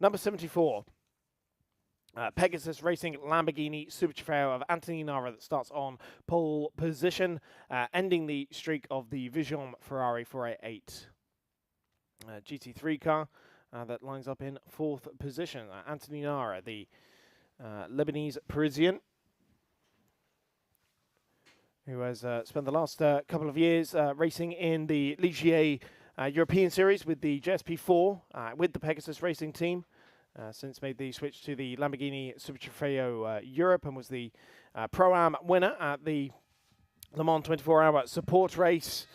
Number 74. Pegasus Racing Lamborghini Super Trofeo of Anthony Nara that starts on pole position, ending the streak of the Vision Ferrari 488 GT3 car that lines up in 4th position. Anthony Nara, the Lebanese Parisian, who has spent the last couple of years racing in the Ligier European Series with the JSP4 with the Pegasus Racing team. Since made the switch to the Lamborghini Super Trofeo Europe and was the Pro-Am winner at the Le Mans 24-hour support race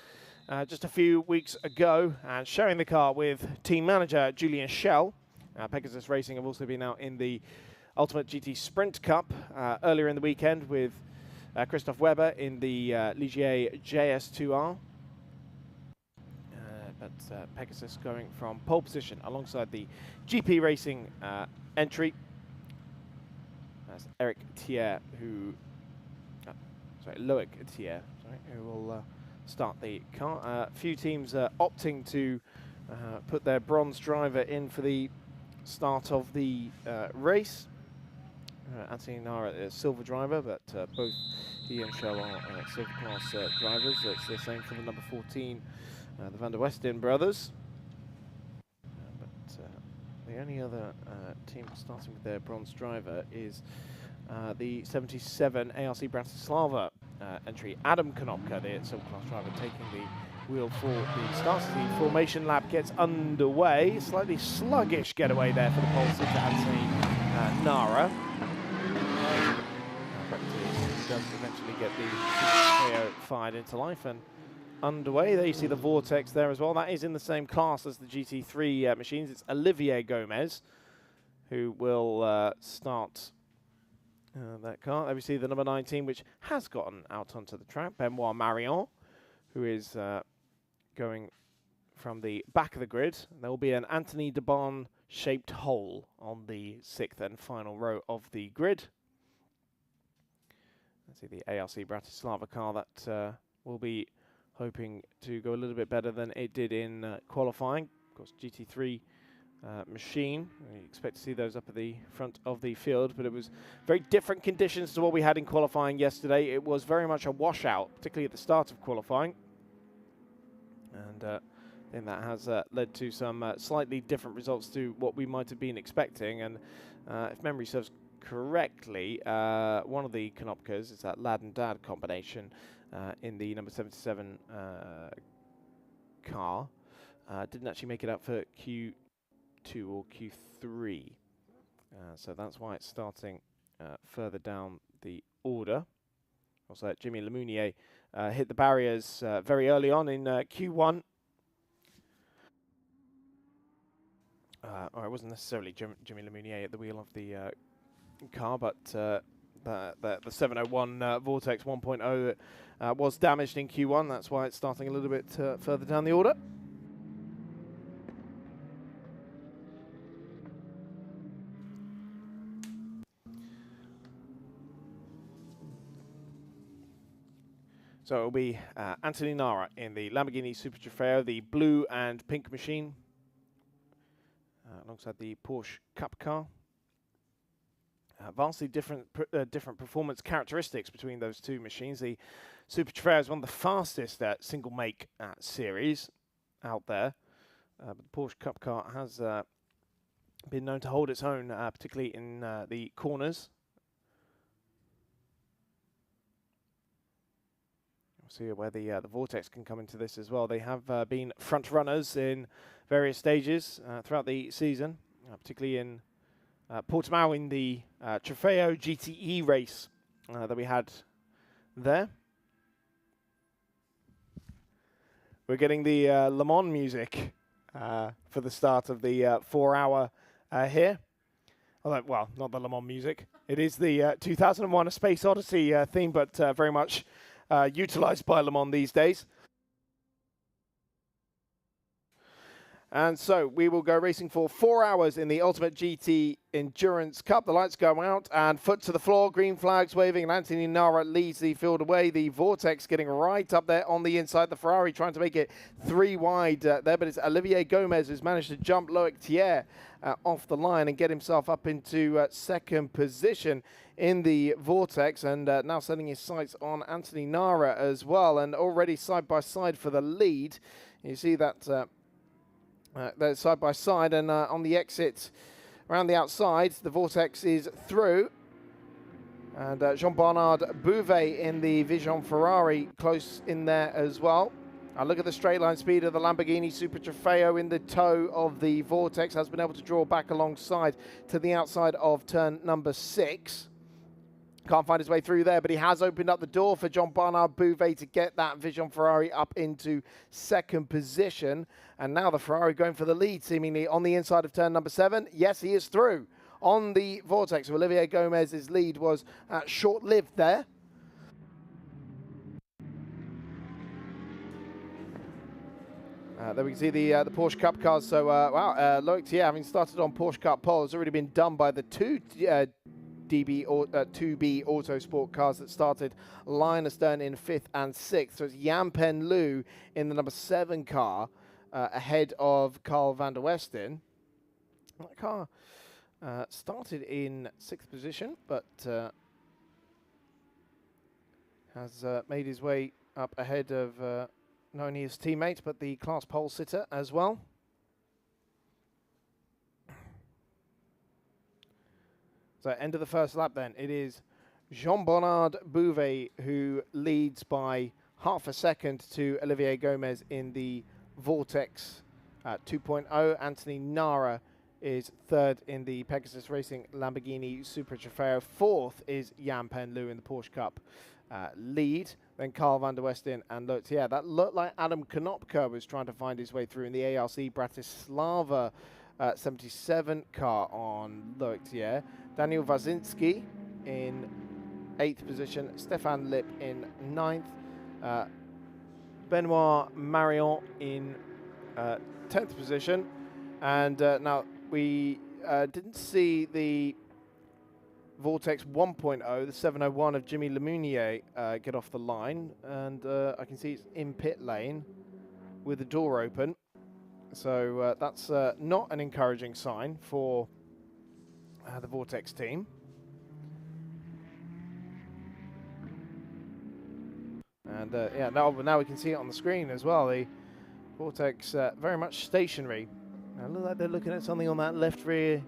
just a few weeks ago, and sharing the car with team manager Julien Schell. Pegasus Racing have also been out in the Ultimate GT Sprint Cup earlier in the weekend with Christoph Weber in the Ligier JS2R. But Pegasus going from pole position alongside the GP Racing entry. That's Eric Thier, Loic Thier, who will start the car. A few teams opting to put their bronze driver in for the start of the race. Anthony Nara is silver driver, but both he and Schell are silver class drivers. It's the same for the number 14. The Van der Westen brothers. But the only other team starting with their bronze driver is the 77 ARC Bratislava entry, Adam Konopka, the silver class driver, taking the wheel for the start. The formation lap gets underway. Slightly sluggish getaway there for the pole sitter Anthony Nara. But he does eventually get the trio fired into life and underway. There you see the Vortex there as well. That is in the same class as the GT3 machines. It's Olivier Gomez who will start that car. There we see the number 19, which has gotten out onto the track, Benoit Marion, who is going from the back of the grid. There will be an Anthony Debon shaped hole on the 6th and final row of the grid. Let's see the ARC Bratislava car that will be hoping to go a little bit better than it did in qualifying. Of course, GT3 machine. We expect to see those up at the front of the field, but it was very different conditions to what we had in qualifying yesterday. It was very much a washout, particularly at the start of qualifying. And then that has led to some slightly different results to what we might have been expecting. And if memory serves correctly, one of the Konopkas is that lad and dad combination in the number 77 car. Didn't actually make it out for Q2 or Q3. So that's why it's starting further down the order. Also, Jimmy Lemounier hit the barriers very early on in Q1. Or it wasn't necessarily Jimmy Lemounier at the wheel of the car, but the 701 Vortex 1.0 was damaged in Q1. That's why it's starting a little bit further down the order. So it will be Anthony Nara in the Lamborghini Super Trofeo, the blue and pink machine, alongside the Porsche Cup car. Vastly different performance characteristics between those two machines. The Super Trofeo is one of the fastest single make series out there. But the Porsche Cup car has been known to hold its own, particularly in the corners. We'll see where the Vortex can come into this as well. They have been front runners in various stages throughout the season, particularly in Portimao in the Trofeo GTE race that we had there. We're getting the Le Mans music for the start of the 4-hour here. Although, well, not the Le Mans music. It is the 2001 A Space Odyssey theme, but very much utilized by Le Mans these days. And so we will go racing for 4 hours in the Ultimate GT Endurance Cup. The lights go out and foot to the floor, green flags waving, and Anthony Nara leads the field away. The Vortex getting right up there on the inside. The Ferrari trying to make it 3 wide there, but it's Olivier Gomez who's managed to jump Loic Thiers off the line and get himself up into second position in the Vortex, and now setting his sights on Anthony Nara as well, and already side by side for the lead. You see that they're side by side, and on the exit around the outside, the Vortex is through. And Jean-Bernard Bouvet in the Vision Ferrari close in there as well. Look at the straight line speed of the Lamborghini Super Trofeo in the toe of the Vortex. Has been able to draw back alongside to the outside of turn number 6. Can't find his way through there, but he has opened up the door for Jean-Bernard Bouvet to get that Vision Ferrari up into second position. And now the Ferrari going for the lead, seemingly on the inside of turn number 7. Yes, he is through on the Vortex. Olivier Gomez's lead was short-lived there. There we can see the Porsche Cup cars. So, wow, Loic Thiers, having started on Porsche Cup pole, has already been done by the 2B Autosport cars that started line astern in 5th and 6th. So it's Jan Pen Lu in the number 7 car ahead of Carl van der Westen. That car started in 6th position, but has made his way up ahead of not only his teammate, but the class pole sitter as well. So end of the first lap then. It is Jean-Bernard Bouvet who leads by half a second to Olivier Gomez in the Vortex 2.0. Anthony Nara is third in the Pegasus Racing Lamborghini Super Trofeo. Fourth is Jan Pen Lu in the Porsche Cup lead. Then Carl van der Westen and Loic Thiers. That looked like Adam Konopka was trying to find his way through in the ARC Bratislava 77 car on Loic Thiers. Daniel Wazinski in 8th position. Stéphane Loeb in 9th. Benoit Marion in 10th position. And now we didn't see the Vortex 1.0, the 701 of Jimmy Lemunier get off the line. And I can see it's in pit lane with the door open. So that's not an encouraging sign for the Vortex team. And yeah, now we can see it on the screen as well. The Vortex very much stationary. Now look like they're looking at something on that left rear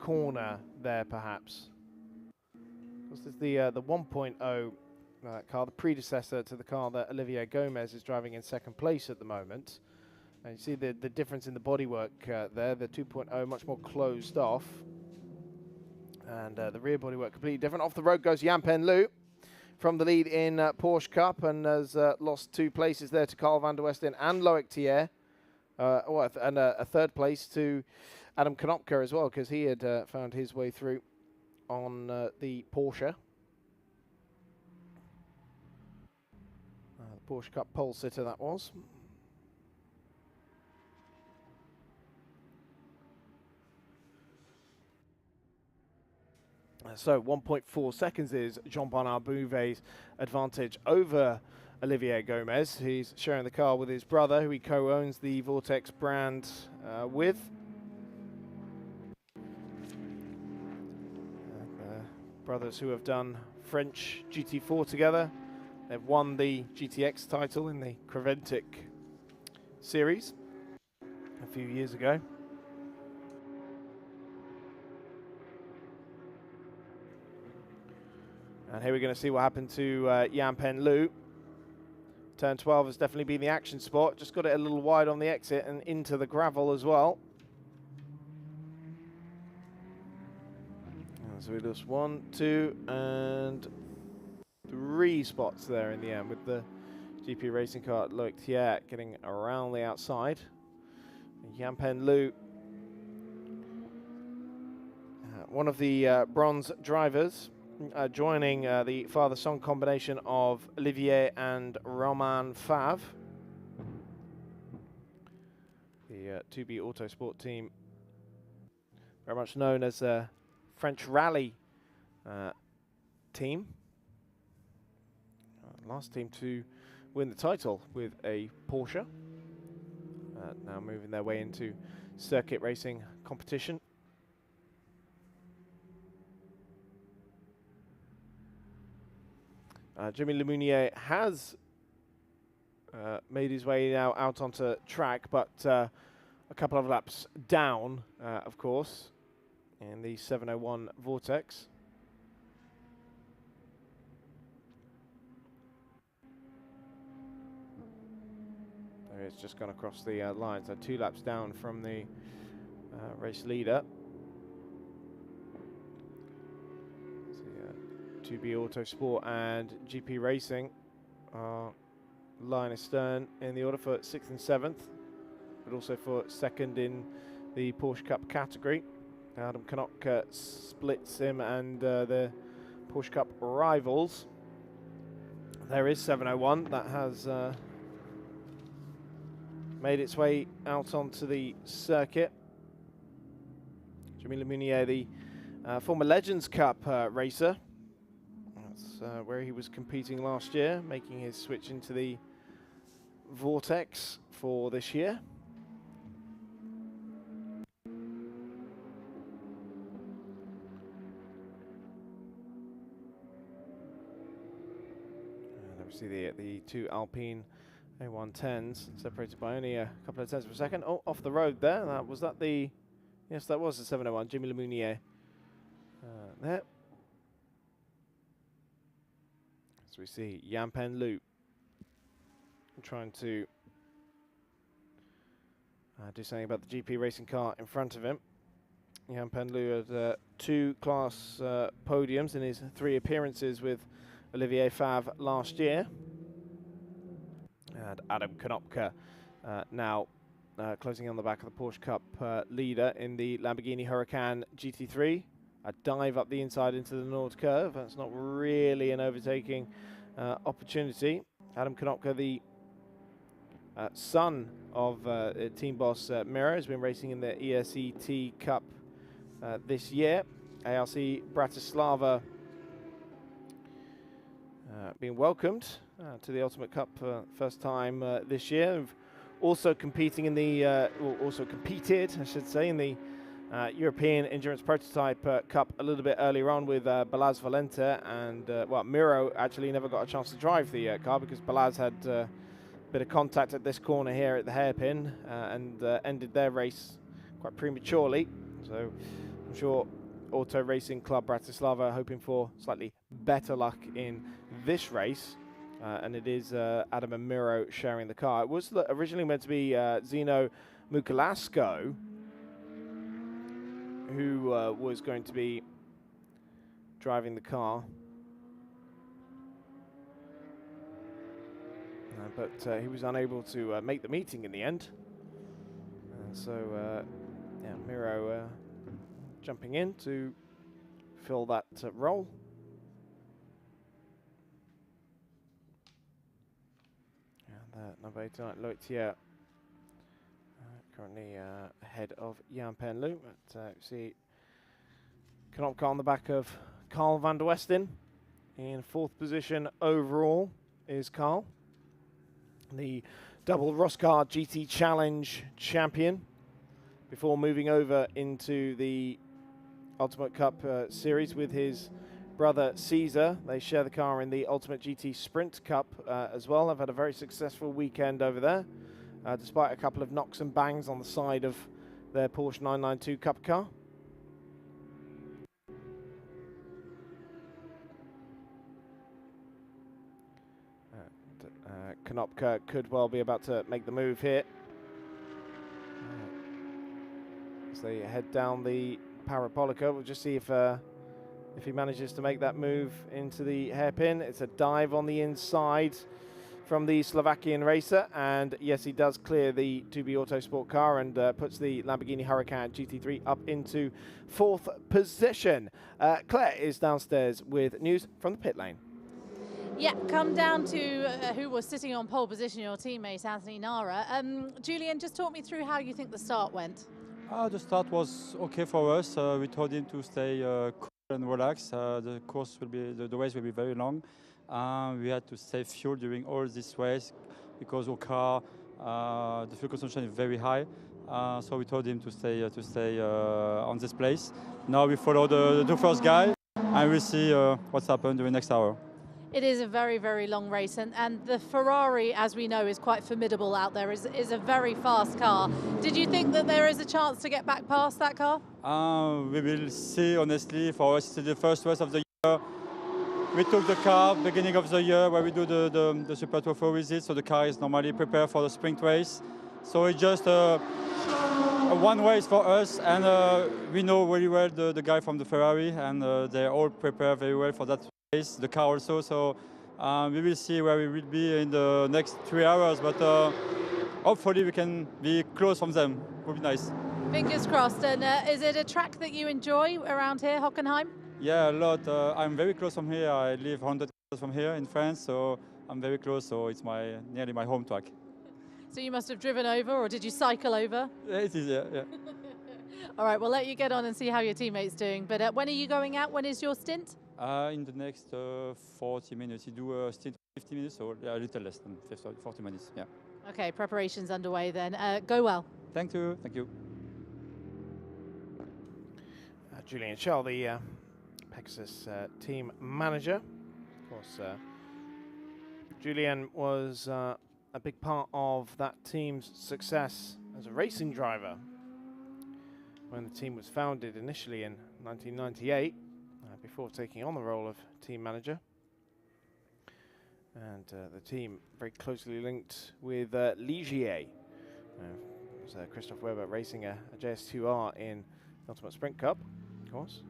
corner there, perhaps. This is the 1.0 car, the predecessor to the car that Olivier Gomez is driving in second place at the moment. And you see the difference in the bodywork there. The 2.0 much more closed off. And the rear bodywork completely different. Off the road goes Jan Pen Lu from the lead in Porsche Cup, and has lost 2 places there to Carl van der Westen and Loic Thiers. And a 3rd place to Adam Konopka as well, because he had found his way through on the Porsche. Porsche Cup pole sitter that was. So 1.4 seconds is Jean-Bernard Bouvet's advantage over Olivier Gomez. He's sharing the car with his brother, who he co-owns the Vortex brand with. Brothers who have done French GT4 together. They've won the GTX title in the Creventic series a few years ago. And here we're going to see what happened to Jan Pen Lu. Turn 12 has definitely been the action spot. Just got it a little wide on the exit and into the gravel as well. And so we lost 1, 2, and 3 spots there in the end, with the GP racing car Loic Thiers getting around the outside. Jan Pen Lu, one of the bronze drivers, joining the father-son combination of Olivier and Romain Favre. The the 2B Autosport team, very much known as a French rally team. Last team to win the title with a Porsche. Now moving their way into circuit racing competition. Jimmy Lemunier has made his way now out onto track, but a couple of laps down, of course, in the 701 Vortex. There it's just gone across the line, so 2 laps down from the race leader. 2B Autosport and GP Racing are line astern in the order for 6th and 7th, but also for 2nd in the Porsche Cup category. Adam Konopka splits him and the Porsche Cup rivals. There is 701 that has made its way out onto the circuit. Jimmy Lemunier, the former Legends Cup racer. That's where he was competing last year, making his switch into the Vortex for this year. And obviously the 2 Alpine A110s separated by only a couple of tenths per second. Oh, off the road there. Was that the... Yes, that was the 701. Jimmy Lemunier there. So we see Jan-Pen Loop trying to do something about the GP racing car in front of him. Jan-Pen Loop had 2 class podiums in his 3 appearances with Olivier Favre last year. And Adam Konopka now closing on the back of the Porsche Cup leader in the Lamborghini Huracan GT3. A dive up the inside into the Nord curve. That's not really an overtaking opportunity. Adam Konopka, the son of team boss Miro, has been racing in the ESET Cup this year. ARC Bratislava being welcomed to the Ultimate Cup first time this year. Also competing in the, also competed, I should say, in the European Endurance Prototype Cup a little bit earlier on with Balázs Valente, and well, Miro actually never got a chance to drive the car because Balázs had a bit of contact at this corner here at the hairpin and ended their race quite prematurely. So I'm sure Auto Racing Club Bratislava are hoping for slightly better luck in this race, and it is Adam and Miro sharing the car. It was originally meant to be Zeno Mukalasco who was going to be driving the car, but he was unable to make the meeting in the end, and so yeah, Miro jumping in to fill that role. And number 89, Loitier, currently ahead of Jan-Pen Loop. But see Konopka on the back of Carl van der Westen. In 4th position overall is Carl, the double Roscar GT Challenge champion, before moving over into the Ultimate Cup series with his brother Caesar. They share the car in the Ultimate GT Sprint Cup as well. I've had a very successful weekend over there, despite a couple of knocks and bangs on the side of their Porsche 992 Cup car. Konopka could well be about to make the move here. As they head down the Parabolica, we'll just see if he manages to make that move into the hairpin. It's a dive on the inside from the Slovakian racer, and yes, he does clear the 2B Autosport car and puts the Lamborghini Huracan GT3 up into 4th position. Claire is downstairs with news from the pit lane. Yeah, come down to who was sitting on pole position, your teammate Anthony Nara. Julian, just talk me through how you think the start went. The start was okay for us. We told him to stay cool and relax. The course will be, the race will be very long. We had to save fuel during all this race because our car, the fuel consumption is very high. So we told him to stay on this place. Now we follow the first guy, and we'll see what's happened during the next hour. It is a very, very long race, and the Ferrari, as we know, is quite formidable out there, is a very fast car. Did you think that there is a chance to get back past that car? We will see, honestly. For us, it's the first race of the year. We took the car beginning of the year where we do the Super Trophy with it, so the car is normally prepared for the sprint race. So it's just one race for us, and we know very well the guy from the Ferrari, and they all prepare very well for that race, the car also. So we will see where we will be in the next 3 hours, but hopefully we can be close from them. It would be nice. Fingers crossed. And is it a track that you enjoy around here, Hockenheim? Yeah, a lot. I'm very close from here. I live 100 kilometers from here in France, so I'm very close. So it's nearly my home track. So you must have driven over, or did you cycle over? Yeah, it is, yeah. All right, we'll let you get on and see how your teammate's doing. But when are you going out? When is your stint? In the next 40 minutes. You do a stint of 50 minutes, or a little less than 40 minutes, yeah. Okay, preparations underway then. Go well. Thank you, thank you. Julian Schell, the Pegasus team manager. Of course, Julian was a big part of that team's success as a racing driver when the team was founded initially in 1998, before taking on the role of team manager. And the team very closely linked with Ligier. It was Christoph Weber racing a JS2R in the Ultimate Sprint Cup, of course.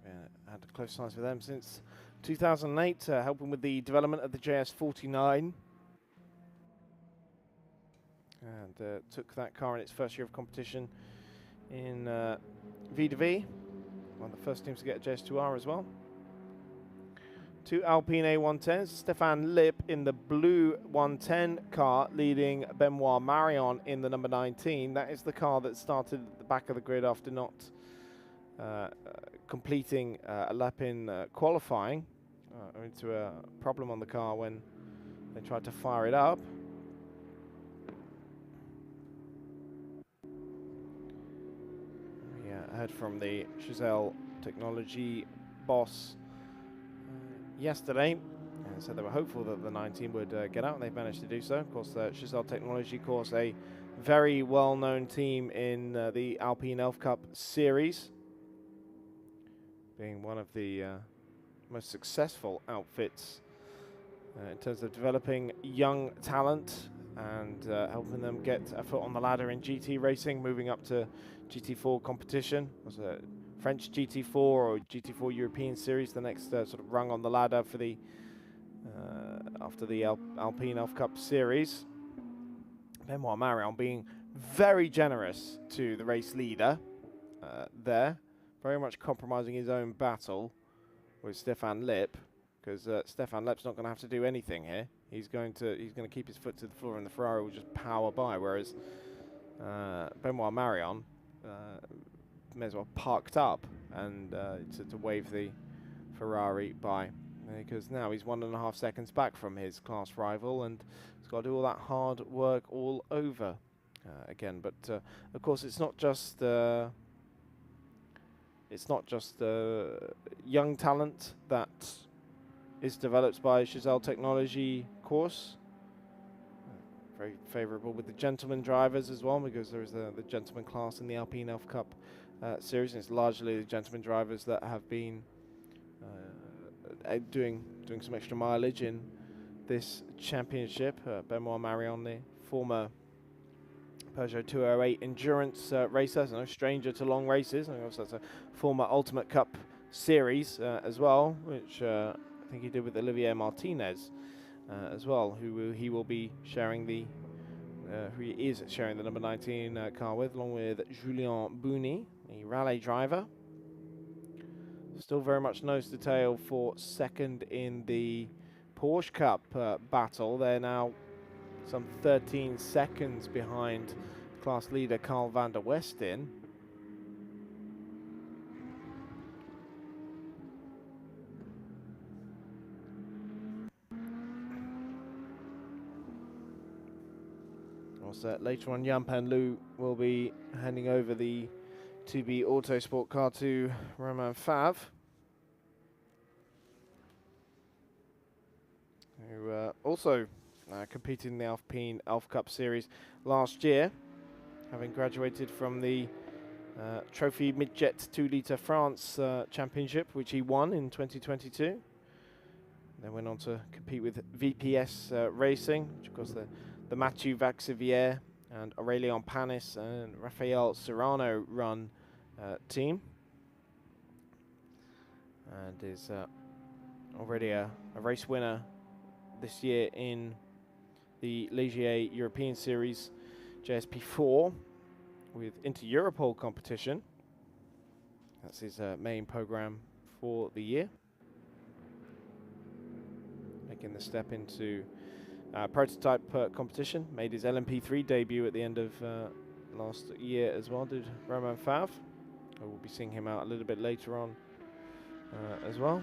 They've had close ties with them since 2008, helping with the development of the JS49. And took that car in its first year of competition in V2V. One of the first teams to get a JS2R as well. Two Alpine A110s, Stéphane Loeb in the blue 110 car, leading Benoit Marion in the number 19. That is the car that started at the back of the grid after not completing a lap in qualifying, into a problem on the car when they tried to fire it up. We heard from the Giselle technology boss yesterday, and said they were hopeful that the 19 would get out, and they've managed to do so. Of course, the Giselle Technology, of course, a very well-known team in the Alpine Elf Cup series, being one of the most successful outfits in terms of developing young talent and helping them get a foot on the ladder in GT racing, moving up to GT4 competition. Was a French GT4 or GT4 European Series, the next sort of rung on the ladder for the after the Alpine Elf Cup series. Benoit Marion being very generous to the race leader there, very much compromising his own battle with Stéphane Loeb, because Stéphane Loeb's not going to have to do anything here. He's going to keep his foot to the floor, and the Ferrari will just power by. Whereas Benoit Marion may as well parked up and to wave the Ferrari by, because now he's 1.5 seconds back from his class rival, and he's got to do all that hard work all over again. But of course, it's not just young talent that is developed by Giselle Technology course. Very favourable with the gentleman drivers as well, because there is the gentleman class in the Alpine Elf Cup series, and it's largely the gentleman drivers that have been doing some extra mileage in this championship. Benoit Marion, the former Peugeot 208 endurance racer, so no stranger to long races, and also that's a former Ultimate Cup series as well, which I think he did with Olivier Martinez as well, who he will be sharing the who he is sharing the number 19 car with, along with Julien Bouni, the rally driver. Still very much nose to tail for second in the Porsche Cup battle. They're now some 13 seconds behind class leader Carl van der Westin. Also, later on, Jan-Pen Lu will be handing over the 2B Autosport car to Romain Favre, who also competed in the Alpine Alpha Cup Series last year, having graduated from the Trophy Midjet 2-litre France Championship, which he won in 2022. Then went on to compete with VPS Racing, which of course the Mathieu Vaxivière and Aurélien Panis and Rafael Serrano run team, and is already a race winner this year in the Ligier European Series JSP4 with Inter-Europol competition. That's his main program for the year. Making the step into prototype competition. Made his LMP3 debut at the end of last year as well, did Romain Favre. We'll be seeing him out a little bit later on as well.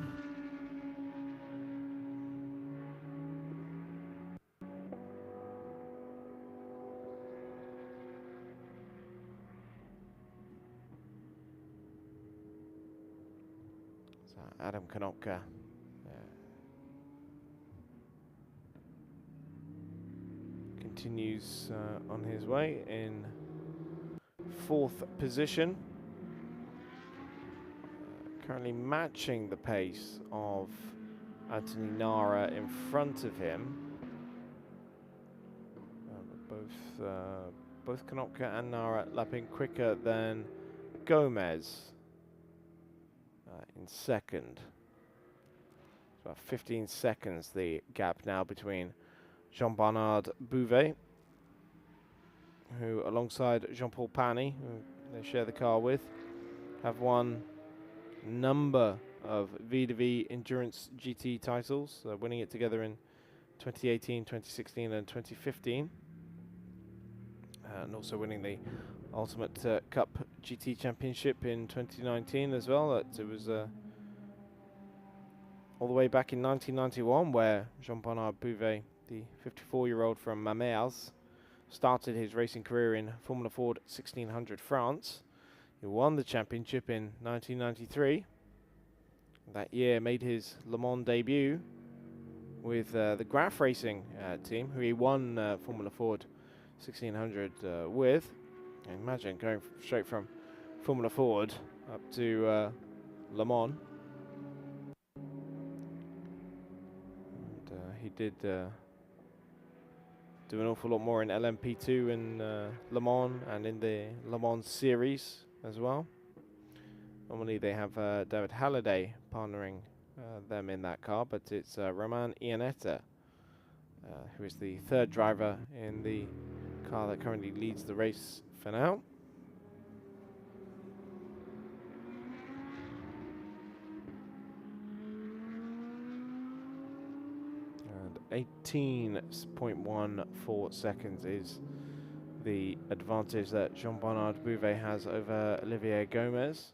So Adam Konopka continues on his way in 4th position. Currently matching the pace of Anthony Nara in front of him. Both Konopka and Nara lapping quicker than Gomez in second. It's about 15 seconds the gap now between Jean-Bernard Bouvet, who alongside Jean-Paul Pani, who they share the car with, have won a number of V2V Endurance GT titles, winning it together in 2018, 2016 and 2015, and also winning the Ultimate Cup GT Championship in 2019 as well. It was all the way back in 1991 where Jean-Bernard Bouvet, the 54-year-old from Mamers, started his racing career in Formula Ford 1600 France. He won the championship in 1993. That year made his Le Mans debut with the Graf Racing team, who he won Formula Ford 1600 with. And imagine going straight from Formula Ford up to Le Mans. And he did do an awful lot more in LMP2 in Le Mans and in the Le Mans series as well. Normally they have David Hallyday partnering them in that car, but it's Romain Iannetta who is the 3rd driver in the car that currently leads the race for now. And 18.14 seconds is the advantage that Jean-Bernard Bouvet has over Olivier Gomez.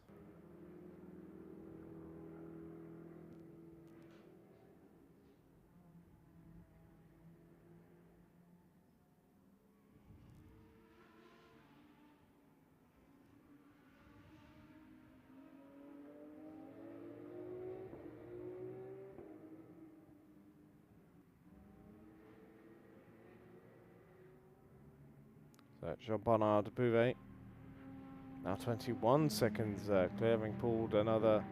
So Jean-Bernard Bouvet now 21 seconds clear, having pulled another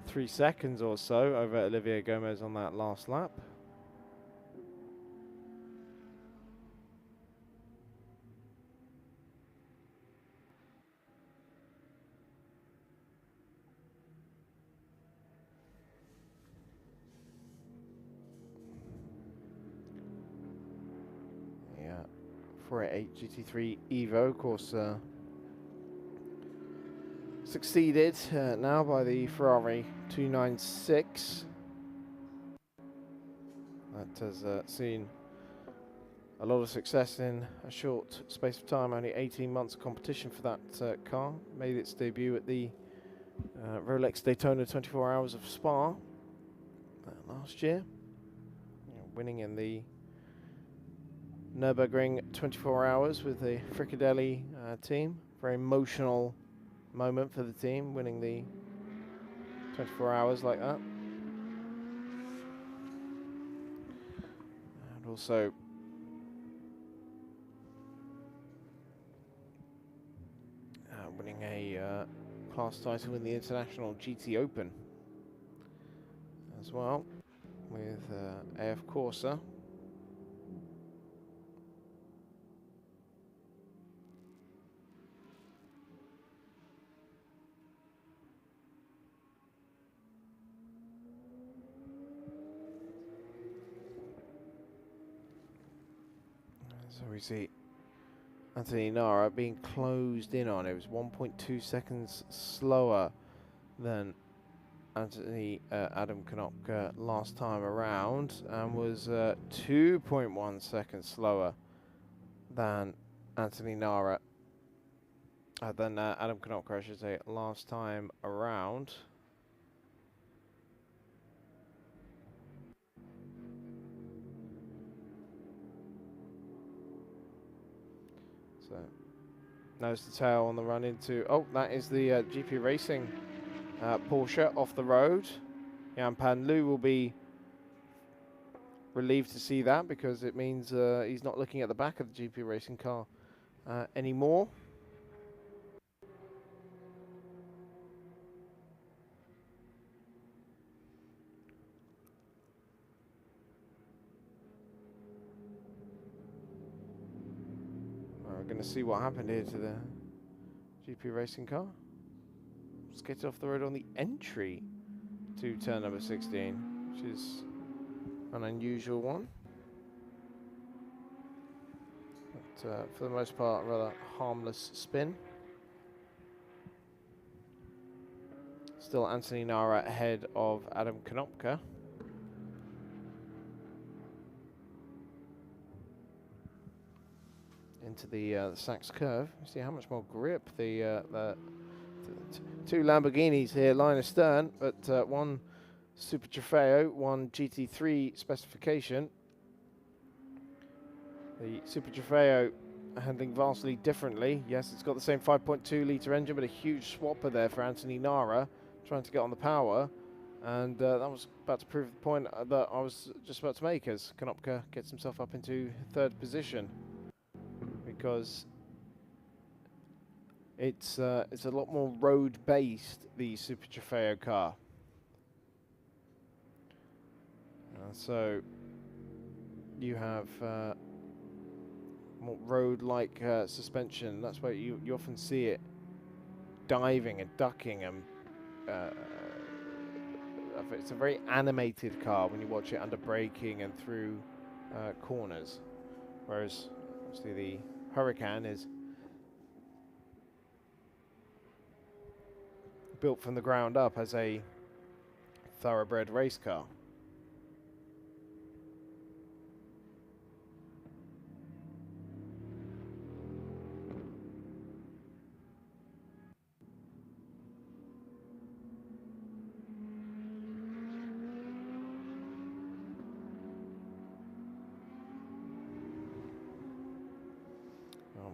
3 seconds or so over Olivier Gomez on that last lap. Yeah, 488 GT3 Evo, of course. succeeded now by the Ferrari 296. That has seen a lot of success in a short space of time, only 18 months of competition for that car. Made its debut at the Rolex Daytona 24 Hours of Spa last year, winning in the Nürburgring 24 Hours with the Fricadelli team. Very emotional moment for the team, winning the 24 Hours like that. And also winning a class title in the International GT Open as well with AF Corsa. So we see Anthony Nara being closed in on. It was 1.2 seconds slower than Adam Konopka last time around, and was 2.1 seconds slower than Anthony Nara, than Adam Konopka, I should say, last time around. So, nose to tail on the run into, oh, that is the GP Racing Porsche off the road. Jan Pan Lu will be relieved to see that, because it means he's not looking at the back of the GP Racing car anymore. We're going to see what happened here to the GP Racing car. Skidded off the road on the entry to turn number 16, which is an unusual one. But for the most part, a rather harmless spin. Still Anthony Nara ahead of Adam Konopka. Into the Sachs curve. You see how much more grip the two Lamborghinis here, line astern, but one Super Trofeo, one GT3 specification. The Super Trofeo handling vastly differently. Yes, it's got the same 5.2 litre engine, but a huge swapper there for Anthony Nara, trying to get on the power. And that was about to prove the point that I was just about to make, as Konopka gets himself up into third position. Because it's a lot more road-based, the Super Trofeo car. So you have more road-like suspension. That's why you often see it diving and ducking, and it's a very animated car when you watch it under braking and through corners. Whereas obviously the Hurricane is built from the ground up as a thoroughbred race car.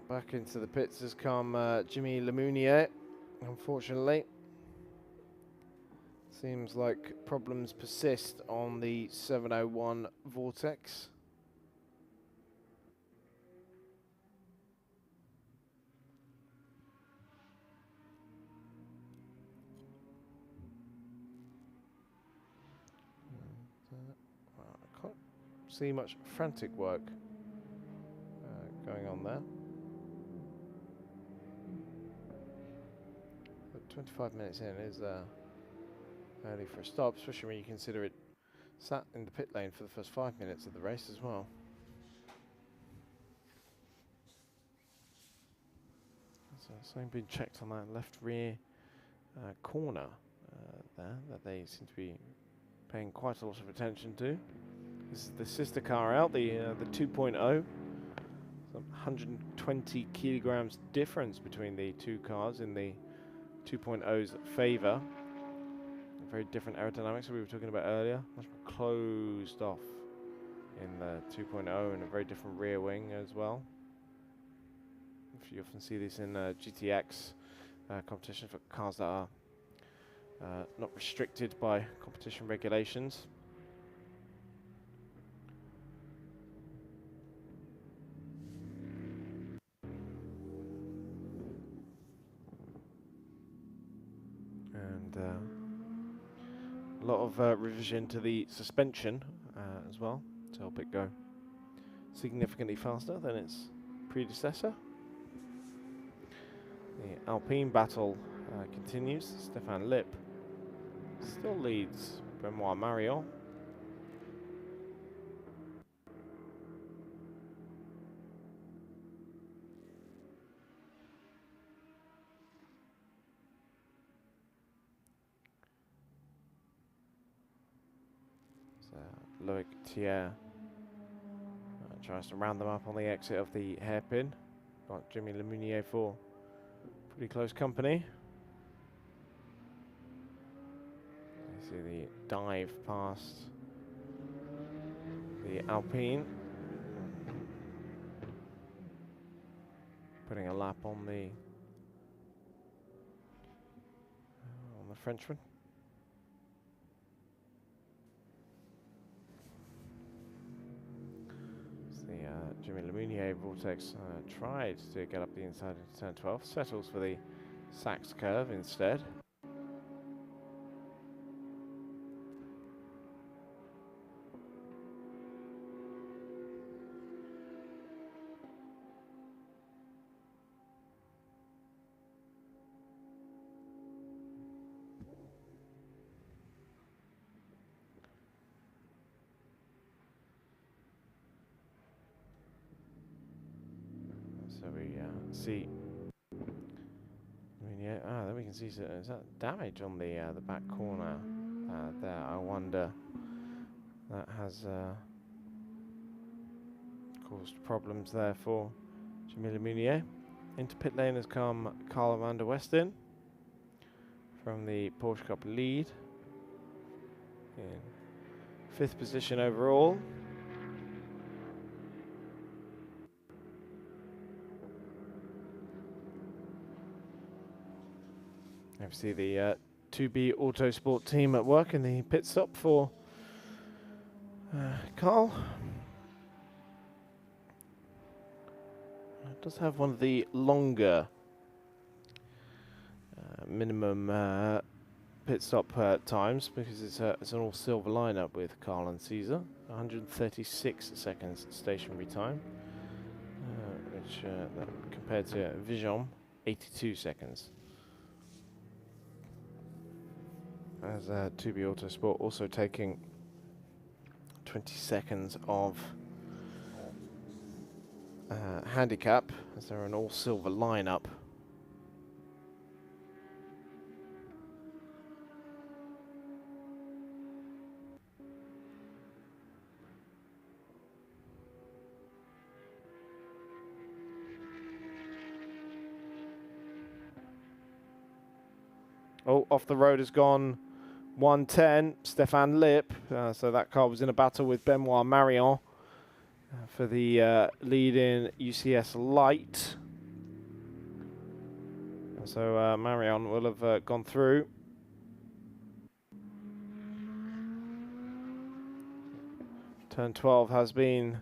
Back into the pits has come Jimmy Lemounier, unfortunately. Seems like problems persist on the 701 Vortex. I can't see much frantic work going on there. 25 minutes in is early for a stop, especially when you consider it sat in the pit lane for the first 5 minutes of the race as well. So something being checked on that left rear corner there that they seem to be paying quite a lot of attention to. This is the sister car out, the 2.0. Some 120 kilograms difference between the two cars in the 2.0's favour. Very different aerodynamics that we were talking about earlier. Much more closed off in the 2.0 and a very different rear wing as well. You often see this in GTX competition for cars that are not restricted by competition regulations. And a lot of revision to the suspension as well to help it go significantly faster than its predecessor. The Alpine battle continues. Stéphane Loeb still leads Benoit Marion. Loic Thiers tries to round them up on the exit of the hairpin. Got Jimmy Lemunier for pretty close company. You see the dive past the Alpine. Putting a lap on the Frenchman. Jimmy Lemunier Vortex tried to get up the inside into turn 12, settles for the Sachs curve instead. So we see, then we can see, is that damage on the back corner there? I wonder, that has caused problems there for Jimmy Lemunier. Into pit lane has come Carl van der Westen from the Porsche Cup lead in 5th position overall. Obviously the 2B Autosport team at work in the pit stop for Carl. It does have one of the longer minimum pit stop times because it's an all silver lineup with Carl and Caesar. 136 seconds stationary time, which compared to Vijon, 82 seconds. As 2B Autosport also taking 20 seconds of handicap as they're an all silver lineup. Oh, off the road has gone 110, Stéphane Loeb. So that car was in a battle with Benoit Marion for the lead in UCS Light. So Marion will have gone through. Turn 12 has been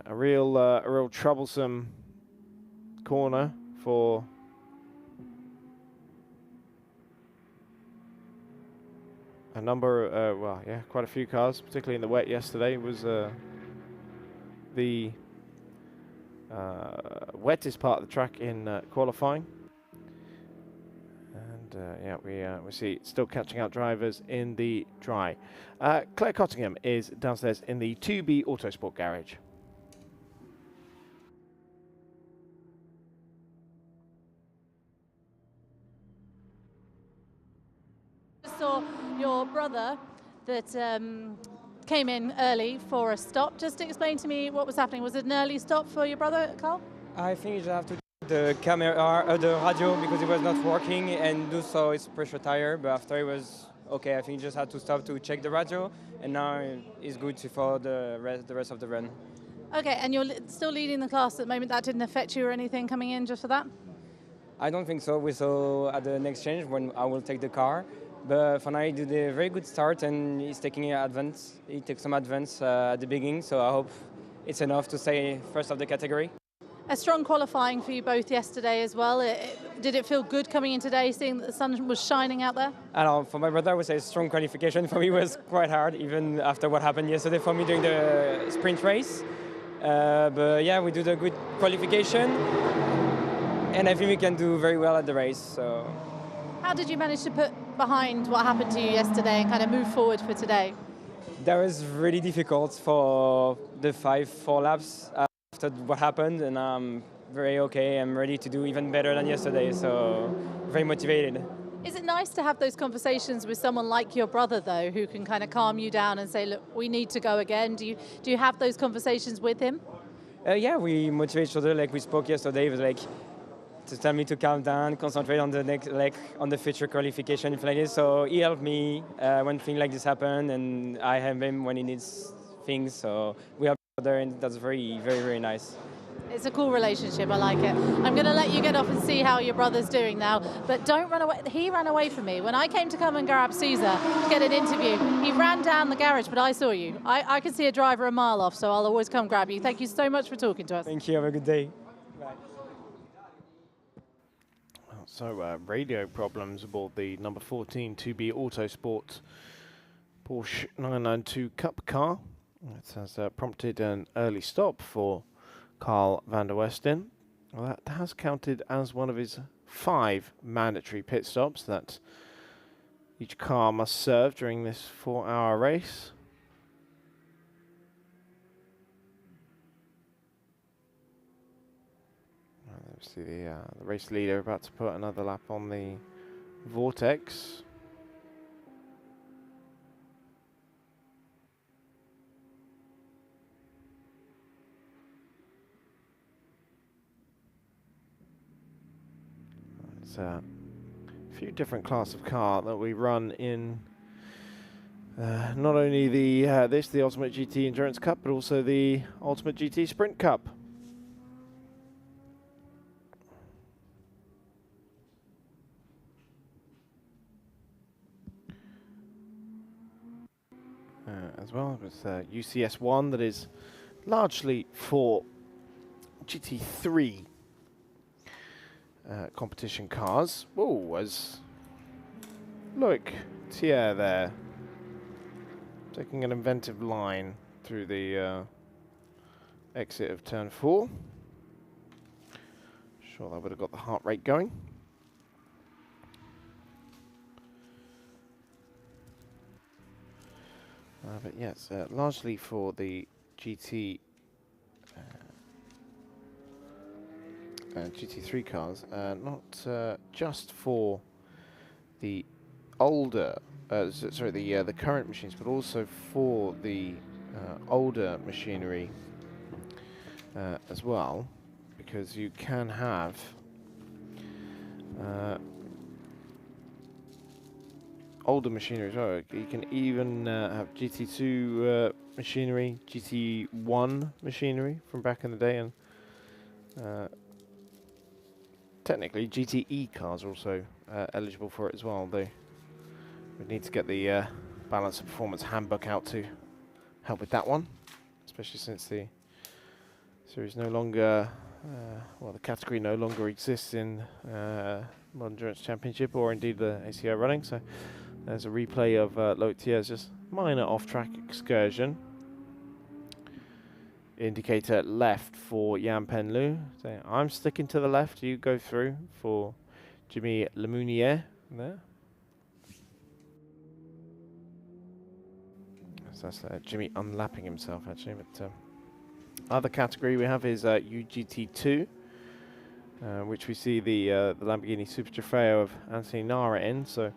a real troublesome corner for a number, quite a few cars, particularly in the wet yesterday. It was the wettest part of the track in qualifying. And we see still catching out drivers in the dry. Claire Cottingham is downstairs in the 2B Autosport garage. just saw your brother that came in early for a stop. Just explain to me what was happening. Was it an early stop for your brother, Carl? I think you just have to the camera, the radio, because it was not working, and do so it's pressure tire. But after it was okay. I think you just had to stop to check the radio, and now it's good for the rest of the run. Okay, and you're still leading the class at the moment. That didn't affect you or anything coming in just for that? I don't think so. We saw at the next change when I will take the car. But for now, he did a very good start, and he's taking advance. He took some advance at the beginning, so I hope it's enough to stay first of the category. A strong qualifying for you both yesterday as well. Did it feel good coming in today, seeing that the sun was shining out there? I don't know, for my brother, I would say strong qualification. For me, it was quite hard, even after what happened yesterday for me during the sprint race. But yeah, we did a good qualification, and I think we can do very well at the race. So, how did you manage to put behind what happened to you yesterday and kind of move forward for today? That was really difficult for the 4 laps after what happened, and I'm very okay. I'm ready to do even better than yesterday, so very motivated. Is it nice to have those conversations with someone like your brother, though, who can kind of calm you down and say, look, we need to go again? Do you have those conversations with him? Yeah, we motivate each other. Like we spoke yesterday, it was like to tell me to calm down, concentrate on the next, like on the future qualification, if like this. So he helped me when things like this happen, and I help him when he needs things. So we help each other, and that's very, very, very nice. It's a cool relationship. I like it. I'm going to let you get off and see how your brother's doing now, but don't run away. He ran away from me. When I came to come and grab Caesar to get an interview, he ran down the garage, but I saw you. I can see a driver a mile off, so I'll always come grab you. Thank you so much for talking to us. Thank you. Have a good day. Bye. So radio problems aboard the number 14 2B Autosport Porsche 992 Cup car. It has prompted an early stop for Carl van der Westen. Well, that has counted as one of his 5 mandatory pit stops that each car must serve during this 4-hour race. Let's see the race leader about to put another lap on the Vortex. It's a few different class of car that we run in not only the the Ultimate GT Endurance Cup, but also the Ultimate GT Sprint Cup. As well, it's UCS1 that is largely for GT3 competition cars. Oh, as look, Thier there, taking an inventive line through the exit of turn 4. Sure, that would have got the heart rate going. But yes, largely for the GT3 cars, not just for the older, the current machines, but also for the older machinery as well, because you can have older machinery as well. You can even have GT2 machinery, GT1 machinery from back in the day, and technically GTE cars are also eligible for it as well, though we need to get the Balance of Performance handbook out to help with that one, especially since the series no longer, the category no longer exists in Modern Endurance Championship or indeed the ACO running. So there's a replay of Loic Thier's just minor off-track excursion. Indicator left for Jan Penlu. So I'm sticking to the left. You go through for Jimmy Lemounier there. So that's Jimmy unlapping himself actually. But other category we have is UGT2, which we see the Lamborghini Super Trofeo of Anthony Nara in. So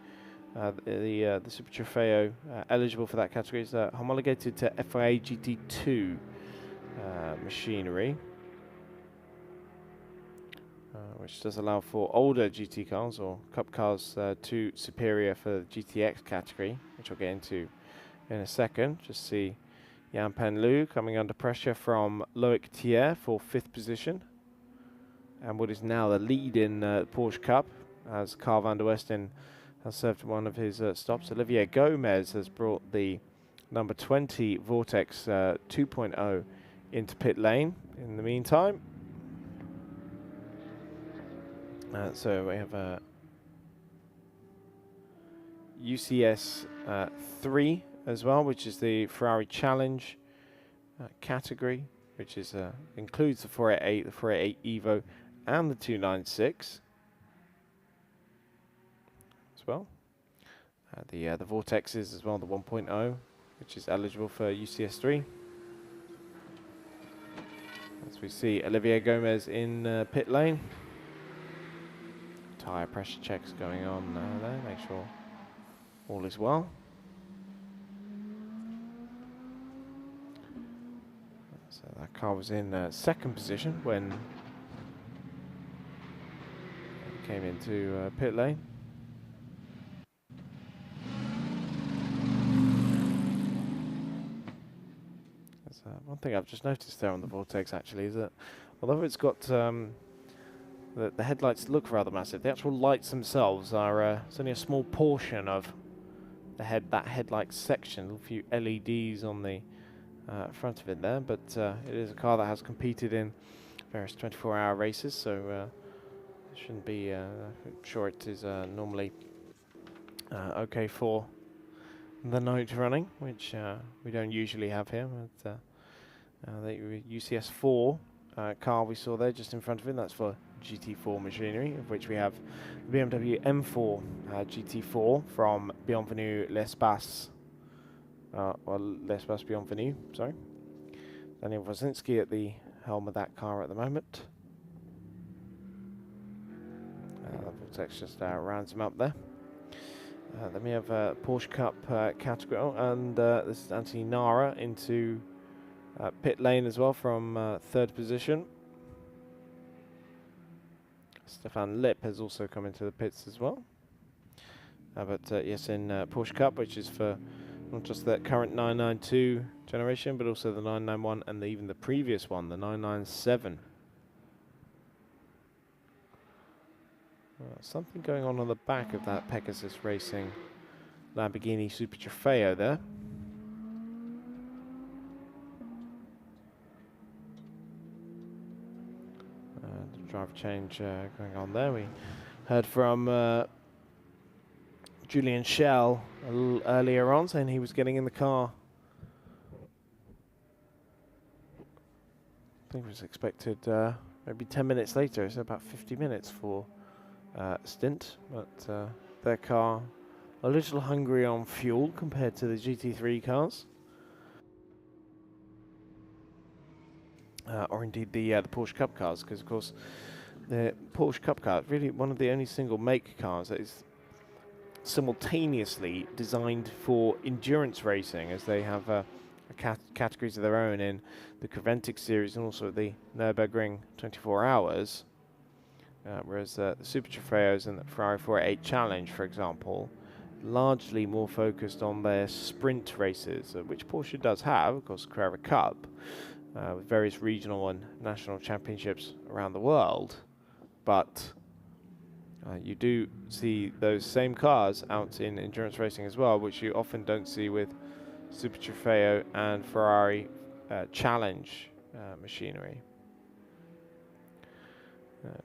the Super Trofeo eligible for that category is homologated to FIA GT2 machinery, which does allow for older GT cars or Cup cars to superior for the GTX category, which I'll get into in a second. Just see Jan Penlu coming under pressure from Loic Thier for 5th position, and what is now the lead in Porsche Cup, as Carl van der Westen has served one of his stops. Olivier Gomez has brought the number 20 Vortex 2.0 into pit lane in the meantime. So we have a UCS 3 as well, which is the Ferrari Challenge category, which is includes the 488, the 488 Evo, and the 296 as well. The Vortexes as well, the 1.0, which is eligible for UCS 3. As we see Olivier Gomez in pit lane. Tyre pressure checks going on there, make sure all is well. So that car was in 2nd position when it came into pit lane. One thing I've just noticed there on the Vortex actually is that although it's got the headlights look rather massive, the actual lights themselves are it's only a small portion of the headlight section. A few LEDs on the front of it there, but it is a car that has competed in various 24-hour races, so it shouldn't be. I'm sure it is normally okay for the night running, which we don't usually have here. But the UCS 4 car we saw there just in front of it, that's for GT4 machinery, of which we have the BMW M4 GT4 from Bienvenue L'Espace, or L'Espace Bienvenue, sorry. Daniel Wozinski at the helm of that car at the moment. Vortex just rounds him up there. Then we have Porsche Cup category, and this is Anthony Nara into pit lane as well from 3rd position. Stéphane Loeb has also come into the pits as well. But yes, in Porsche Cup, which is for not just the current 992 generation, but also the 991 and even the previous one, the 997. Something going on the back of that Pegasus Racing Lamborghini Super Trofeo there. Drive change going on there. We heard from Julian Schell a little earlier on, saying he was getting in the car. I think it was expected maybe 10 minutes later, so about 50 minutes for stint. But their car a little hungry on fuel compared to the GT3 cars. Or indeed the Porsche Cup cars, because of course the Porsche Cup car is really one of the only single make cars that is simultaneously designed for endurance racing, as they have categories of their own in the Corvette series and also the Nürburgring 24 hours, whereas the Super Trofeos and the Ferrari 488 Challenge, for example, largely more focused on their sprint races, which Porsche does have, of course, Carrera Cup, with various regional and national championships around the world. But you do see those same cars out in endurance racing as well, which you often don't see with Super Trofeo and Ferrari Challenge machinery.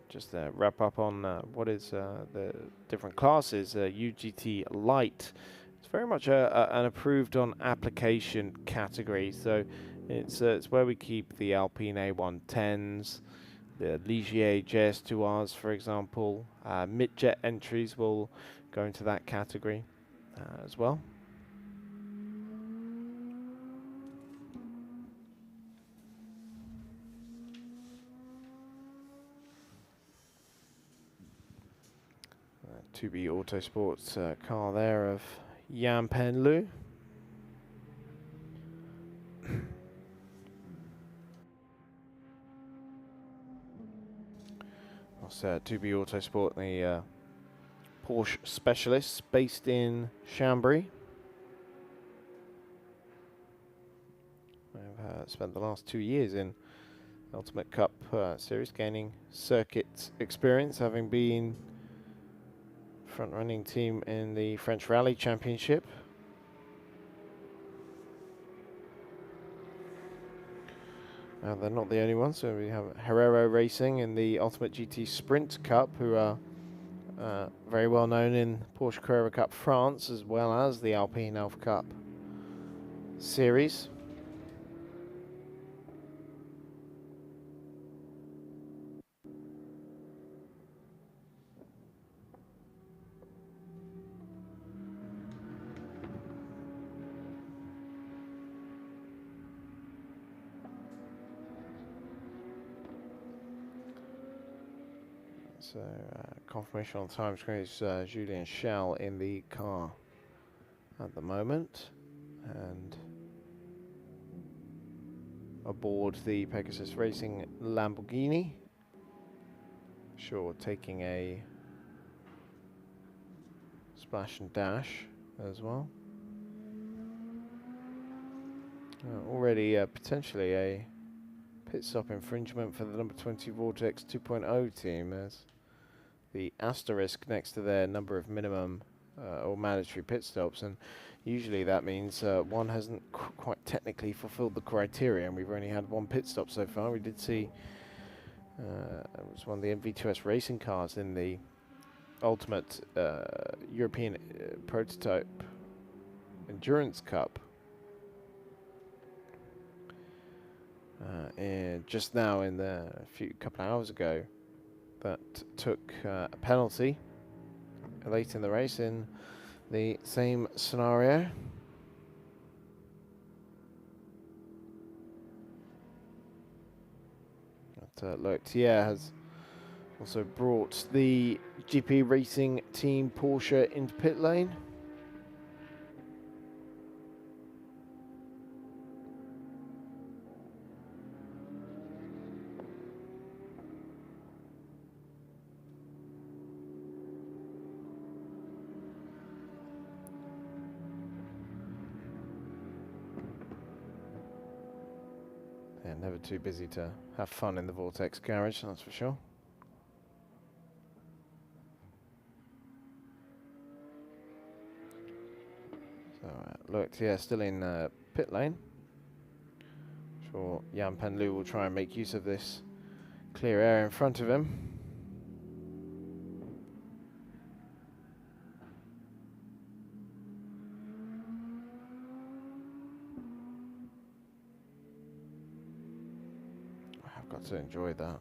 Just to wrap up on what is the different classes, UGT Light. It's very much an approved on application category, so it's where we keep the Alpine A110s, the Ligier JS2Rs, for example. Midjet entries will go into that category as well. 2B Autosports car there of Yan Pen Lu. That's 2B Autosport, the Porsche specialists based in Chambéry. I've spent the last 2 years in Ultimate Cup Series, gaining circuit experience, having been front-running team in the French Rally Championship. They're not the only ones, so we have Herrero Racing in the Ultimate GT Sprint Cup, who are very well known in Porsche Carrera Cup France, as well as the Alpine Alpha Cup Series. So confirmation on the time screen is Julien Schell in the car at the moment, and aboard the Pegasus Racing Lamborghini. Sure, taking a splash and dash as well. Already potentially a pit stop infringement for the number 20 Vortex 2.0 team. There's the asterisk next to their number of minimum or mandatory pit stops, and usually that means one hasn't quite technically fulfilled the criteria, and we've only had one pit stop so far. We did see it was one of the MV2S racing cars in the Ultimate European Prototype Endurance Cup just now in the couple of hours ago, that took a penalty late in the race in the same scenario. But Ligier has also brought the GP racing team Porsche into pit lane. Never too busy to have fun in the Vortex garage, that's for sure. So look, yeah, still in pit lane. Sure, Yan Pen Lu will try and make use of this clear air in front of him. Got to enjoy that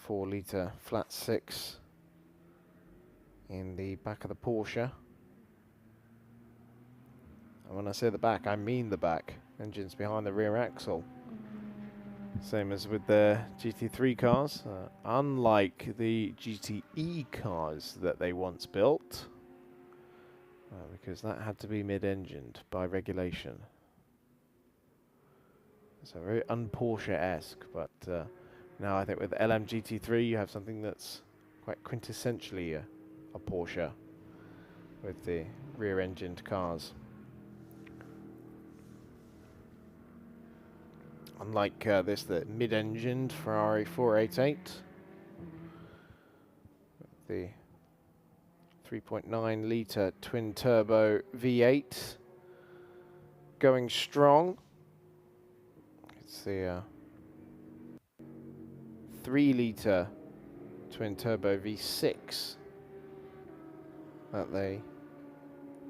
4-litre flat 6 in the back of the Porsche. And when I say the back, I mean the back. Engines behind the rear axle. Same as with the GT3 cars. Unlike the GTE cars that they once built, because that had to be mid-engined by regulation. So very un-Porsche-esque, but now I think with LMGT3 you have something that's quite quintessentially a Porsche with the rear-engined cars. Unlike this, the mid-engined Ferrari 488, the 3.9-litre twin-turbo V8 going strong. It's the 3-litre twin-turbo V6 that they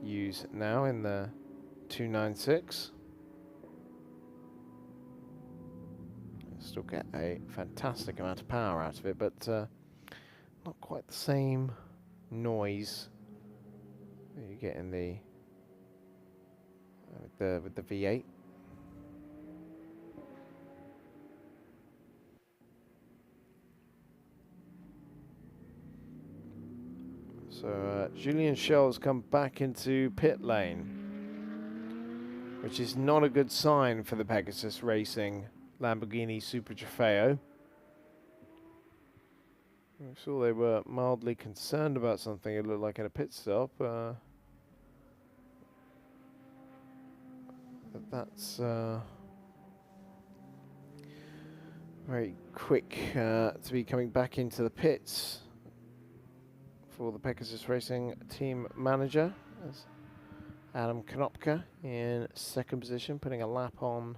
use now in the 296. Still get a fantastic amount of power out of it, but not quite the same noise that you get in the with the V8. So So Julien Schell's come back into pit lane, which is not a good sign for the Pegasus Racing Lamborghini Super Trofeo. I saw they were mildly concerned about something, it looked like in a pit stop. But that's very quick to be coming back into the pits for the Pegasus Racing team manager. As Adam Konopka in second position, putting a lap on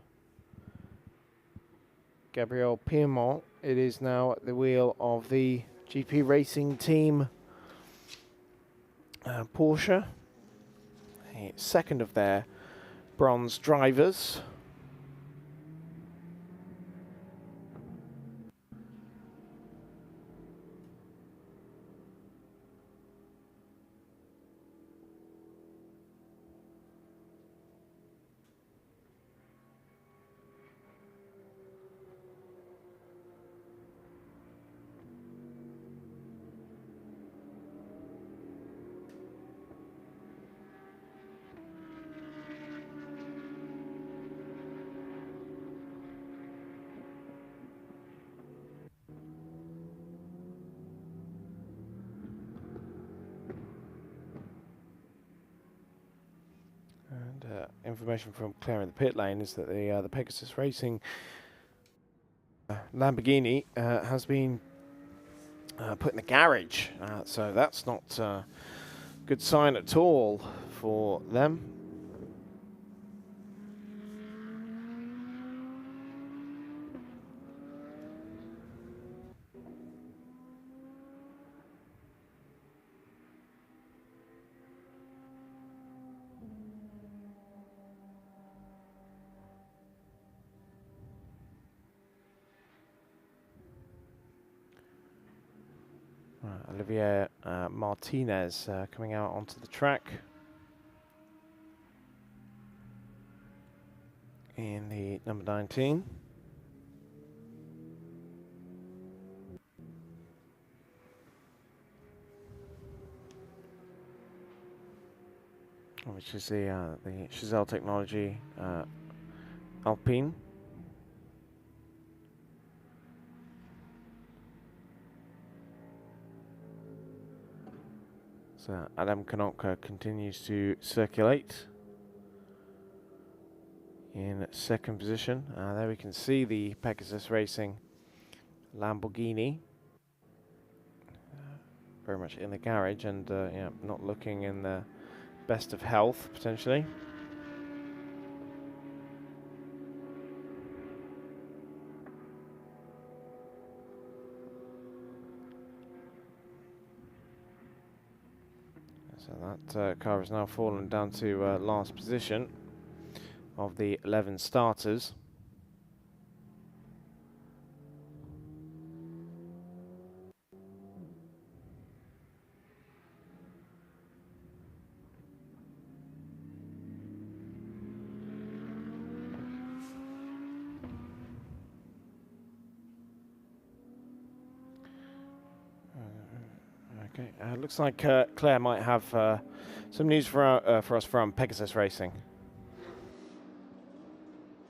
Gabriel Piedmont. It is now at the wheel of the GP Racing team Porsche, a second of their bronze drivers. Information from clearing the pit lane is that the Pegasus Racing Lamborghini has been put in the garage, so that's not a good sign at all for them. Olivier Martinez coming out onto the track in the number 19. Which is the Chazelle Technology Alpine. So Adam Konopka continues to circulate in second position. There we can see the Pegasus Racing Lamborghini very much in the garage and yeah, not looking in the best of health potentially. So that car has now fallen down to last position of the 11 starters. Okay, looks like Claire might have some news for us from Pegasus Racing.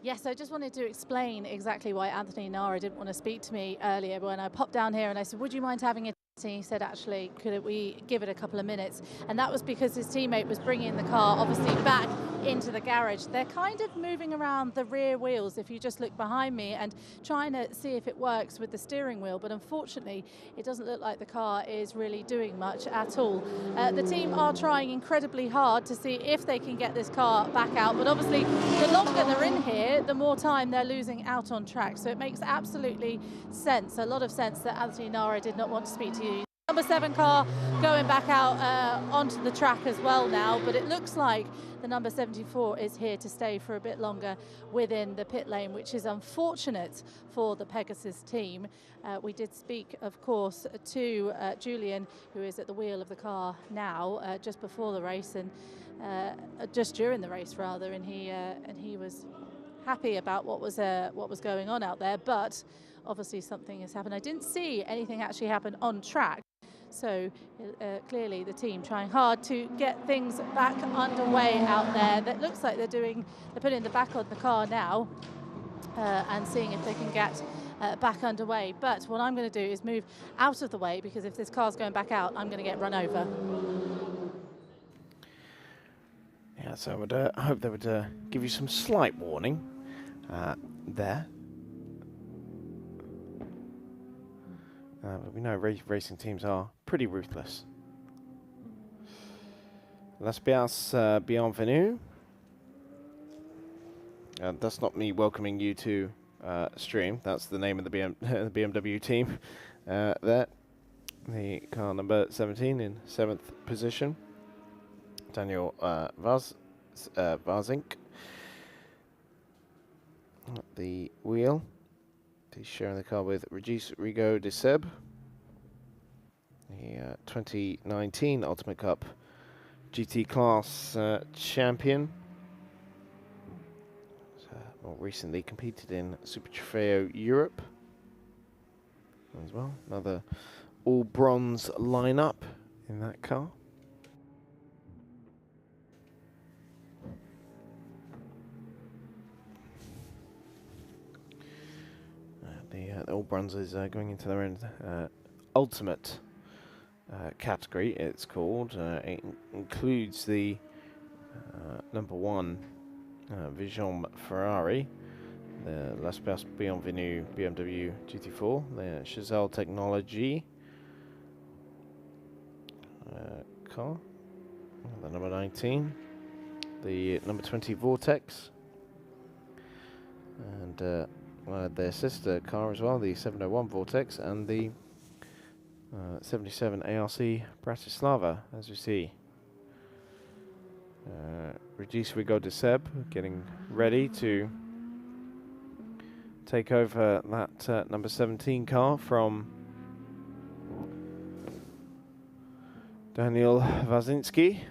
Yes, I just wanted to explain exactly why Anthony Nara didn't want to speak to me earlier when I popped down here and I said, would you mind having a he said, actually, could we give it a couple of minutes? And that was because his teammate was bringing the car, obviously, back into the garage. They're kind of moving around the rear wheels, if you just look behind me, and trying to see if it works with the steering wheel. But unfortunately, it doesn't look like the car is really doing much at all. The team are trying incredibly hard to see if they can get this car back out. But obviously, the longer they're in here, the more time they're losing out on track. So it makes absolutely sense, a lot of sense, that Anthony Nara did not want to speak to you. Number 7 car going back out onto the track as well now, but it looks like the number 74 is here to stay for a bit longer within the pit lane, which is unfortunate for the Pegasus team. We did speak, of course, to Julien, who is at the wheel of the car now, just before the race, and just during the race rather, and he was happy about what was going on out there, but obviously something has happened. I didn't see anything actually happen on track. So clearly the team trying hard to get things back underway out there. That looks like they're putting the back on the car now and seeing if they can get back underway. But what I'm going to do is move out of the way, because if this car's going back out, I'm going to get run over. Yeah, so I would hope they would give you some slight warning there. But we know racing teams are pretty ruthless. Las Bias bienvenue. That's not me welcoming you to stream. That's the name of the BMW team there. The car number 17 in 7th position. Daniel Varzink at the wheel. He's sharing the car with Regis Rigaud de Seb, the 2019 Ultimate Cup GT class champion. More recently competed in Super Trofeo Europe as well. Another all bronze lineup in that car. The all bronzes going into their own ultimate category, it's called. It includes the number 1 Vision Ferrari, the Las Bias Bienvenue BMW GT4, the Chazelle Technology car, the number 19, the number 20 Vortex, and their sister car as well, the 701 Vortex, and the 77 ARC Bratislava, as you see. Regis Rigaud de Seb getting ready to take over that number 17 car from Daniel Wazinski.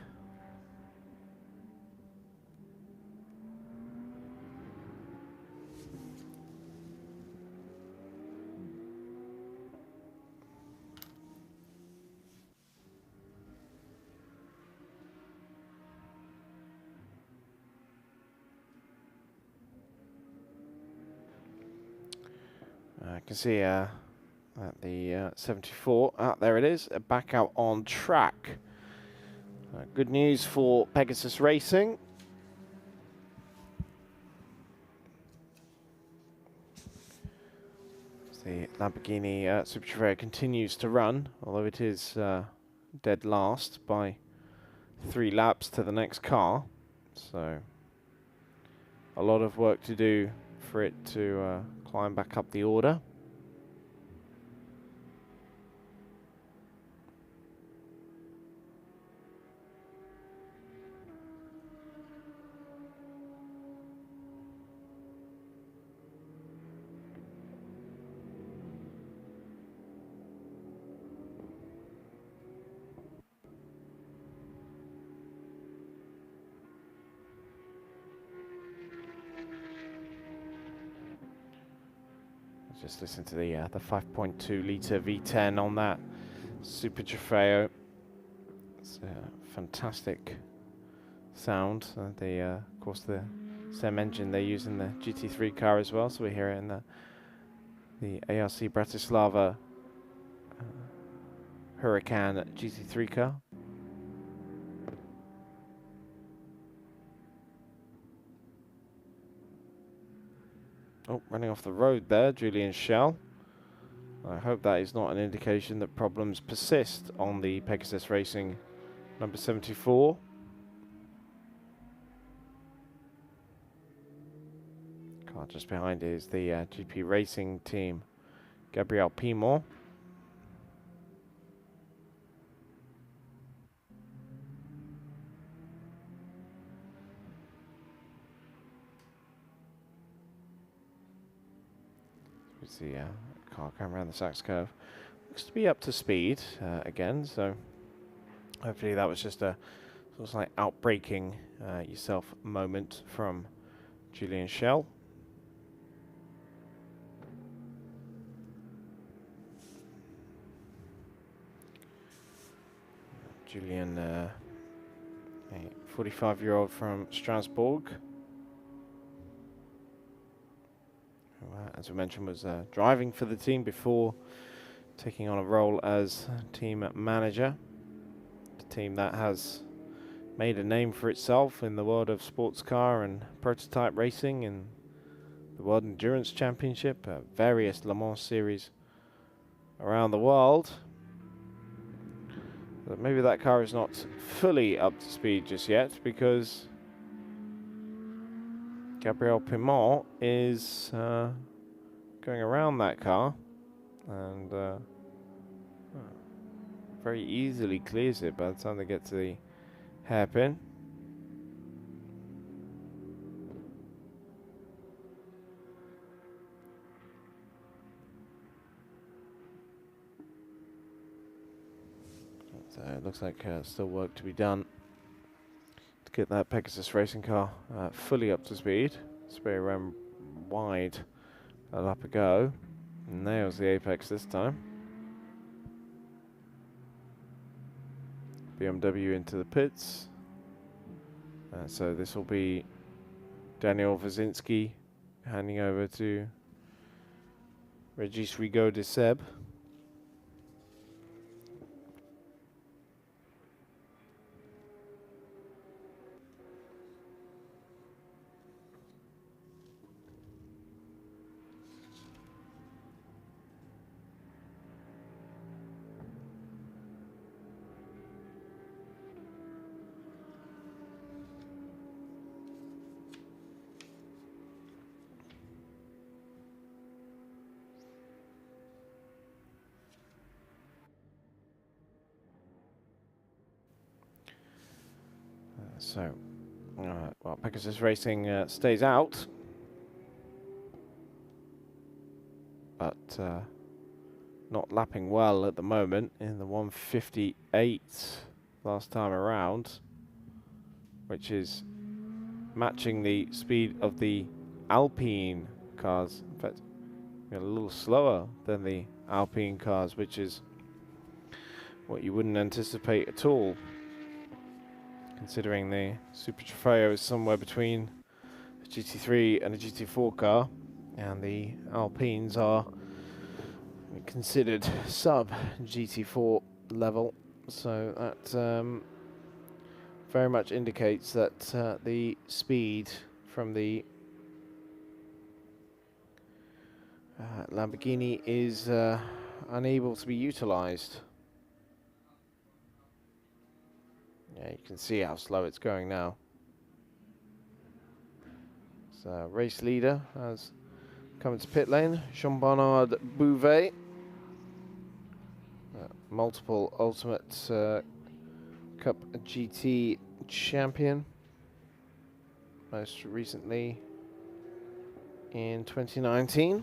I can see at the 74, there it is, back out on track. Good news for Pegasus Racing. The Lamborghini Super Trofeo continues to run, although it is dead last by 3 laps to the next car. So a lot of work to do for it to climb back up the order. Just listen to the 5.2 litre V10 on that Super Trofeo. It's a fantastic sound. Of course, the same engine they use in the GT3 car as well. So we hear it in the ARC Bratislava Huracan GT3 car. Oh, running off the road there, Julian Schell. I hope that is not an indication that problems persist on the Pegasus Racing number 74. Car just behind is the GP Racing team, Gabriel Pimon. The car going around the Sachs curve. Looks to be up to speed again, so hopefully that was just a sort of like outbreaking yourself moment from Julian Schell. Julien, a 45-year-old from Strasbourg, who, as we mentioned, was driving for the team before taking on a role as team manager. The team that has made a name for itself in the world of sports car and prototype racing and the World Endurance Championship, various Le Mans series around the world. But maybe that car is not fully up to speed just yet, because Gabriel Pimont is going around that car and very easily clears it by the time they get to the hairpin. It looks like still work to be done to get that Pegasus racing car fully up to speed. Spray ram wide a lap ago. Nails the apex this time. BMW into the pits. So this will be Daniel Wazinski handing over to Regis Rigaud de Seb. Well, Pegasus Racing stays out, but not lapping well at the moment in the 158 last time around, which is matching the speed of the Alpine cars. In fact, a little slower than the Alpine cars, which is what you wouldn't anticipate at all, considering the Super Trofeo is somewhere between a GT3 and a GT4 car, and the Alpines are considered sub GT4 level. So that very much indicates that the speed from the Lamborghini is unable to be utilized. Yeah, you can see how slow it's going now. So race leader has come into pit lane, Jean-Bernard Bouvet, multiple Ultimate Cup GT champion, most recently in 2019.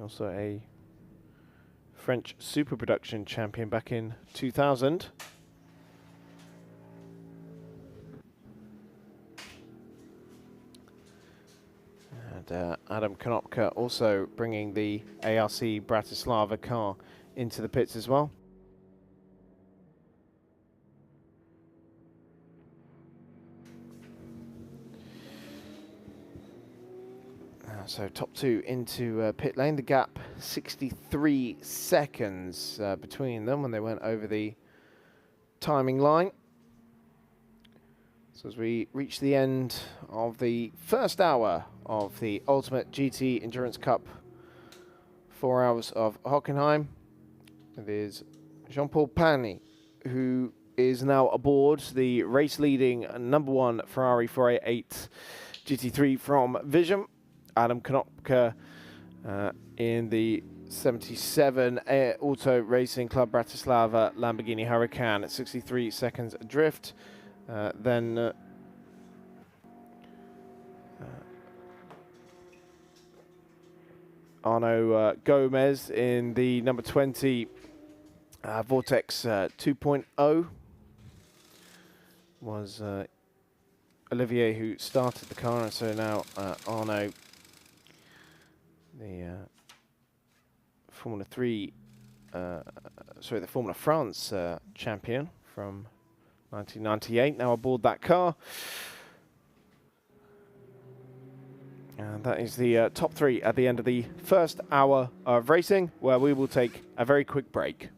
Also a French Super Production champion back in 2000. And Adam Konopka also bringing the ARC Bratislava car into the pits as well. So top two into pit lane. The gap 63 seconds between them when they went over the timing line. So as we reach the end of the first hour of the Ultimate GT Endurance Cup, 4 hours of Hockenheim, it is Jean-Paul Pani who is now aboard the race-leading #1 Ferrari 488 GT3 from Vision. Adam Konopka in the 77 Auto Racing Club Bratislava Lamborghini Huracan at 63 seconds adrift. Then Arnaud Gomez in the number 20 Vortex 2.0 was Olivier who started the car, and so now Arnaud, the Formula 3 the Formula France champion from 1998, now aboard that car. And that is the top three at the end of the first hour of racing, where we will take a very quick break.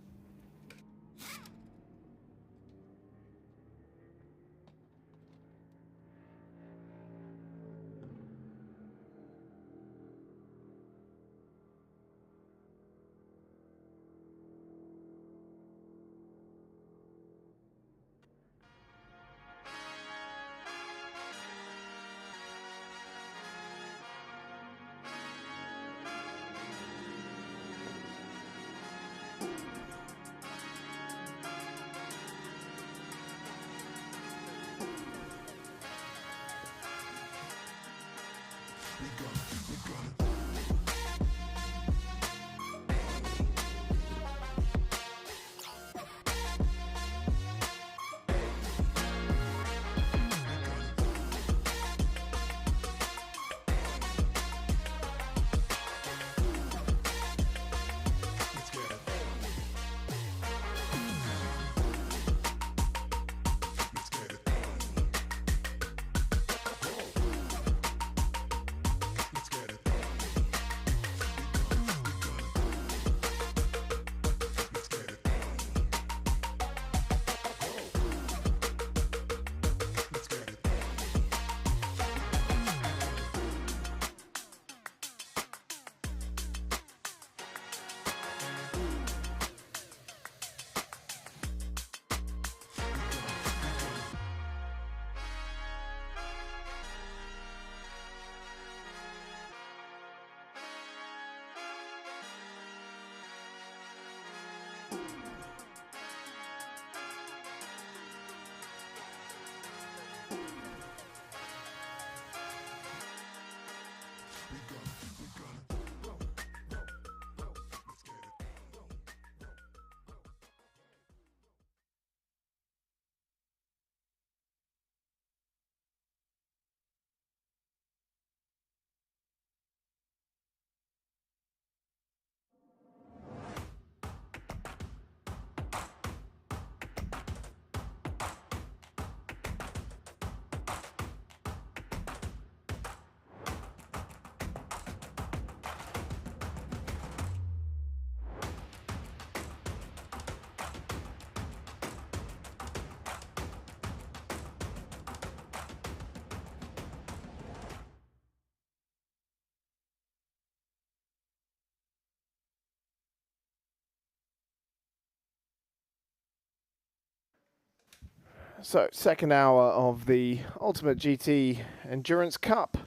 So, second hour of the Ultimate GT Endurance Cup.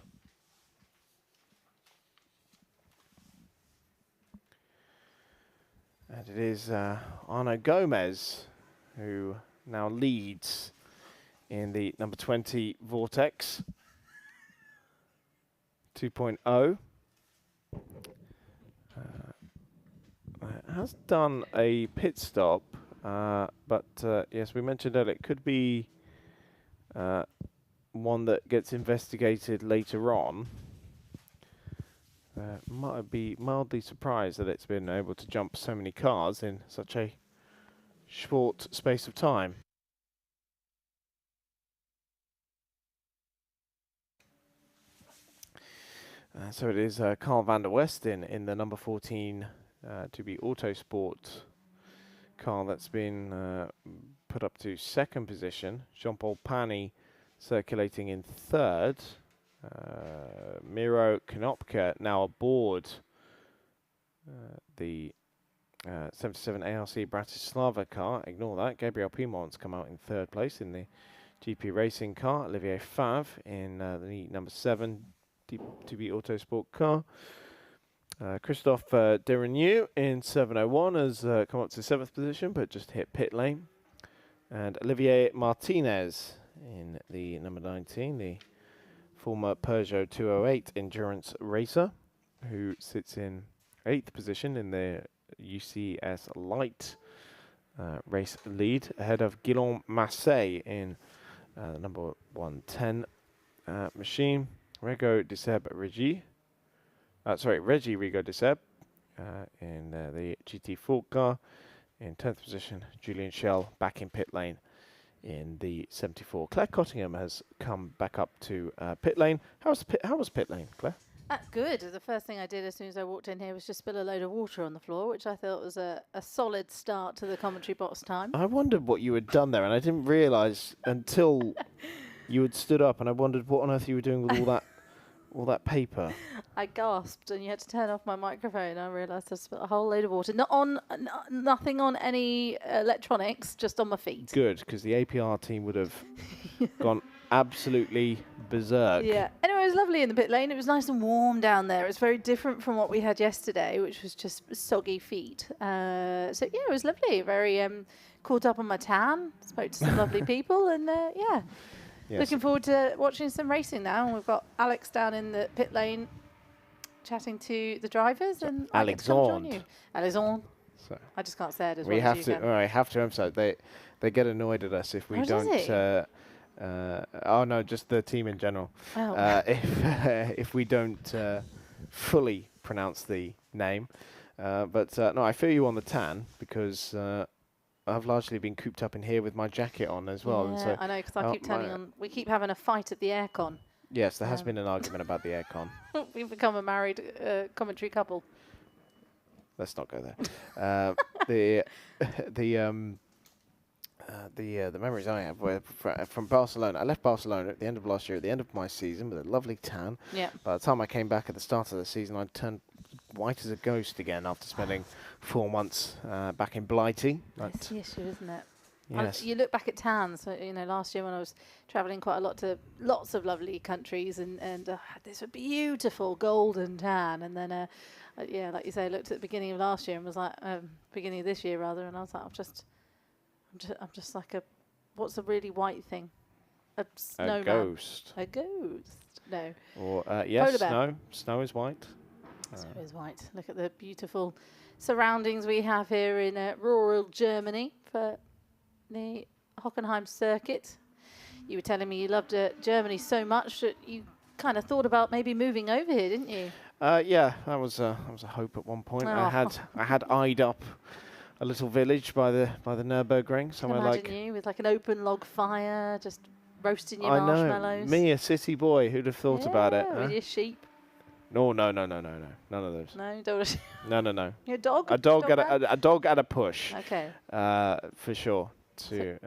And it is Arno Gomez who now leads in the number 20 Vortex 2.0. Has done a pit stop. But yes, we mentioned earlier, it could be one that gets investigated later on. Might be mildly surprised that it's been able to jump so many cars in such a short space of time. So it is Carl van der Westen in the number 14 to be Autosport car that's been put up to second position. Jean-Paul Pani circulating in third. Miro Konopka now aboard the 77 ARC Bratislava car. Ignore that. Gabriel Pimon's come out in third place in the GP Racing car. Olivier Favre in the number 7 to be Autosport car. Christophe Derenu in 701 has come up to 7th position, but just hit pit lane. And Olivier Martinez in the number 19, the former Peugeot 208 endurance racer, who sits in 8th position in the UCS Light race lead, ahead of Guillaume Massey in the number 110 machine. Reggie Rigo de Seb, in the GT4 car. In 10th position, Julian Schell back in pit lane in the 74. Claire Cottingham has come back up to pit lane. How was pit lane, Claire? Good. The first thing I did as soon as I walked in here was just spill a load of water on the floor, which I thought was a solid start to the commentary box time. I wondered what you had done there, and I didn't realise until you had stood up, and I wondered what on earth you were doing with all that paper. I gasped, and you had to turn off my microphone. I realised I spilled a whole load of water. Nothing on any electronics, just on my feet. Good, because the APR team would have gone absolutely berserk. Yeah. Anyway, it was lovely in the pit lane. It was nice and warm down there. It was very different from what we had yesterday, which was just soggy feet. So yeah, it was lovely. Very caught up on my tan. Spoke to some lovely people, and yeah. Yes. Looking forward to watching some racing now. We've got Alex down in the pit lane chatting to the drivers, and Alexandre. Alexandre. So I just can't say it as well. I have to emphasize they get annoyed at us if we don't. Oh no, just the team in general. Oh. If we don't fully pronounce the name, but no, I feel you on the tan because. I've largely been cooped up in here with my jacket on as well. Yeah, and so I know, because I keep turning on. We keep having a fight at the aircon. Yes, there has been an argument about the aircon. We've become a married commentary couple. Let's not go there. The memories I have were from Barcelona. I left Barcelona at the end of last year, at the end of my season, with a lovely tan. Yeah. By the time I came back at the start of the season, I'd turned white as a ghost again after spending 4 months back in Blighty. That's the issue, isn't it? Yes. You look back at tans. So, last year when I was travelling quite a lot to lots of lovely countries, and this a beautiful golden tan, and then yeah, like you say, I looked at the beginning of last year and was like, beginning of this year rather, and I was like, I'm just like what's a really white thing? A snowman. A ghost. A ghost. No. Or yes, snow. Snow is white. Snow is white. Look at the beautiful surroundings we have here in rural Germany for the Hockenheim circuit. You were telling me you loved Germany so much that you kind of thought about maybe moving over here, didn't you? Yeah, that was a hope at one point. I had eyed up a little village by the Nürburgring, somewhere like you with like an open log fire, just roasting your marshmallows. Me, a city boy, who'd have thought about it? With your sheep. No, none of those. No, you don't. No. Your dog? A dog at a push. Okay. For sure. To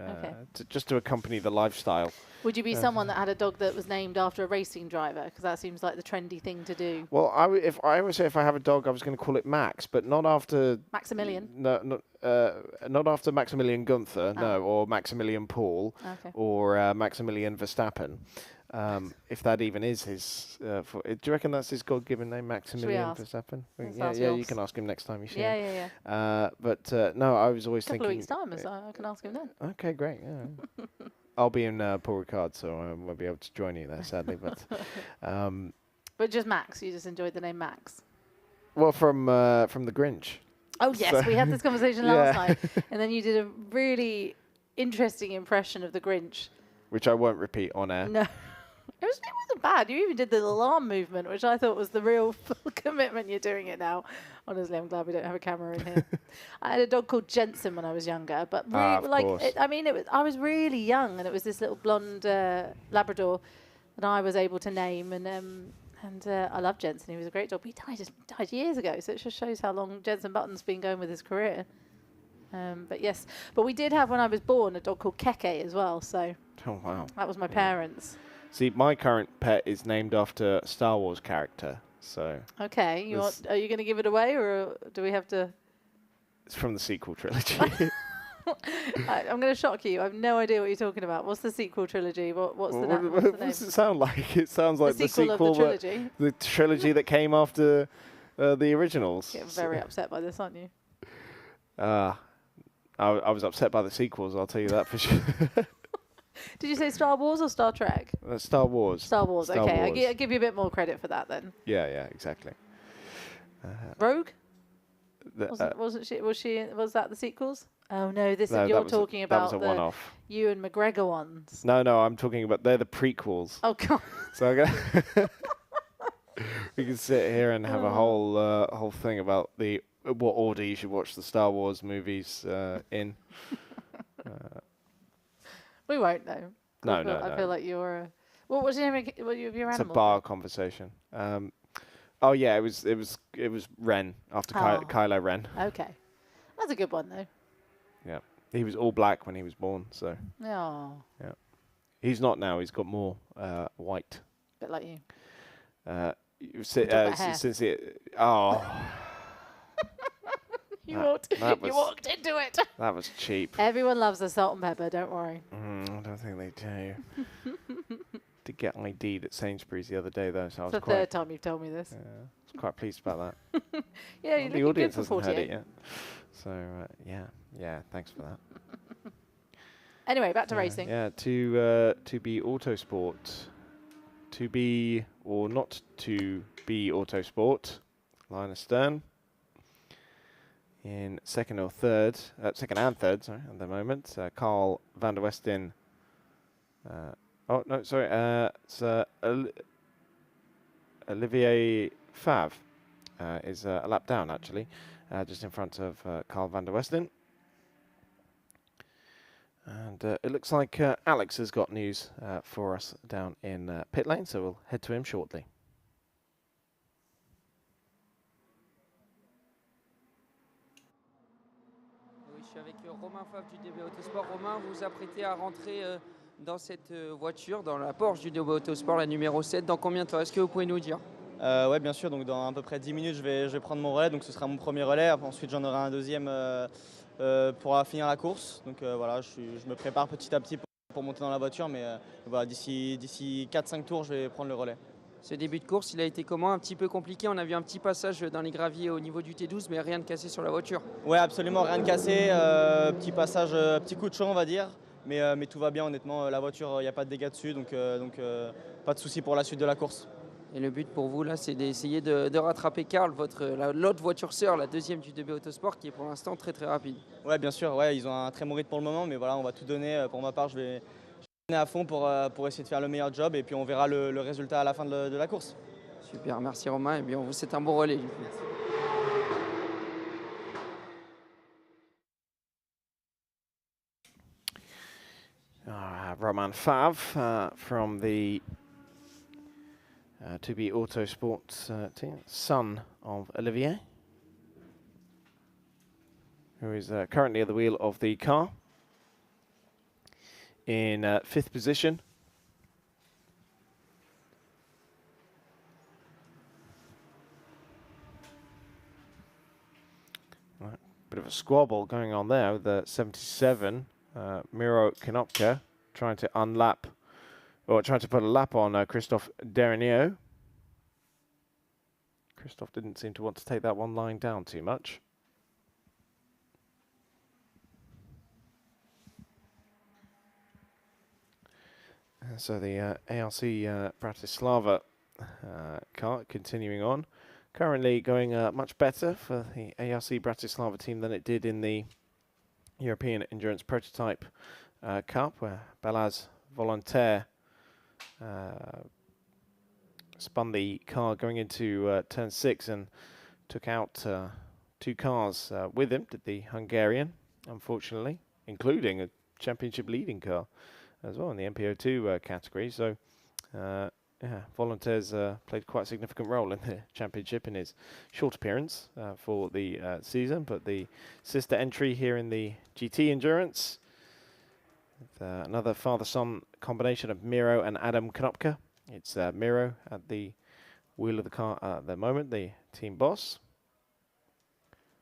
just to accompany the lifestyle. Would you be someone that had a dog that was named after a racing driver? Because that seems like the trendy thing to do. Well, I would say if I have a dog, I was going to call it Max, but not after Maximilian. No, not after Maximilian Gunther, no, or Maximilian Paul, or Maximilian Verstappen. If that even is his, do you reckon that's his God-given name, Maximilian Verstappen? Yeah, you can ask him next time you see him. Yeah. But no, I was always thinking. A couple of weeks' time, so I can ask him then. Okay, great. Yeah. I'll be in Paul Ricard, so I won't be able to join you there, sadly. But just Max. You just enjoyed the name Max. Well, from the Grinch. Oh yes, so we had this conversation last night, and then you did a really interesting impression of the Grinch, which I won't repeat on air. No. It wasn't bad. You even did the alarm movement, which I thought was the real full commitment. You're doing it now. Honestly, I'm glad we don't have a camera in here. I had a dog called Jensen when I was younger, but I was really young, and it was this little blonde Labrador that I was able to name, and I love Jensen. He was a great dog. But he died years ago, so it just shows how long Jensen Button's been going with his career. But we did have, when I was born, a dog called Keke as well. So that was my parents. See, my current pet is named after a Star Wars character, so... Okay, are you going to give it away, or do we have to... It's from the sequel trilogy. I'm going to shock you. I have no idea what you're talking about. What's the sequel trilogy? What's the name? What does it sound like? It sounds like the sequel of the trilogy. The trilogy that came after the originals. You're very upset by this, aren't you? I was upset by the sequels, I'll tell you that for sure. Did you say Star Wars or Star Trek? Star Wars. Star Wars, okay. I'll give you a bit more credit for that then. Yeah, exactly. Rogue? Wasn't she? Was that the sequels? Oh no, you're talking about that was a one-off. Ewan McGregor ones. No, I'm talking about they're the prequels. Oh god. So We can sit here and have a whole thing about what order you should watch the Star Wars movies in. We won't though. No, I feel like you're. What was your name? What your animal? It's a bar conversation. Oh yeah, it was Ren after Kylo Ren. Okay, that's a good one though. Yeah, he was all black when he was born, so. Oh. Yeah, he's not now. He's got more white. Bit like you. Since it. Oh. You walked into it. That was cheap. Everyone loves the salt and pepper. Don't worry. I don't think they do. Did get ID'd at Sainsbury's the other day though, so I was the third time you've told me this. I was quite pleased about that. Yeah, the audience hasn't heard it yet. So yeah, thanks for that. Anyway, back to racing. Yeah, to be Autosport, to be or not to be Autosport, Linus Stern. In second and third, sorry, at the moment. Carl van der Westen. It's Olivier Favre is a lap down, actually, just in front of Carl van der Westen. And it looks like Alex has got news for us down in pit lane, so we'll head to him shortly. Je suis avec Romain Favre du DB Autosport. Romain, vous vous apprêtez à rentrer dans cette voiture, dans la Porsche du DB Autosport, la numéro 7. Dans combien de temps? Est-ce que vous pouvez nous dire? Oui, bien sûr. Donc dans à peu près 10 minutes, je vais prendre mon relais. Donc ce sera mon premier relais. Ensuite, j'en aurai un deuxième pour finir la course. Donc voilà, je me prépare petit à petit pour monter dans la voiture. Mais voilà, d'ici 4-5 tours, je vais prendre le relais. Ce début de course, il a été comment? Un petit peu compliqué. On a vu un petit passage dans les graviers au niveau du T12, mais rien de cassé sur la voiture. Oui, absolument, rien de cassé. Petit passage, petit coup de chaud, on va dire. Mais tout va bien, honnêtement. La voiture, il n'y a pas de dégâts dessus, donc pas de souci pour la suite de la course. Et le but pour vous, là, c'est d'essayer de rattraper Karl, l'autre voiture sœur, la deuxième du DB Autosport, qui est pour l'instant très très rapide. Oui, bien sûr. Ouais, ils ont un très bon rythme pour le moment, mais voilà, on va tout donner. Pour ma part, je vais à fond pour essayer de faire le meilleur job et puis on verra le résultat à la fin de la course. Super, merci Romain, et bien on vous souhaite un bon relais. Romain Favre from the To Be Autosport team, son of Olivier, who is currently at the wheel of the car. In 5th position. Right. Bit of a squabble going on there with the 77, Miro Konopka, trying to unlap, or trying to put a lap on Christophe Derigneau. Christophe didn't seem to want to take that one line down too much. So the ARC Bratislava car continuing on. Currently going much better for the ARC Bratislava team than it did in the European Endurance Prototype Cup, where Balaz Volontaire spun the car going into turn 6 and took out 2 cars with him, did the Hungarian, unfortunately, including a championship leading car as well in the MPO2 category. So, Volontaires played quite a significant role in the championship in his short appearance for the season. But the sister entry here in the GT Endurance, another father-son combination of Miro and Adam Konopka. It's Miro at the wheel of the car at the moment, the team boss.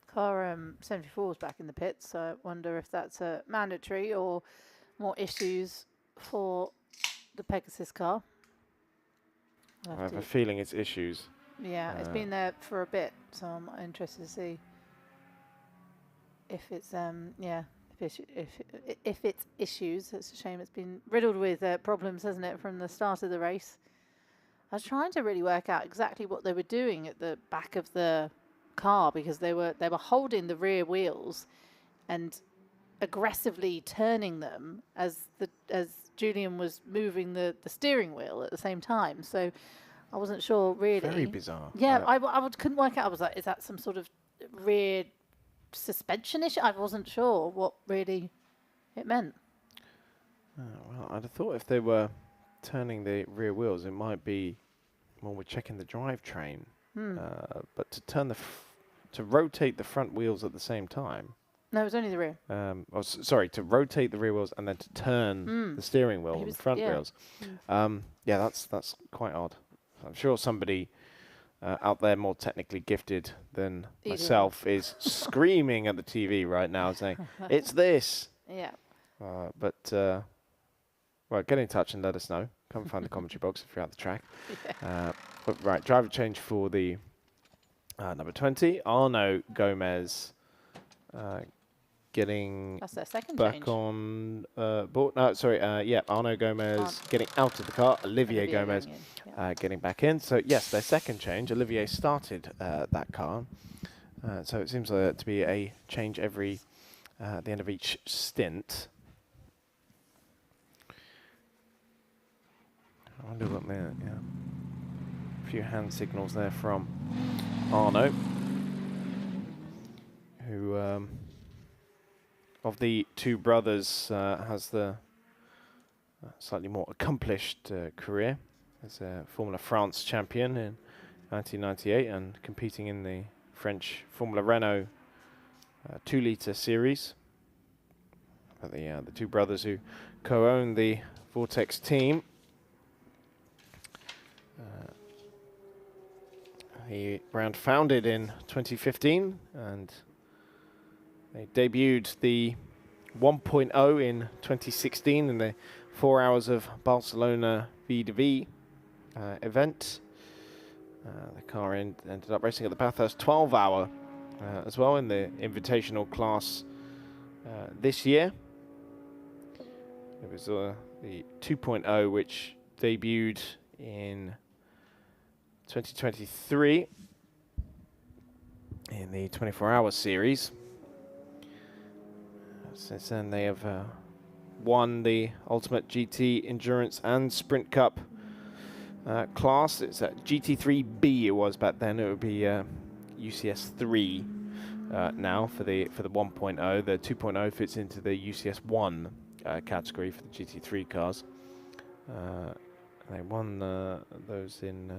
Car 74 is back in the pits, so I wonder if that's mandatory or more issues for the Pegasus car. I have a feeling it's issues. Yeah, it's been there for a bit, so I'm interested to see if it's if it's issues. It's a shame. It's been riddled with problems, hasn't it, from the start of the race. I was trying to really work out exactly what they were doing at the back of the car, because they were holding the rear wheels and aggressively turning them as Julian was moving the steering wheel at the same time. So I wasn't sure really. Very bizarre. Yeah, I couldn't work out. I was like, is that some sort of rear suspension issue? I wasn't sure what really it meant. Well, I'd have thought if they were turning the rear wheels, it might be when we're checking the drivetrain. But to turn to rotate the front wheels at the same time. No, it was only the rear. Sorry, to rotate the rear wheels and then to turn the steering wheel and the front wheels. Yeah, that's quite odd. I'm sure somebody out there more technically gifted than myself is screaming at the TV right now saying, it's this. Yeah. Well, get in touch and let us know. Come find the commentary box if you're at the track. But right, driver change for the number 20. Arnaud Gomez getting That's their second back change. on board. No, sorry. Yeah, Arnaud Gomez getting out of the car. Olivier Gomez getting back in. So, yes, their second change. Olivier started that car. So it seems to be a change every at the end of each stint. I wonder what there, a few hand signals there from Arnaud, who of the two brothers has the slightly more accomplished career as a Formula France champion in 1998 and competing in the French Formula Renault 2-litre series. But the two brothers who co-own the Vortex team. The brand founded in 2015 and they debuted the 1.0 in 2016 in the 4 hours of Barcelona V2V event. The car ended up racing at the Bathurst 12-hour as well in the Invitational class this year. It was the 2.0 which debuted in 2023 in the 24-hour series. Since then they have won the Ultimate GT Endurance and Sprint Cup class. It's at GT3B it was back then. It would be UCS 3 now for the 1.0. The 2.0 fits into the UCS 1 category for the GT3 cars. They won those in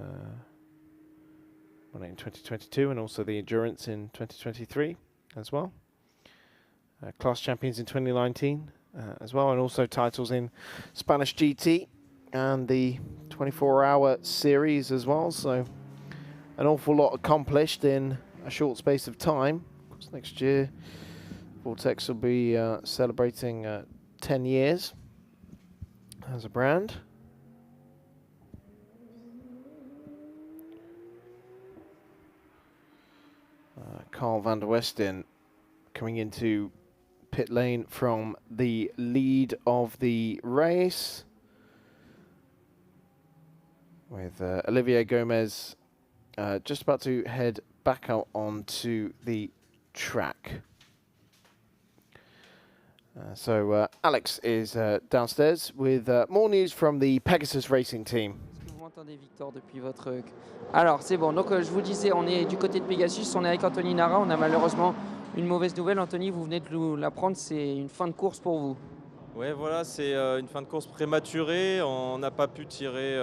2022 and also the Endurance in 2023 as well. Class champions in 2019 as well, and also titles in Spanish GT and the 24-hour series as well. So an awful lot accomplished in a short space of time. Of course, next year Vortex will be celebrating 10 years as a brand. Carl van der Westen coming into pit lane from the lead of the race, with Olivier Gomez just about to head back out onto the track. So Alex is downstairs with more news from the Pegasus Racing team. Vous m'entendez, Victor, depuis votre... Alors, c'est bon. Donc, je vous disais, on est du côté de Pegasus. On est avec Anthony Nara. On a malheureusement une mauvaise nouvelle. Anthony, vous venez de nous l'apprendre. C'est une fin de course pour vous. Oui, voilà, c'est une fin de course prématurée. On n'a pas pu tirer...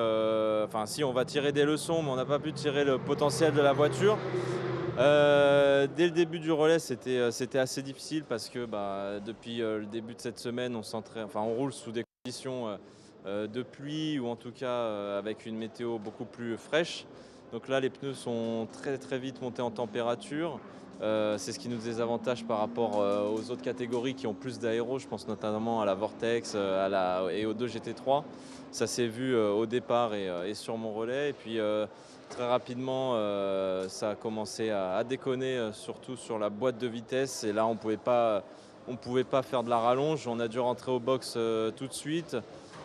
Enfin, si, on va tirer des leçons, mais on n'a pas pu tirer le potentiel de la voiture. Dès le début du relais, c'était assez difficile parce que depuis le début de cette semaine, on roule sous des conditions de pluie ou en tout cas avec une météo beaucoup plus fraîche. Donc là, les pneus sont très très vite montés en température. C'est ce qui nous désavantage par rapport aux autres catégories qui ont plus d'aéro. Je pense notamment à la Vortex et aux 2 GT3. Ça s'est vu au départ et sur mon relais. Et puis très rapidement, ça a commencé à déconner, surtout sur la boîte de vitesse. Et là, on pouvait pas faire de la rallonge. On a dû rentrer au box tout de suite,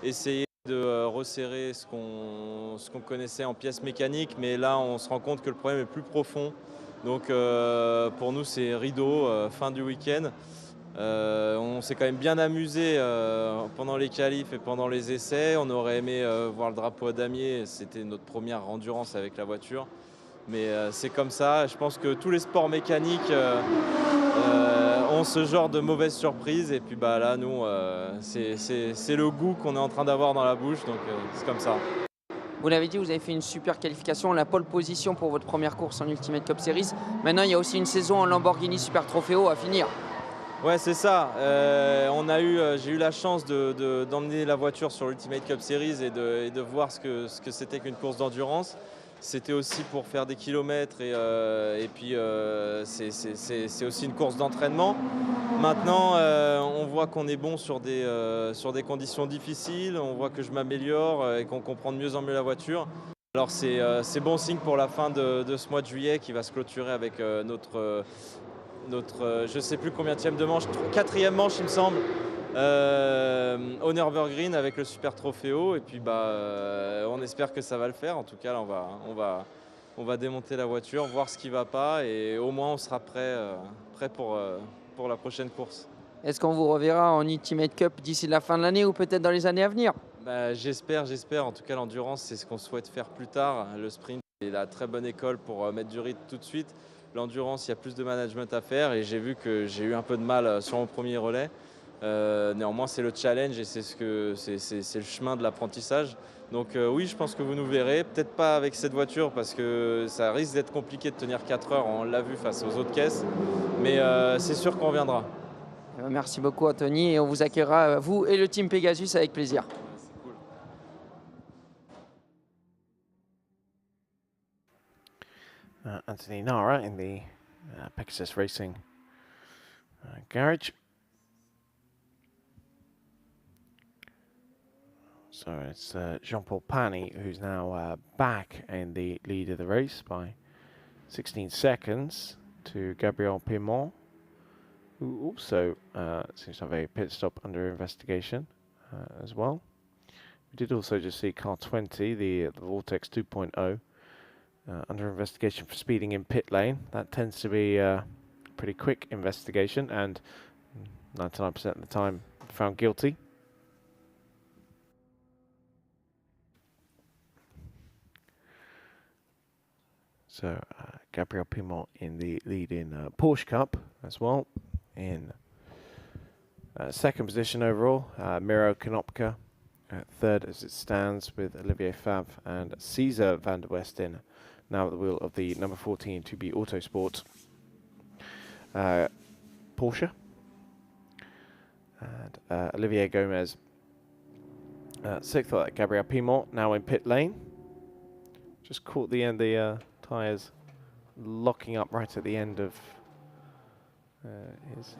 essayer de resserrer ce qu'on connaissait en pièces mécaniques. Mais là, on se rend compte que le problème est plus profond. Donc pour nous, c'est rideau, fin du week-end. On s'est quand même bien amusé pendant les qualifs et pendant les essais. On aurait aimé voir le drapeau à damier. C'était notre première endurance avec la voiture. Mais c'est comme ça. Je pense que tous les sports mécaniques ont ce genre de mauvaises surprises. Et puis bah, là, nous, c'est le goût qu'on est en train d'avoir dans la bouche. Donc c'est comme ça. Vous l'avez dit, vous avez fait une super qualification, la pole position pour votre première course en Ultimate Cup Series. Maintenant, il y a aussi une saison en Lamborghini Super Trofeo à finir. Ouais, c'est ça. J'ai eu la chance d'emmener la voiture sur l'Ultimate Cup Series et de voir ce que c'était qu'une course d'endurance. C'était aussi pour faire des kilomètres et puis c'est aussi une course d'entraînement. Maintenant, on voit qu'on est bon sur des conditions difficiles, on voit que je m'améliore et qu'on comprend de mieux en mieux la voiture. Alors c'est bon signe pour la fin de ce mois de juillet qui va se clôturer avec notre je ne sais plus combien de manche, 4e manche il me semble, au Nürburgring avec le Super Trofeo. Et puis bah, on espère que ça va le faire. En tout cas, là, on va démonter la voiture, voir ce qui ne va pas et au moins on sera prêt pour la prochaine course. Est-ce qu'on vous reverra en Ultimate Cup d'ici la fin de l'année ou peut-être dans les années à venir? Bah, j'espère. En tout cas, l'endurance, c'est ce qu'on souhaite faire plus tard. Le sprint est la très bonne école pour mettre du rythme tout de suite. L'endurance, il y a plus de management à faire et j'ai vu que j'ai eu un peu de mal sur mon premier relais. Néanmoins, c'est le challenge et c'est le chemin de l'apprentissage. Donc oui, je pense que vous nous verrez. Peut-être pas avec cette voiture parce que ça risque d'être compliqué de tenir 4 heures. On l'a vu face aux autres caisses. Mais c'est sûr qu'on viendra. Merci beaucoup, Anthony. Et on vous accueillera, vous et le team Pegasus, avec plaisir. Anthony Nara in the Pegasus Racing garage. So it's Jean-Paul Pani who's now back in the lead of the race by 16 seconds to Gabriel Pimont, who also seems to have a pit stop under investigation as well. We did also just see car 20, the Vortex 2.0. Under investigation for speeding in pit lane. That tends to be a pretty quick investigation and 99% of the time found guilty. So Gabriel Pimont in the lead in Porsche Cup as well. In second position overall, Miro Konopka third as it stands with Olivier Favre and Cesar van der Westen now at the wheel of the number 14 to be Autosport Porsche. And Olivier Gomez sixth, Gabriel Pimont now in pit lane. Just caught the end, the tyres locking up right at the end of his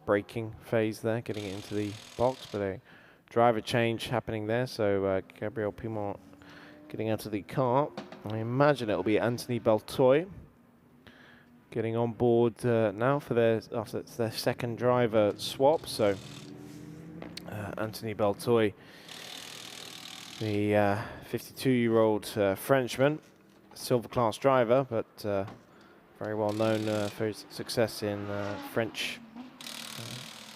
braking phase there, getting it into the box, but a driver change happening there, so Gabriel Pimont getting out of the car. I imagine it'll be Anthony Beltoy getting on board now for after their second driver swap. So Anthony Beltoy, the 52-year-old Frenchman, silver class driver, but very well known for his success in French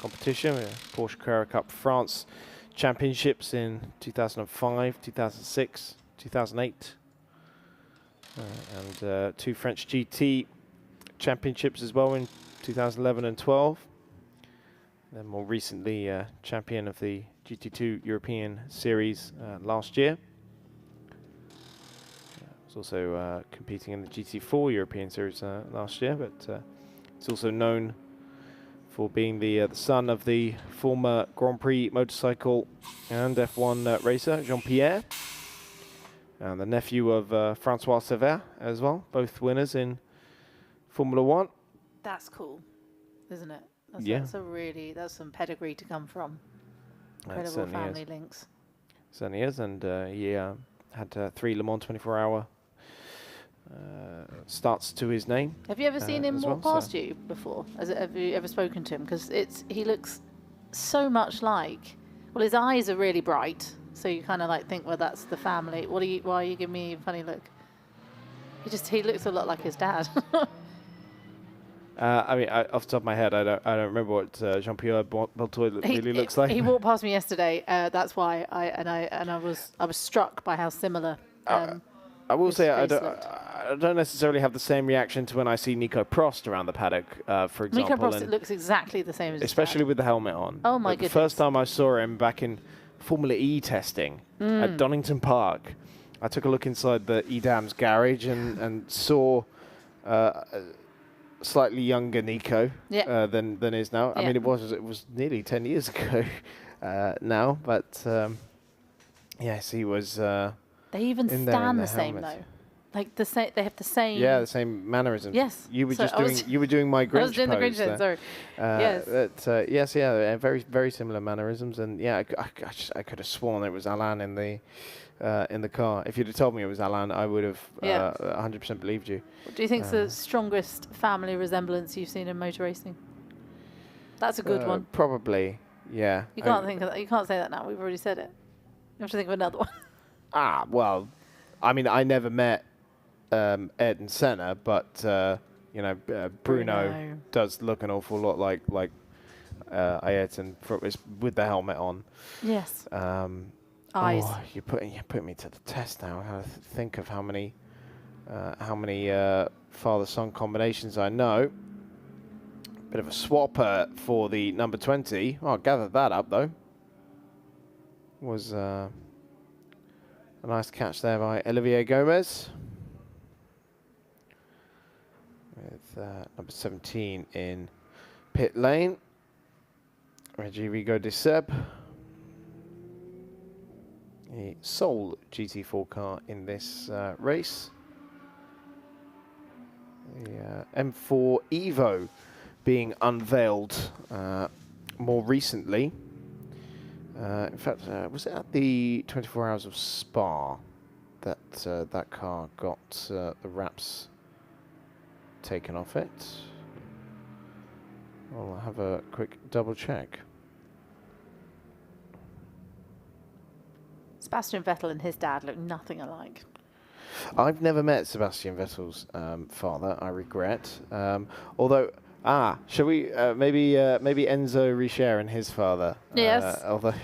competition, Porsche Carrera Cup France Championships in 2005, 2006, 2008. And 2 French GT championships as well in 2011 and 12. Then more recently, champion of the GT2 European Series last year. Was also competing in the GT4 European Series last year, but he's also known for being the son of the former Grand Prix motorcycle and F1 racer Jean-Pierre. And the nephew of Francois Sever as well, both winners in Formula One. That's cool, isn't it? Yeah. That's some pedigree to come from. Incredible family links. Certainly is, and he had 3 Le Mans 24-hour starts to his name. Have you ever seen him walk past you before? Have you ever spoken to him? Because he looks so much like. Well, his eyes are really bright. So you kind of like think, well, that's the family. Why are you giving me a funny look? He looks a lot like his dad. I mean, off the top of my head, I don't remember what Jean-Pierre Beltoy really looks like. He walked past me yesterday. That's why I was struck by how similar. I will say I looked. don't necessarily have the same reaction to when I see Nico Prost around the paddock, for example. Nico Prost looks exactly the same as his especially dad. with the helmet on. Oh my Like goodness! The first time I saw him back in Formula E testing at Donington Park, I took a look inside the Edam's garage and saw slightly younger Nico than is now. I mean, it was nearly 10 years ago now, but yes, he was. They even stand the same though. Like they have the same. Yeah, the same mannerisms. Yes. You were you were doing my Grinch. I was doing the Grinch. Sorry. Yes. But yes, yeah, very similar mannerisms, and yeah, I could have sworn it was Alain in the car. If you'd have told me it was Alain, I would have 100% believed you. What do you think's the strongest family resemblance you've seen in motor racing? That's a good one. Probably, yeah. You can't think of that. You can't say that now. We've already said it. You have to think of another one. Well, I mean, I never met Ayrton Senna, but Bruno does look an awful lot like Ayrton with the helmet on. Yes. Eyes. Oh, you're putting me to the test now. I have to think of how many father-son combinations I know. Bit of a swapper for the number 20. Oh, I gathered that up though. Was a nice catch there by Olivier Gomez. With number 17 in pit lane. Reggie Rigo de Seb. The sole GT4 car in this race. The M4 Evo being unveiled more recently. In fact, was it at the 24 Hours of Spa that that car got the wraps taken off it? I'll have a quick double check. Sebastian Vettel and his dad look nothing alike. I've never met Sebastian Vettel's father, I regret. Although, shall we maybe Enzo Richer and his father? Yes. Although,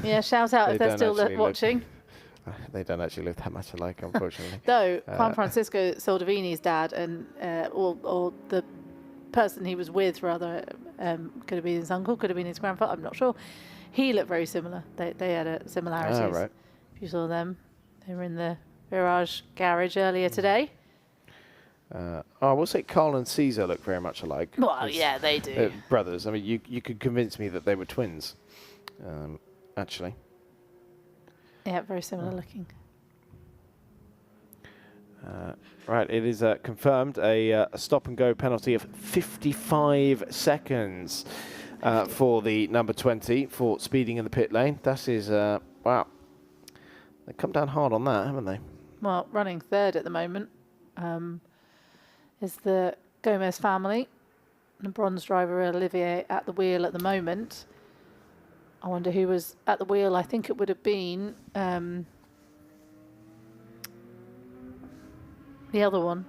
yeah, shout out if they're still watching. They don't actually look that much alike, unfortunately. Though Juan Francisco Soldevini's dad and or the person he was with, rather, could have been his uncle, could have been his grandfather. I'm not sure. He looked very similar. They had similarities. Oh, right. If you saw them, they were in the Virage garage earlier today. I will say Carl and Caesar look very much alike. Well, yeah, they do. Brothers. I mean, you could convince me that they were twins, actually. Yeah, very similar looking. Right, it is confirmed a stop-and-go penalty of 55 seconds for the number 20 for speeding in the pit lane. That is, wow. They've come down hard on that, haven't they? Well, running third at the moment is the Gomez family. The bronze driver, Olivier, at the wheel at the moment. I wonder who was at the wheel. I think it would have been the other one.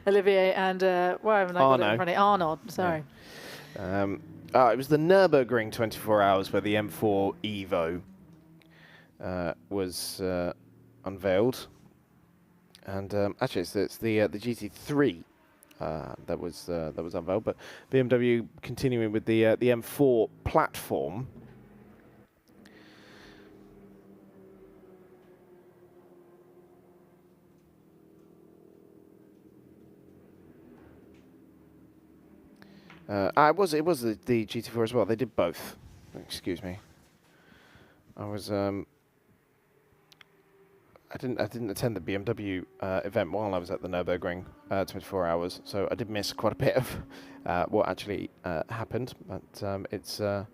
Olivier and, why haven't I got it in front of me? Arnaud, sorry. Yeah. It was the Nürburgring 24 Hours where the M4 Evo was unveiled. And actually, it's the GT3 that was unveiled, but BMW continuing with the M4 platform. It was the GT4 as well. They did both. Excuse me. I was I didn't attend the BMW event while I was at the Nürburgring 24 Hours, so I did miss quite a bit of what actually happened. But it's will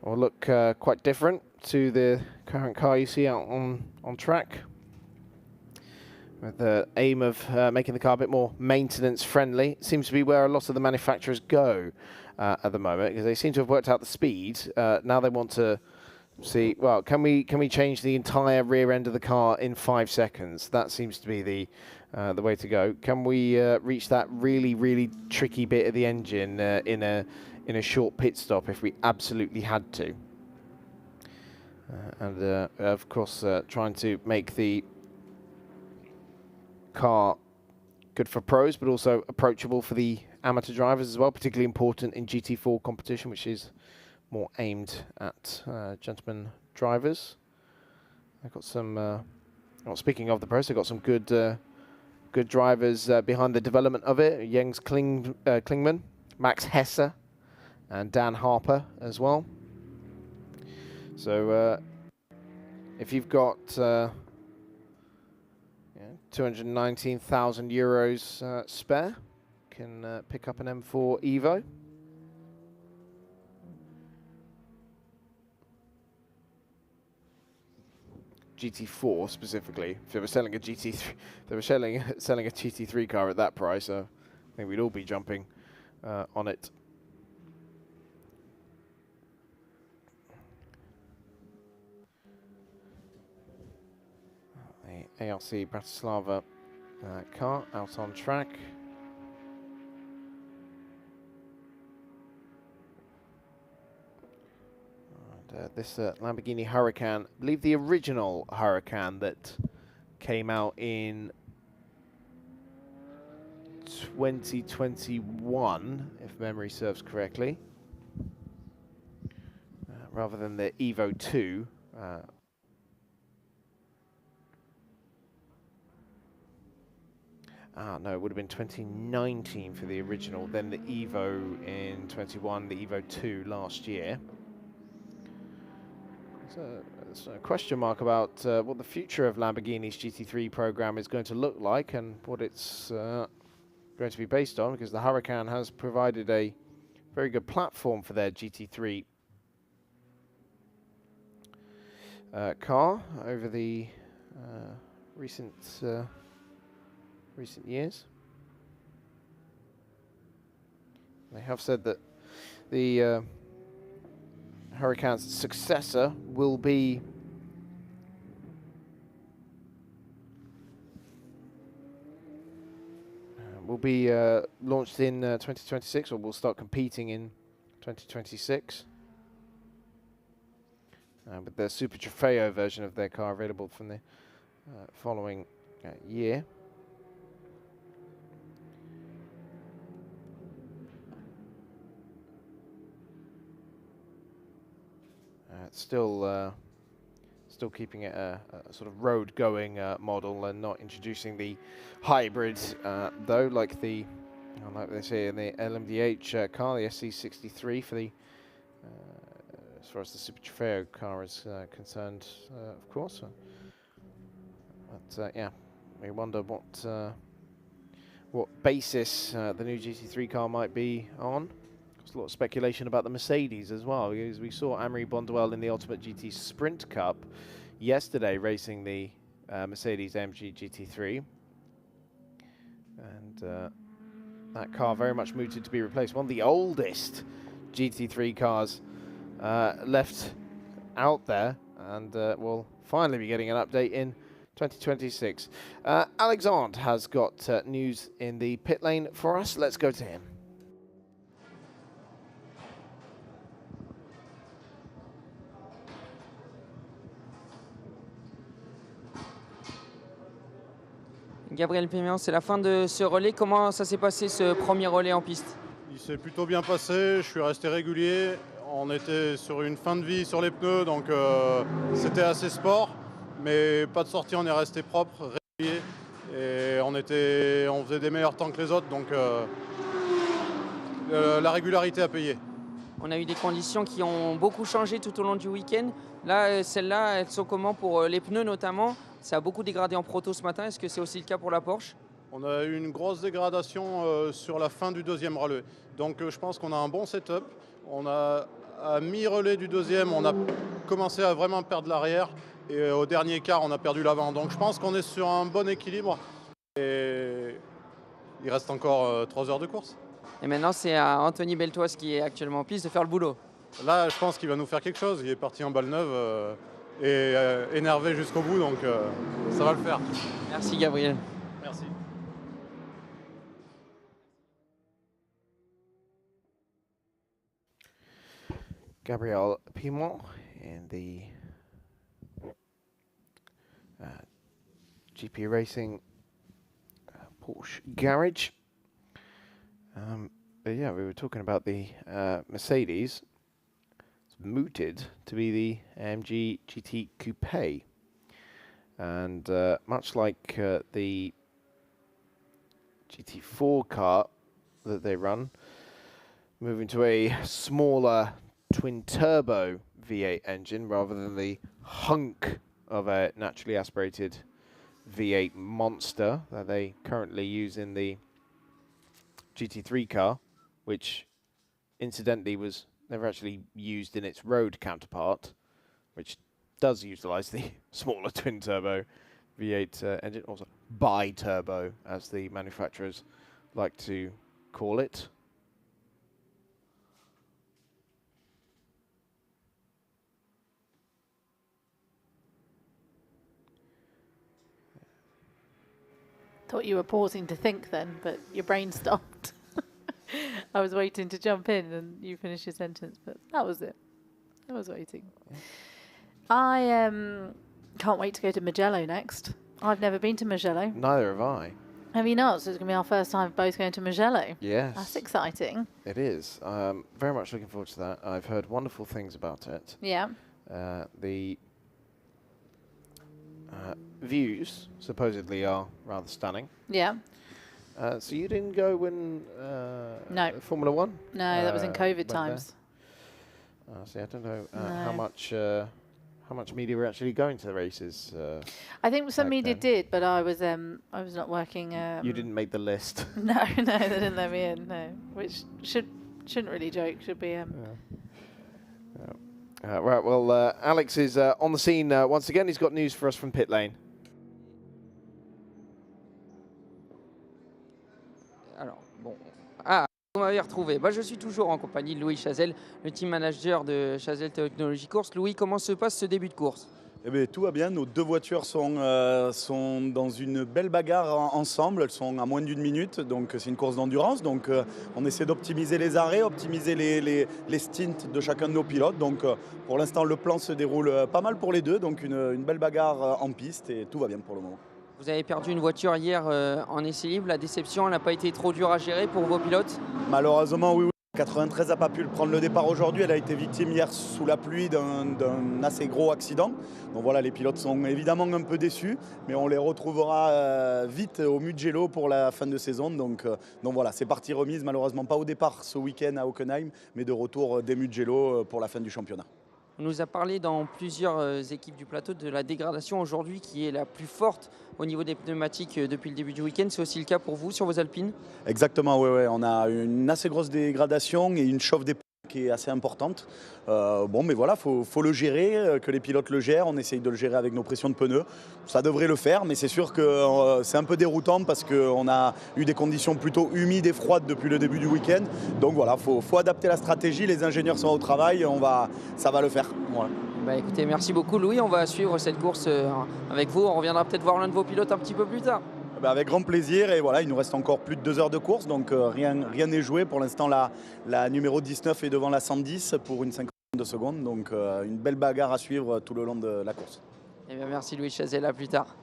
look quite different to the current car you see out on track, with the aim of making the car a bit more maintenance friendly. It seems to be where a lot of the manufacturers go at the moment, because they seem to have worked out the speed. Now they want to see, well, can we change the entire rear end of the car in 5 seconds? That seems to be the the way to go. Can we reach that really tricky bit of the engine in a short pit stop if we absolutely had to? And of course, trying to make the car good for pros, but also approachable for the amateur drivers as well, particularly important in GT4 competition, which is more aimed at gentlemen drivers. I've got some, well, speaking of the pros, I've got some good drivers behind the development of it. Jens Klingman, Max Hesse, and Dan Harper as well. So if you've got 219,000 euros spare, can pick up an M4 Evo. GT4 specifically. If they were selling a GT3, if they were selling a GT3 car at that price, I think we'd all be jumping on it. The ARC Bratislava car out on track. This Lamborghini Huracan, I believe the original Huracan that came out in 2021, if memory serves correctly, rather than the Evo 2. No, it would have been 2019 for the original, then the Evo in 21, the Evo 2 last year. There's a question mark about what the future of Lamborghini's GT3 program is going to look like and what it's going to be based on, because the Huracan has provided a very good platform for their GT3 car over the recent years. They have said that the Huracan's successor will be launched in 2026, or will start competing in 2026 with their Super Trofeo version of their car available from the following year. Still keeping it a sort of road-going model and not introducing the hybrid, though, like they say in the LMDH car, the SC63 for the as far as the Super Trofeo car is concerned, of course. But yeah, we wonder what basis the new GT3 car might be on. There's a lot of speculation about the Mercedes as well, because we saw Amaury Bonduelle in the Ultimate GT Sprint Cup yesterday racing the Mercedes AMG GT3. And that car very much mooted to be replaced. One of the oldest GT3 cars left out there, and we'll finally be getting an update in 2026. Alexandre has got news in the pit lane for us. Let's go to him. Gabriel Péméan, c'est la fin de ce relais. Comment ça s'est passé ce premier relais en piste? Il s'est plutôt bien passé, je suis resté régulier. On était sur une fin de vie sur les pneus, donc c'était assez sport. Mais pas de sortie, on est resté propre, régulier. Et on faisait des meilleurs temps que les autres, donc la régularité a payé. On a eu des conditions qui ont beaucoup changé tout au long du week-end. Là, celles-là, elles sont comment pour les pneus notamment? Ça a beaucoup dégradé en proto ce matin. Est-ce que c'est aussi le cas pour la Porsche? On a eu une grosse dégradation sur la fin du deuxième relais. Donc je pense qu'on a un bon setup. On a, à mi-relais du deuxième, on a commencé à vraiment perdre l'arrière. Et au dernier quart, on a perdu l'avant. Donc je pense qu'on est sur un bon équilibre. Et il reste encore 3 heures de course. Et maintenant, c'est à Anthony Beltoise qui est actuellement en piste de faire le boulot. Là, je pense qu'il va nous faire quelque chose. Il est parti en balle neuve et énervé jusqu'au bout, donc ça va le faire. Merci Gabriel. Merci. Gabriel Pimont in the GP Racing Porsche garage. But yeah, we were talking about the Mercedes. It's mooted to be the AMG GT Coupe. And much like the GT4 car that they run, moving to a smaller twin-turbo V8 engine rather than the hunk of a naturally aspirated V8 monster that they currently use in the GT3 car, which incidentally was never actually used in its road counterpart, which does utilize the smaller twin-turbo V8 engine, also bi-turbo as the manufacturers like to call it. Thought you were pausing to think then, but your brain stopped. I was waiting to jump in and you finished your sentence, but that was it. I was waiting. Yeah. I can't wait to go to Mugello next. I've never been to Mugello. Neither have I. Have you not? So it's going to be our first time both going to Mugello. Yes. That's exciting. It is. Very much looking forward to that. I've heard wonderful things about it. Yeah. The views supposedly are rather stunning. Yeah. So you didn't go when no. Formula One? No, that was in COVID times. See, I don't know how much media were actually going to the races. I think some media did, but I was not working. You didn't make the list. No, they didn't let me in. No, which shouldn't really joke. Should be. Right. Well, Alex is on the scene once again. He's got news for us from pit lane. Alors, bon. Ah, vous m'avez retrouvé. Je suis toujours en compagnie de Louis Chazelle, le team manager de Chazelle Technologie Course. Louis, comment se passe ce début de course? Eh bien, tout va bien, nos deux voitures sont dans une belle bagarre ensemble, elles sont à moins d'une minute, donc c'est une course d'endurance, donc on essaie d'optimiser les arrêts, optimiser les stints de chacun de nos pilotes, donc pour l'instant le plan se déroule pas mal pour les deux, donc une belle bagarre en piste et tout va bien pour le moment. Vous avez perdu une voiture hier en essai libre, la déception elle n'a pas été trop dure à gérer pour vos pilotes? Malheureusement oui. 93 n'a pas pu prendre le départ aujourd'hui, elle a été victime hier sous la pluie d'un assez gros accident. Donc voilà, les pilotes sont évidemment un peu déçus, mais on les retrouvera vite au Mugello pour la fin de saison. Donc voilà, c'est partie remise, malheureusement pas au départ ce week-end à Hockenheim, mais de retour des Mugello pour la fin du championnat. On nous a parlé dans plusieurs équipes du plateau de la dégradation aujourd'hui qui est la plus forte au niveau des pneumatiques depuis le début du week-end. C'est aussi le cas pour vous sur vos Alpines? Exactement, oui. On a une assez grosse dégradation et une chauffe des pneus qui est assez importante. Mais voilà, faut le gérer, que les pilotes le gèrent. On essaye de le gérer avec nos pressions de pneus. Ça devrait le faire, mais c'est sûr que c'est un peu déroutant parce qu'on a eu des conditions plutôt humides et froides depuis le début du week-end. Donc voilà, faut adapter la stratégie. Les ingénieurs sont au travail, ça va le faire. Voilà. Écoutez, merci beaucoup Louis. On va suivre cette course avec vous. On reviendra peut-être voir l'un de vos pilotes un petit peu plus tard. Avec grand plaisir et voilà, il nous reste encore plus de 2 heures de course, donc rien n'est joué. Pour l'instant, la numéro 19 est devant la 110 pour une 50 de seconde, donc une belle bagarre à suivre tout le long de la course. Eh bien, merci Louis Chazelle, à plus tard.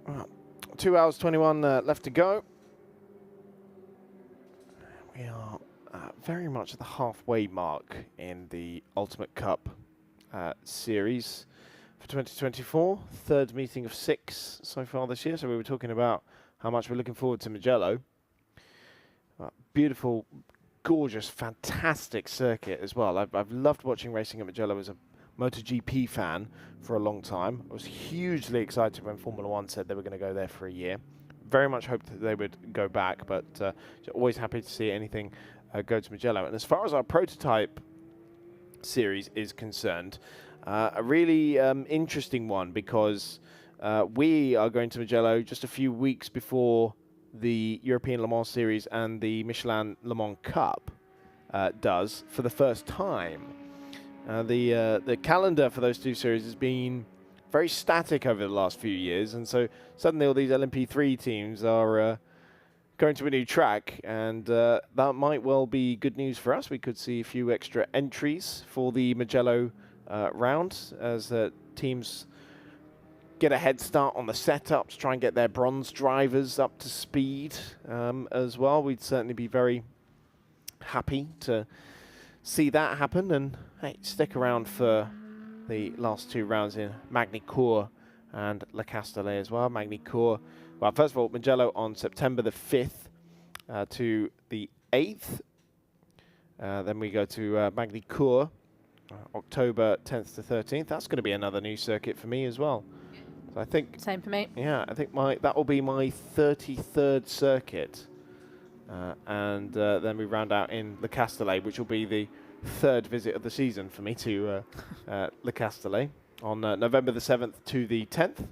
Well, 2 hours 21 left to go. We are very much at the halfway mark in the Ultimate Cup series for 2024. Third meeting of 6 so far this year. So we were talking about how much we're looking forward to Mugello. Beautiful, gorgeous, fantastic circuit as well. I've loved watching racing at Mugello as a MotoGP fan for a long time. I was hugely excited when Formula One said they were going to go there for a year. Very much hoped that they would go back, but always happy to see anything go to Mugello. And as far as our prototype series is concerned, a really interesting one because we are going to Mugello just a few weeks before the European Le Mans Series and the Michelin Le Mans Cup does for the first time. The calendar for those two series has been very static over the last few years, and so suddenly all these LMP3 teams are going to a new track, and that might well be good news for us. We could see a few extra entries for the Mugello round as teams get a head start on the setups, try and get their bronze drivers up to speed as well. We'd certainly be very happy to see that happen, and hey, stick around for the last 2 rounds in Magny-Cours and Le Castellet as well. Magny-Cours, well, first of all, Mugello on September the 5th to the 8th. Then we go to Magny-Cours, October 10th to 13th. That's going to be another new circuit for me as well. So I think Same for me. Yeah, I think that will be my 33rd circuit. And then we round out in Le Castellet, which will be the 3rd visit of the season for me to Le Castellet on November the 7th to the 10th.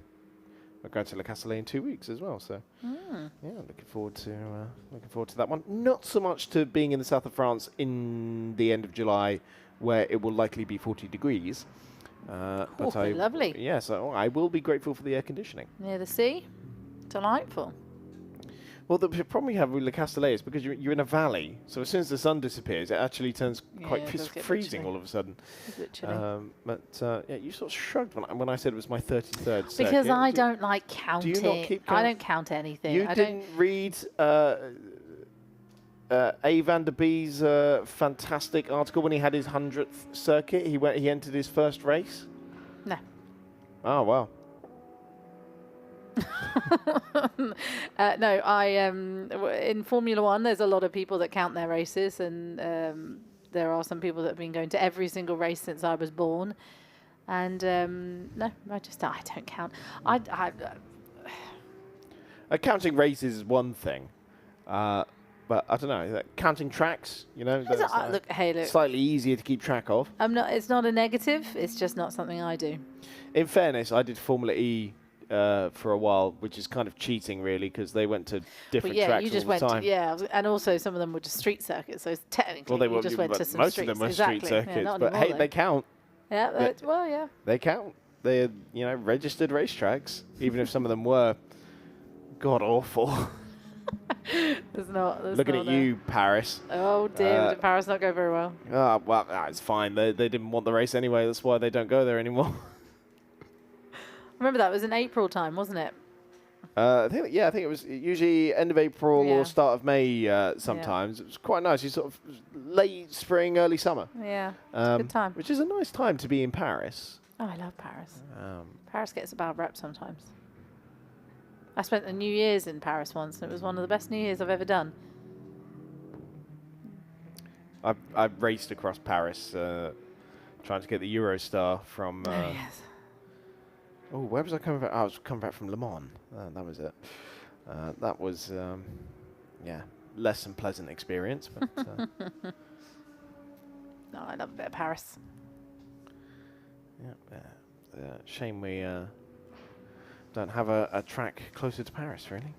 We're going to Le Castellet in 2 weeks as well, so yeah, looking forward to that one. Not so much to being in the south of France in the end of July, where it will likely be 40 degrees. But lovely. Yeah, so I will be grateful for the air conditioning. Near the sea, delightful. Well, the problem we have with Le Castellet is because you're in a valley, so as soon as the sun disappears, it actually turns quite freezing all of a sudden. It's a bit chilly. But yeah, you sort of shrugged when I said it was my 33rd circuit. Because I don't like counting. Do you not keep count? I don't count anything. You didn't read A. Van der Bee's fantastic article when he had his 100th circuit? He entered his first race? No. Oh, wow. No, in Formula One, there's a lot of people that count their races, and there are some people that have been going to every single race since I was born. And no, I don't count. Counting races is one thing. But I don't know, counting tracks, you know, look, slightly easier to keep track of. It's not a negative. It's just not something I do. In fairness, I did Formula E for a while, which is kind of cheating, really, because they went to different tracks you just all the time. and also some of them were just street circuits. So technically, you just went to some most streets. of them were exactly. street circuits, yeah, but hey, they count. Yeah, yeah. They count. They're registered racetracks, even if some of them were god awful. Looking at you, Paris. Oh dear, did Paris not go very well? Well, it's fine. They didn't want the race anyway. That's why they don't go there anymore. Remember that was in April time, wasn't it? I think it was usually end of April or start of May. Sometimes it was quite nice. You sort of late spring, early summer. Yeah, it's a good time. Which is a nice time to be in Paris. Oh, I love Paris. Paris gets a bad rep sometimes. I spent the New Year's in Paris once, and it was one of the best New Year's I've ever done. I've raced across Paris, trying to get the Eurostar from. Yes. Oh, where was I coming back? I was coming back from Le Mans. That was it. That was, less than pleasant experience. But no, I love a bit of Paris. Yeah. Shame we don't have a track closer to Paris, really.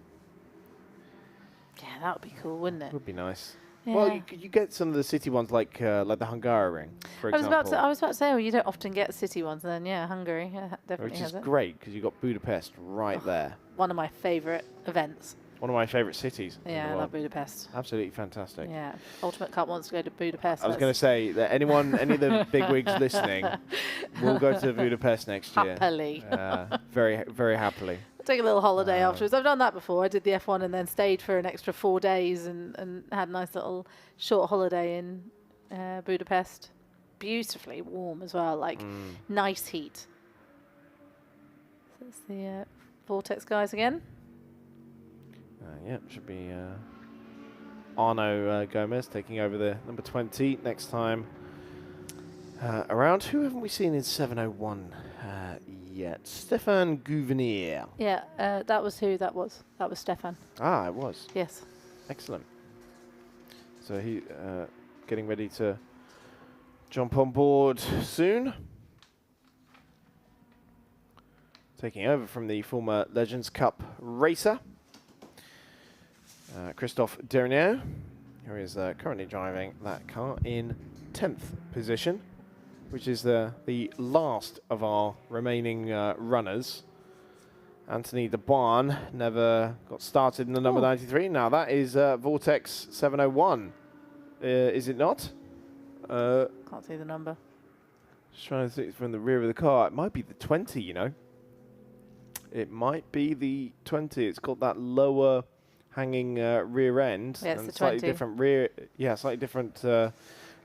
Yeah, that would be cool, wouldn't it? Would be nice. Yeah. Well, you get some of the city ones like the Hungaroring, for example. I was about to say, well, you don't often get city ones. And then, Hungary definitely has it. Which is great, because you've got Budapest right there. One of my favourite events. One of my favourite cities. Yeah, I love Budapest. Absolutely fantastic. Yeah, Ultimate Cup wants to go to Budapest. I was going to say that any of the bigwigs listening will go to Budapest next year. Happily. Very, very happily. Take a little holiday afterwards. I've done that before. I did the F1 and then stayed for an extra 4 days and had a nice little short holiday in Budapest. Beautifully warm as well, nice heat. So it's the Vortex guys again. Should be Arno Gomez taking over the number 20 next time around. Who haven't we seen in 701 yet? Stéphane Gouvenier. Yeah, that was who that was. That was Stéphane. Ah, it was. Yes. Excellent. So he getting ready to jump on board soon. Taking over from the former Legends Cup racer. Christophe Dernier, who is currently driving that car in 10th position. which is the last of our remaining runners. Anthony Duqueine never got started in the number 93. Now that is Vortex 701. Is it not? Can't see the number. Just trying to think from the rear of the car. It might be the 20, you know. It might be the 20. It's got that lower hanging rear end. Yeah, it's and the slightly 20. different rear. Yeah, slightly different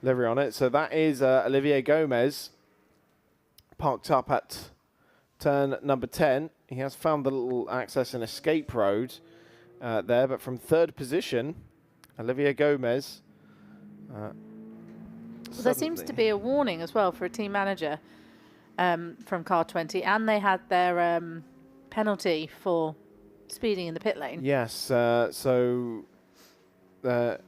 livery on it. So that is Olivier Gomez parked up at turn number 10. He has found the little access and escape road there, but from third position, Olivier Gomez. Well, there seems to be a warning as well for a team manager from car 20, and they had their penalty for speeding in the pit lane. Yes, so there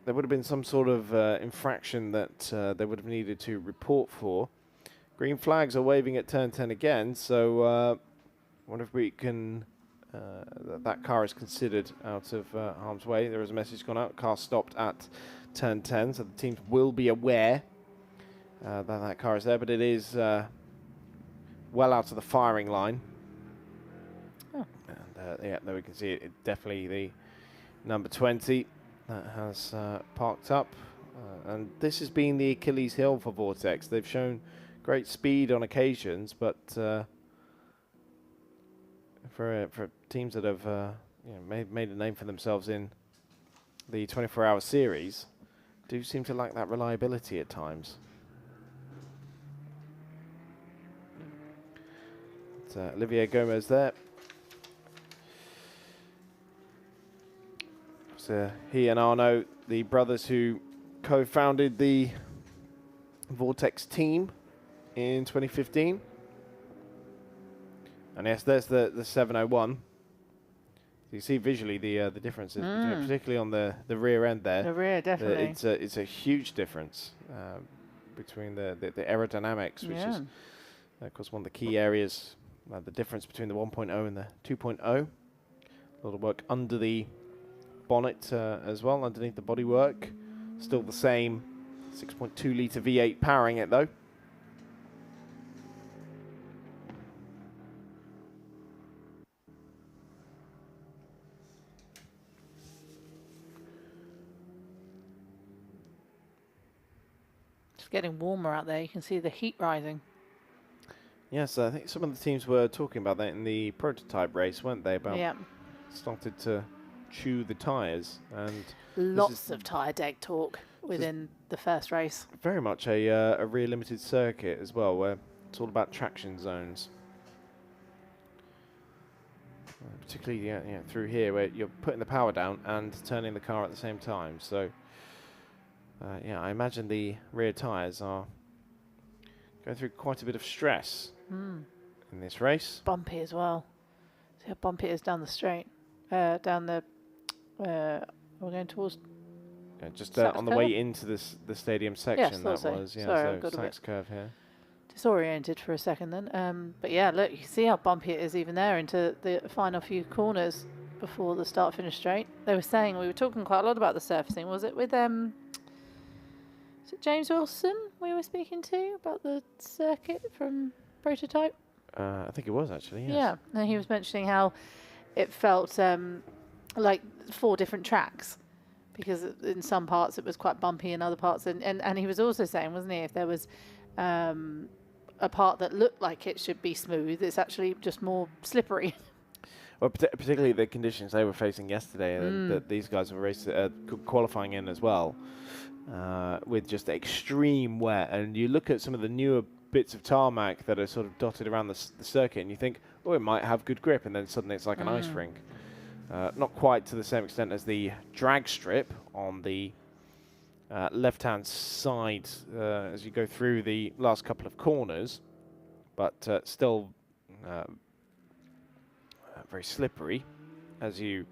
would have been some sort of infraction that they would have needed to report for. Green flags are waving at turn 10 again, so I wonder if we can, that car is considered out of harm's way. There is a message gone out, car stopped at turn 10, so the teams will be aware that car is there, but it is well out of the firing line. Oh. And yeah, there we can see it, definitely the number 20 that has parked up. And this has been the Achilles heel for Vortex. They've shown great speed on occasions, but for teams that have made a name for themselves in the 24-hour series, do seem to lack that reliability at times. It's, Olivier Gomez there. So he and Arnaud, the brothers who co-founded the Vortex team in 2015. And yes, there's the 701. You see visually the differences, particularly on the rear end there. The rear, definitely. It's a huge difference between the aerodynamics, which is, of course, one of the key areas. The difference between the 1.0 and the 2.0. A lot of work under the bonnet as well, underneath the bodywork. Still the same 6.2 litre V8 powering it, though. It's getting warmer out there. You can see the heat rising. Yes, I think some of the teams were talking about that in the prototype race, weren't they? About started to chew the tyres, and lots of tyre deck talk within the first race. Very much a rear limited circuit as well, where it's all about traction zones. Particularly through here, where you're putting the power down and turning the car at the same time. So, I imagine the rear tyres are going through quite a bit of stress in this race. Bumpy as well. See how bumpy it is down the straight. Down the... we're going towards... just on the way into the stadium section, yes, that was. Sorry, so I've got Sachs curve here. Disoriented for a second then. But yeah, look, you can see how bumpy it is even there into the final few corners before the start-finish straight. They were saying, we were talking quite a lot about the surfacing. Was it with... is it James Wilson we were speaking to about the circuit from Prototype? I think it was actually, yes. Yeah, and he was mentioning how it felt like 4 different tracks, because in some parts it was quite bumpy, in other parts, and he was also saying, wasn't he, if there was a part that looked like it should be smooth, it's actually just more slippery. Well, particularly the conditions they were facing yesterday, that these guys were qualifying in as well, with just extreme wet. And you look at some of the newer bits of tarmac that are sort of dotted around the circuit, and you think, oh, it might have good grip, and then suddenly it's like an ice rink. Not quite to the same extent as the drag strip on the left-hand side as you go through the last couple of corners, but still very slippery, as you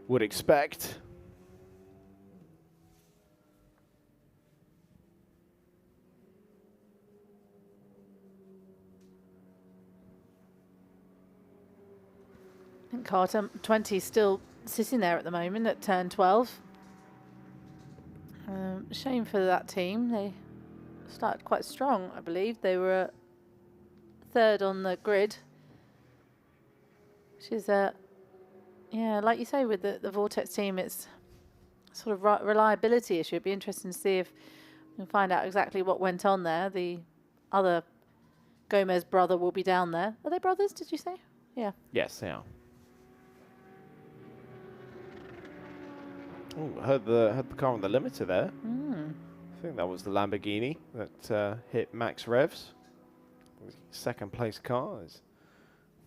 would expect. I think car 20 is still sitting there at the moment at turn 12. Shame for that team. They started quite strong, I believe. They were third on the grid, which is yeah, like you say, with the Vortex team, it's sort of reliability issue. It'd be interesting to see if we can find out exactly what went on there. The other Gomez brother will be down there. Are they brothers, did you say? Yeah. Yes, they are. Oh, heard the car on the limiter there. I think that was the Lamborghini that hit max revs. Second place car is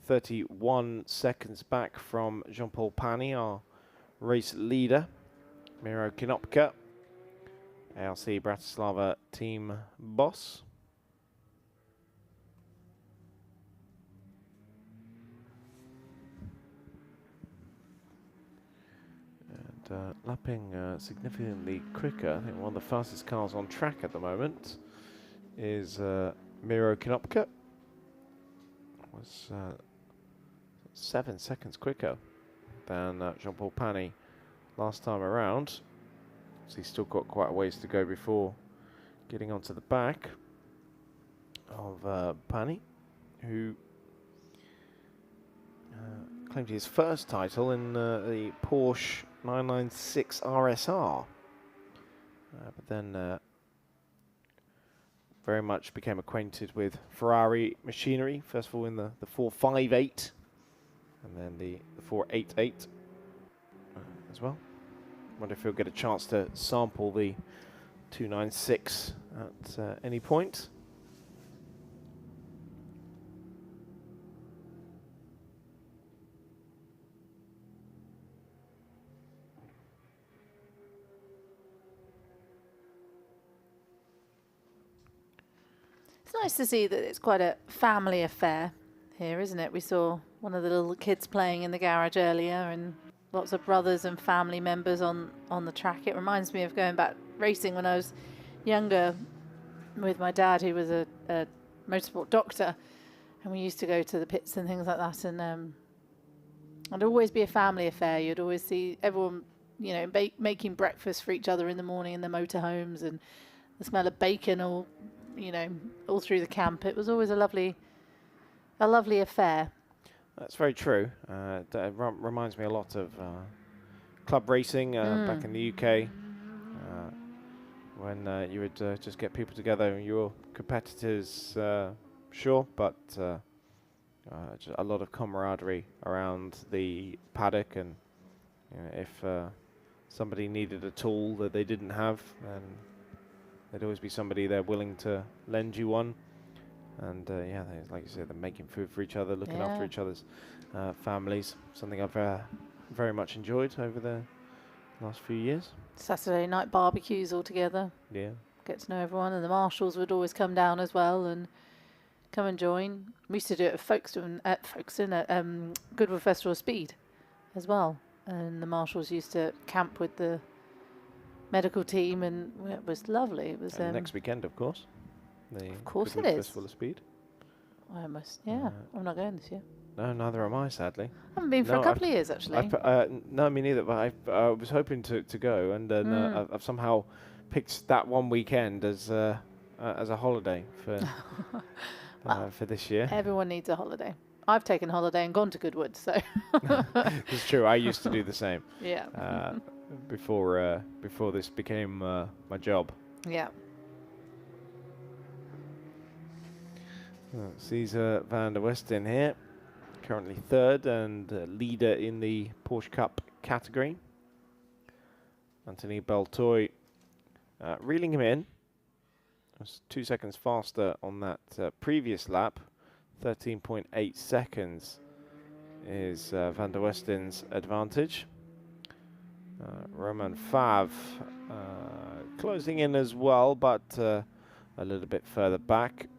31 seconds back from Jean-Paul Pani, our race leader. Miro Kinopka, ALC Bratislava team boss. And lapping significantly quicker. I think one of the fastest cars on track at the moment is Miro Kinopka. Was 7 seconds quicker than Jean-Paul Pani last time around. So he's still got quite a ways to go before getting onto the back of Pani, who claimed his first title in the Porsche 996 RSR, but then very much became acquainted with Ferrari machinery, first of all in the 458, and then the 488 as well. Wonder if he'll get a chance to sample the 296 at any point. It's nice to see that it's quite a family affair here, isn't it? We saw one of the little kids playing in the garage earlier, and lots of brothers and family members on the track. It reminds me of going back racing when I was younger with my dad, who was a motorsport doctor, and we used to go to the pits and things like that, and it'd always be a family affair. You'd always see everyone, you know, making breakfast for each other in the morning in the motorhomes, and the smell of bacon all, you know, all through the camp. It was always a lovely affair. That's very true. It reminds me a lot of club racing back in the UK, when you would just get people together. You were competitors, sure, but just a lot of camaraderie around the paddock, and you know, if somebody needed a tool that they didn't have, then there'd always be somebody there willing to lend you one. And yeah, like you said, they're making food for each other, looking after each other's families. Something I've very much enjoyed over the last few years. Saturday night barbecues all together. Yeah. Get to know everyone, and the marshals would always come down as well and come and join. We used to do it at Folkestone at Goodwood Festival Speed as well. And the marshals used to camp with the medical team, and it was lovely. It was next weekend, of course. Of course it is. Festival of Speed. I must, yeah. I'm not going this year. No, neither am I, sadly. I haven't been for a couple of years, actually. No, me neither, but I was hoping to go, and then I've somehow picked that one weekend as a holiday for for this year. Everyone needs a holiday. I've taken holiday and gone to Goodwood, so. It's true. I used to do the same. Yeah. Before this became my job. Yeah. Cesar van der Westen here, currently third and leader in the Porsche Cup category. Anthony Beltoy reeling him in. Was 2 seconds faster on that previous lap. 13.8 seconds is van der Westen's advantage. Roman Fav closing in as well, but a little bit further back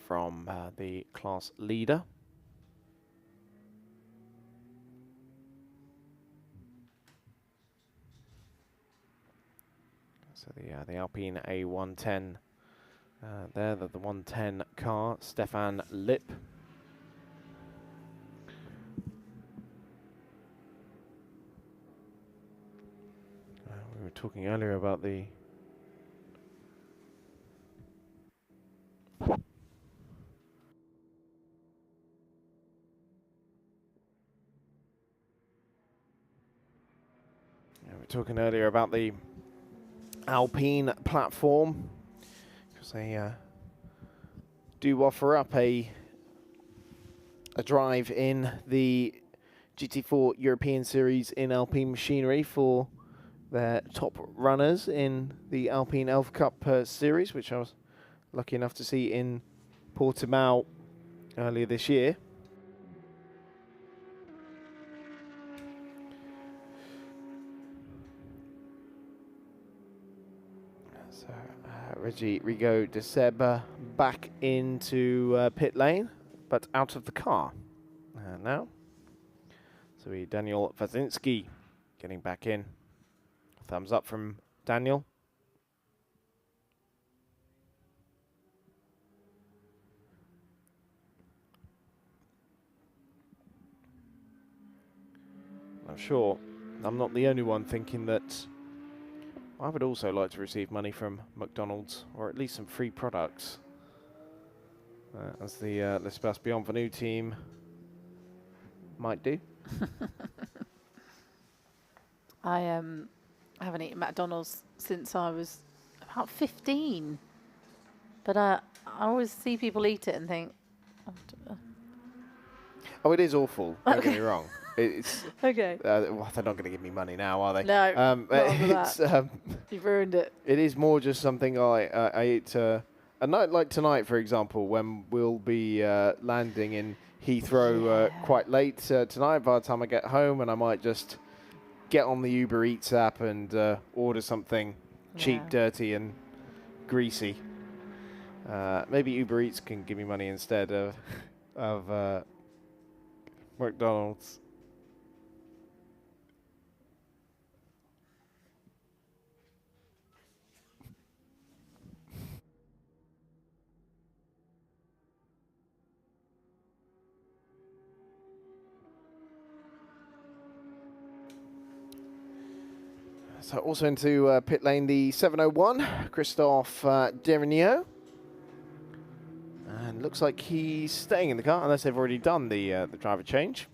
from the class leader. So the Alpine A110 there, the 110 car, Stéphane Loeb. We were talking earlier about the We were talking earlier about the Alpine platform, because they do offer up a drive in the GT4 European Series in Alpine machinery for their top runners in the Alpine Elf Cup series, which I was lucky enough to see in Portimao earlier this year. So Reggie Rigo de Seb back into pit lane, but out of the car now. So Daniel Wazinski getting back in. Thumbs up from Daniel. I'm sure I'm not the only one thinking that I would also like to receive money from McDonald's, or at least some free products, as the L'Espace Bienvenue team might do. I haven't eaten McDonald's since I was about 15, but I always see people eat it and think, oh, it is awful. Don't get me wrong. It's okay. Well, they're not going to give me money now, are they? No, not it's you've ruined it. It is more just something I eat a night like tonight, for example, when we'll be landing in Heathrow quite late tonight. By the time I get home, and I might just get on the Uber Eats app and order something cheap, dirty, and greasy. Maybe Uber Eats can give me money instead of McDonald's. So also into pit lane, the 701, Christophe Derigneau. And looks like he's staying in the car, unless they've already done the driver change.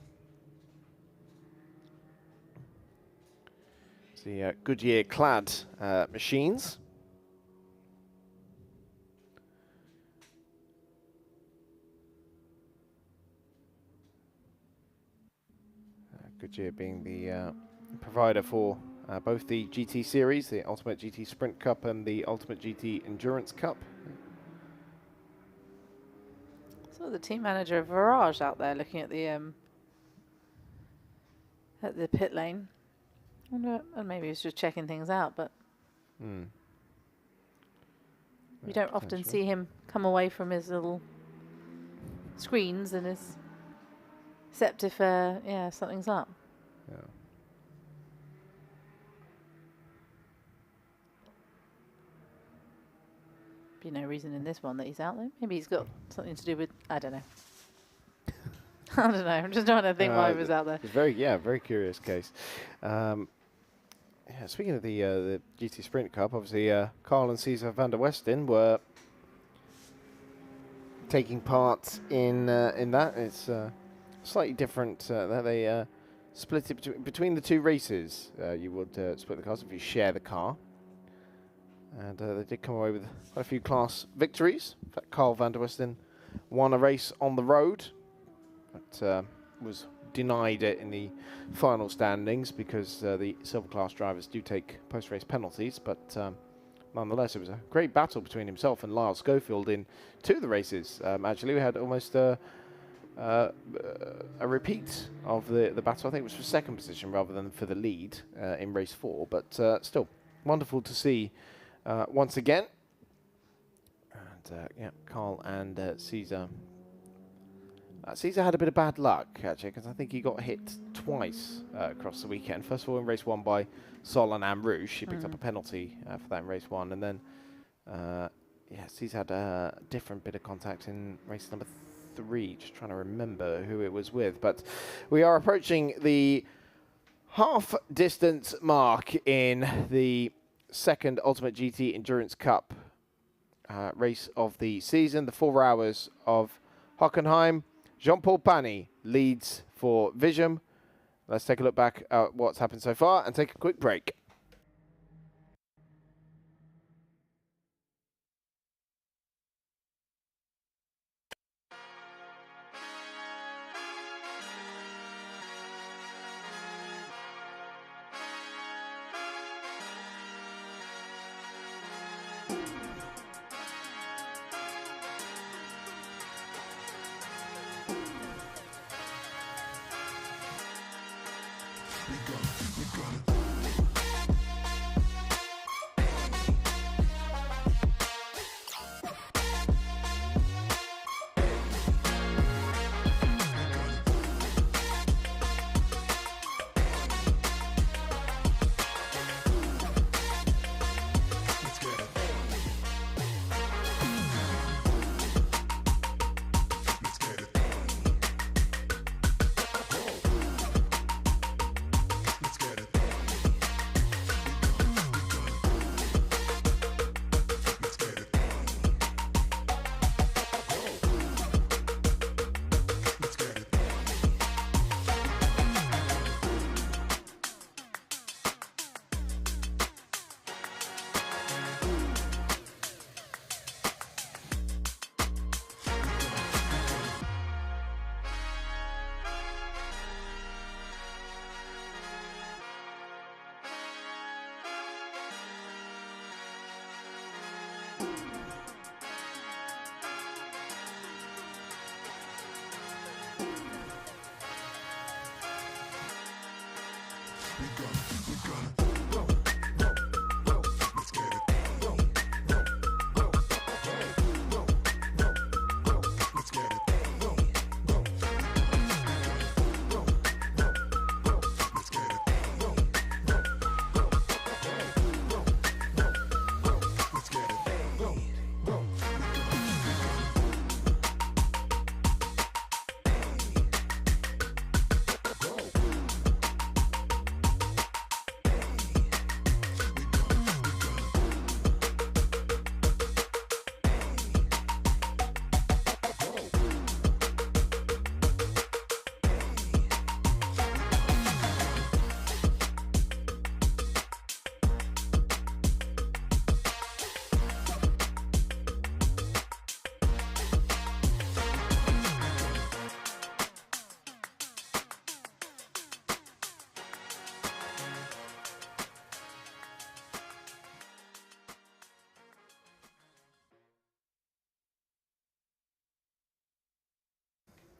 It's the Goodyear clad machines. Goodyear being the provider for both the GT Series, the Ultimate GT Sprint Cup and the Ultimate GT Endurance Cup. So the team manager of Virage out there looking at the pit lane. I wonder, and maybe he's just checking things out, but you don't often see him come away from his little screens and his except if something's up. Yeah. Be no reason in this one that he's out there. Maybe he's got something to do with, I don't know. I don't know. I'm just trying to think why he was out there. It's very curious case. Speaking of the GT Sprint Cup, obviously Carl and Cesar van der Westen were taking part in that. It's slightly different. They split it between the two races. You would split the cars if you share the car. And they did come away with quite a few class victories. In fact, Carl van der Westen won a race on the road, but was denied it in the final standings because the silver class drivers do take post-race penalties. But nonetheless, it was a great battle between himself and Lyle Schofield in two of the races. Actually, we had almost a repeat of the battle. I think it was for second position rather than for the lead in race 4. But still, wonderful to see. Once again, and Carl and Cesar. Cesar had a bit of bad luck, actually, because I think he got hit twice across the weekend. First of all, in race 1 by Sol and Amrouche. He picked up a penalty for that in race 1. And then, Cesar had a different bit of contact in race number 3. Just trying to remember who it was with. But we are approaching the half-distance mark in the second Ultimate GT Endurance Cup race of the season. The 4 hours of Hockenheim. Jean-Paul Pani leads for Visum, Let's take a look back at what's happened so far and take a quick break.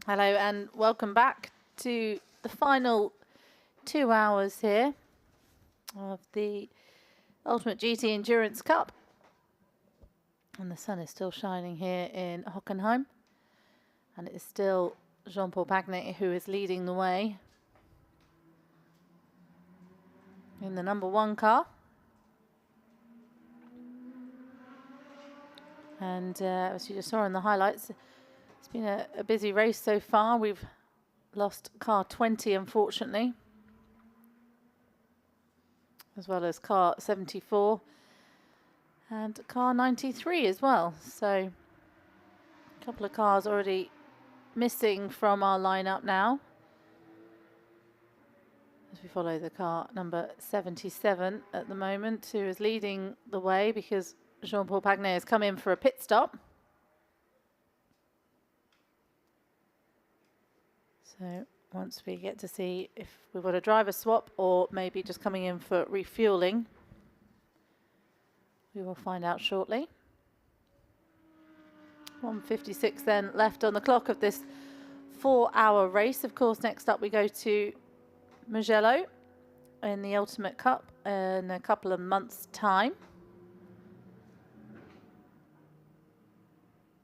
Hello and welcome back to the final 2 hours here of the Ultimate GT Endurance Cup. And the sun is still shining here in Hockenheim. And it is still Jean-Paul Pagnay who is leading the way in the number 1 car. And as you just saw in the highlights, it's been a busy race so far. We've lost car 20, unfortunately, as well as car 74 and car 93 as well. So a couple of cars already missing from our lineup now, as we follow the car number 77 at the moment, who is leading the way because Jean-Paul Pagnay has come in for a pit stop. So once we get to see if we've got a driver swap or maybe just coming in for refueling, we will find out shortly. 1:56 then left on the clock of this 4-hour race. Of course, next up we go to Mugello in the Ultimate Cup in a couple of months' time,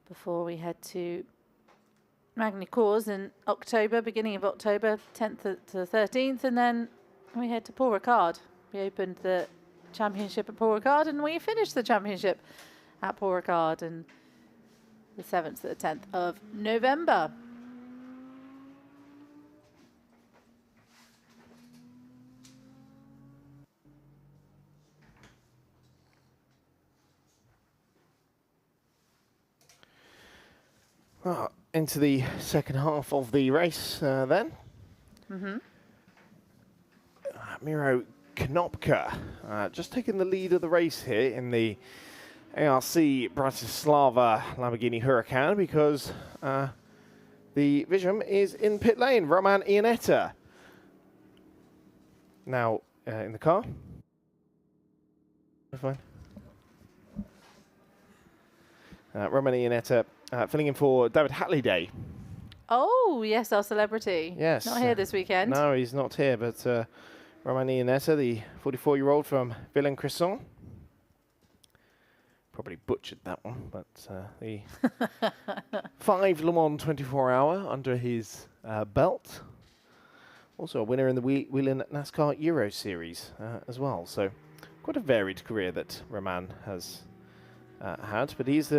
before we head to Magny-Cours in October, beginning of October, 10th to the 13th, and then we head to Paul Ricard. We opened the championship at Paul Ricard and we finished the championship at Paul Ricard on the 7th to the 10th of November. Well, into the second half of the race then. Miro Konopka, just taking the lead of the race here in the ARC Bratislava Lamborghini Huracan, because the Visuum is in pit lane. Roman Iannetta now in the car. Fine. Roman Iannetta filling in for David Halliday. Oh, yes, our celebrity. Yes. Not here this weekend. No, he's not here, but Roman Iannetta, the 44-year-old from Villain-Cresson. Probably butchered that one, but the 5 Le Mans 24-hour under his belt. Also a winner in the Whelen NASCAR Euro Series as well. So quite a varied career that Roman has had, but it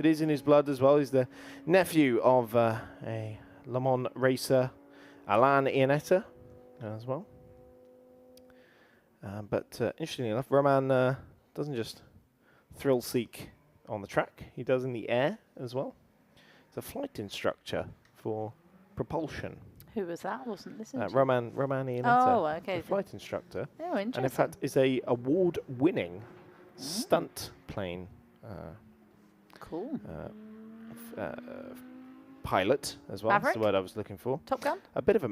is in his blood as well. He's the nephew of a Le Mans racer, Alain Iannetta, as well. But interestingly enough, Roman doesn't just thrill seek on the track, he does in the air as well. He's a flight instructor for propulsion. Who was that? Wasn't listening to Roman Iannetta. Oh, okay. A flight instructor. Oh, interesting. And in fact is a award-winning stunt plane cool. pilot as well. Maverick? That's the word I was looking for. Top Gun? A bit of a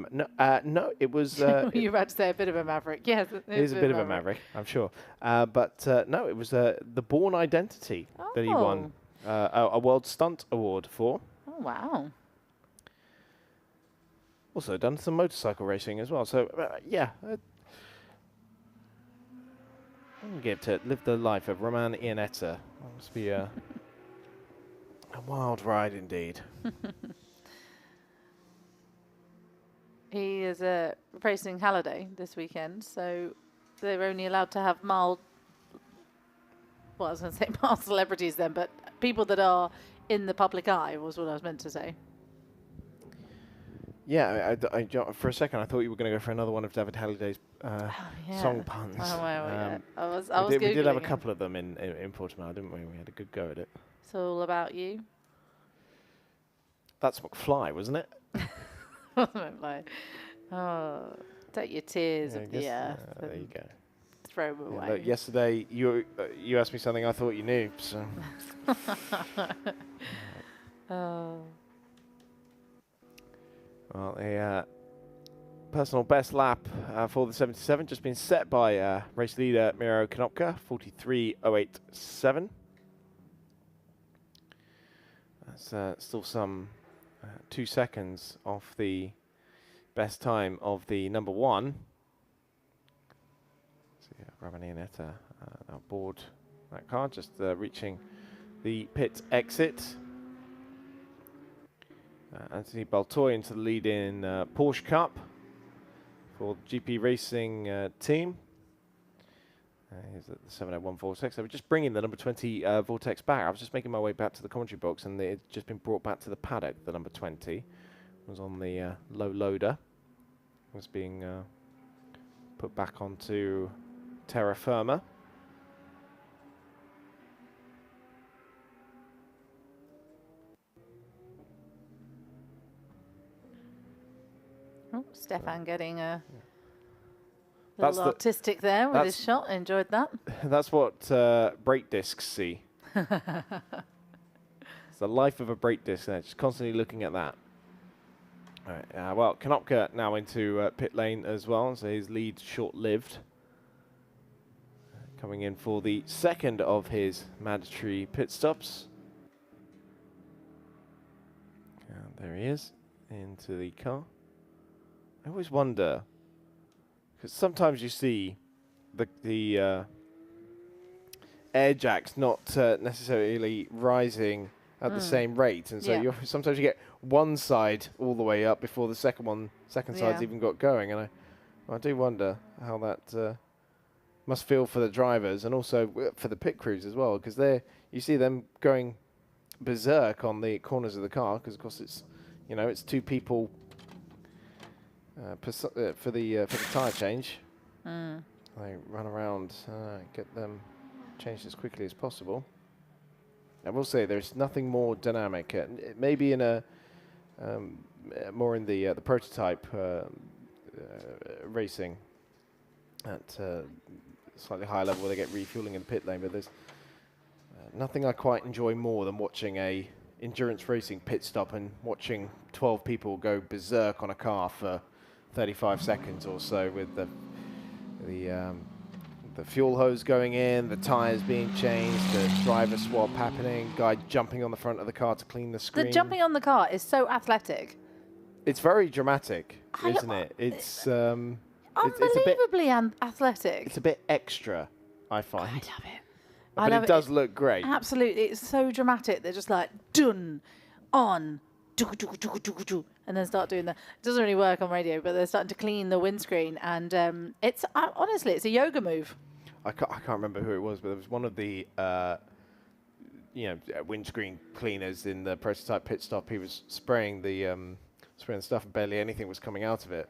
no. It was. You were about to say a bit of a maverick. Yes, it is a bit of a maverick, I'm sure. But no, it was the Bourne Identity that he won a World Stunt Award for. Oh, wow. Also done some motorcycle racing as well. So yeah, I'm going to live the life of Roman Iannetta. Must be a wild ride indeed. He is racing Hallyday this weekend, so they're only allowed to have mild, well, I was going to say mild celebrities then, but people that are in the public eye was what I was meant to say. Yeah, for a second I thought you were going to go for another one of David Halliday's song puns. We did have a couple of them in Portimao, didn't we? We had a good go at it. It's all about you. That's McFly, wasn't it? McFly. Oh, take your tears of the earth. There you go. Throw them away. Look, yesterday you asked me something I thought you knew. So. Oh. Well, a personal best lap for the 77 just been set by race leader Miro Konopka, 43.087. That's still some 2 seconds off the best time of the number one. So yeah, Roman Iannetta now aboard that car, just reaching the pit exit. Anthony Baltoy into the lead in Porsche Cup for the GP Racing team. He's at the 70146. So we're just bringing the number 20 Vortex back. I was just making my way back to the commentary box, and it's just been brought back to the paddock. The number 20 was on the low loader. Was being put back onto terra firma. Oh, Stefan getting a little artistic there with his shot. Enjoyed that. That's what brake discs see. It's the life of a brake disc there, just constantly looking at that. All right, well, Konopka now into pit lane as well, so his lead short-lived. Coming in for the second of his mandatory pit stops. And there he is, into the car. I always wonder, because sometimes you see the air jacks not necessarily rising at the same rate, and so sometimes you get one side all the way up before the second side's even got going, and I do wonder how that must feel for the drivers and also for the pit crews as well, because you see them going berserk on the corners of the car, because of course it's two people. For the tyre change, they run around, get them changed as quickly as possible. I will say there's nothing more dynamic. Maybe in more in the prototype racing, at slightly higher level where they get refueling in the pit lane. But there's nothing I quite enjoy more than watching a endurance racing pit stop and watching 12 people go berserk on a car for 35 seconds or so with the fuel hose going in, the tyres being changed, the driver swap happening, guy jumping on the front of the car to clean the screen. The jumping on the car is so athletic. It's very dramatic, isn't it? It's unbelievably athletic. It's a bit extra, I find. I love it. But it does look great. Absolutely, it's so dramatic. They're just like done, on, and then start doing that. It doesn't really work on radio, but they're starting to clean the windscreen, and it's honestly, it's a yoga move. I can't remember who it was, but it was one of the windscreen cleaners in the prototype pit stop. He was spraying the stuff, and barely anything was coming out of it.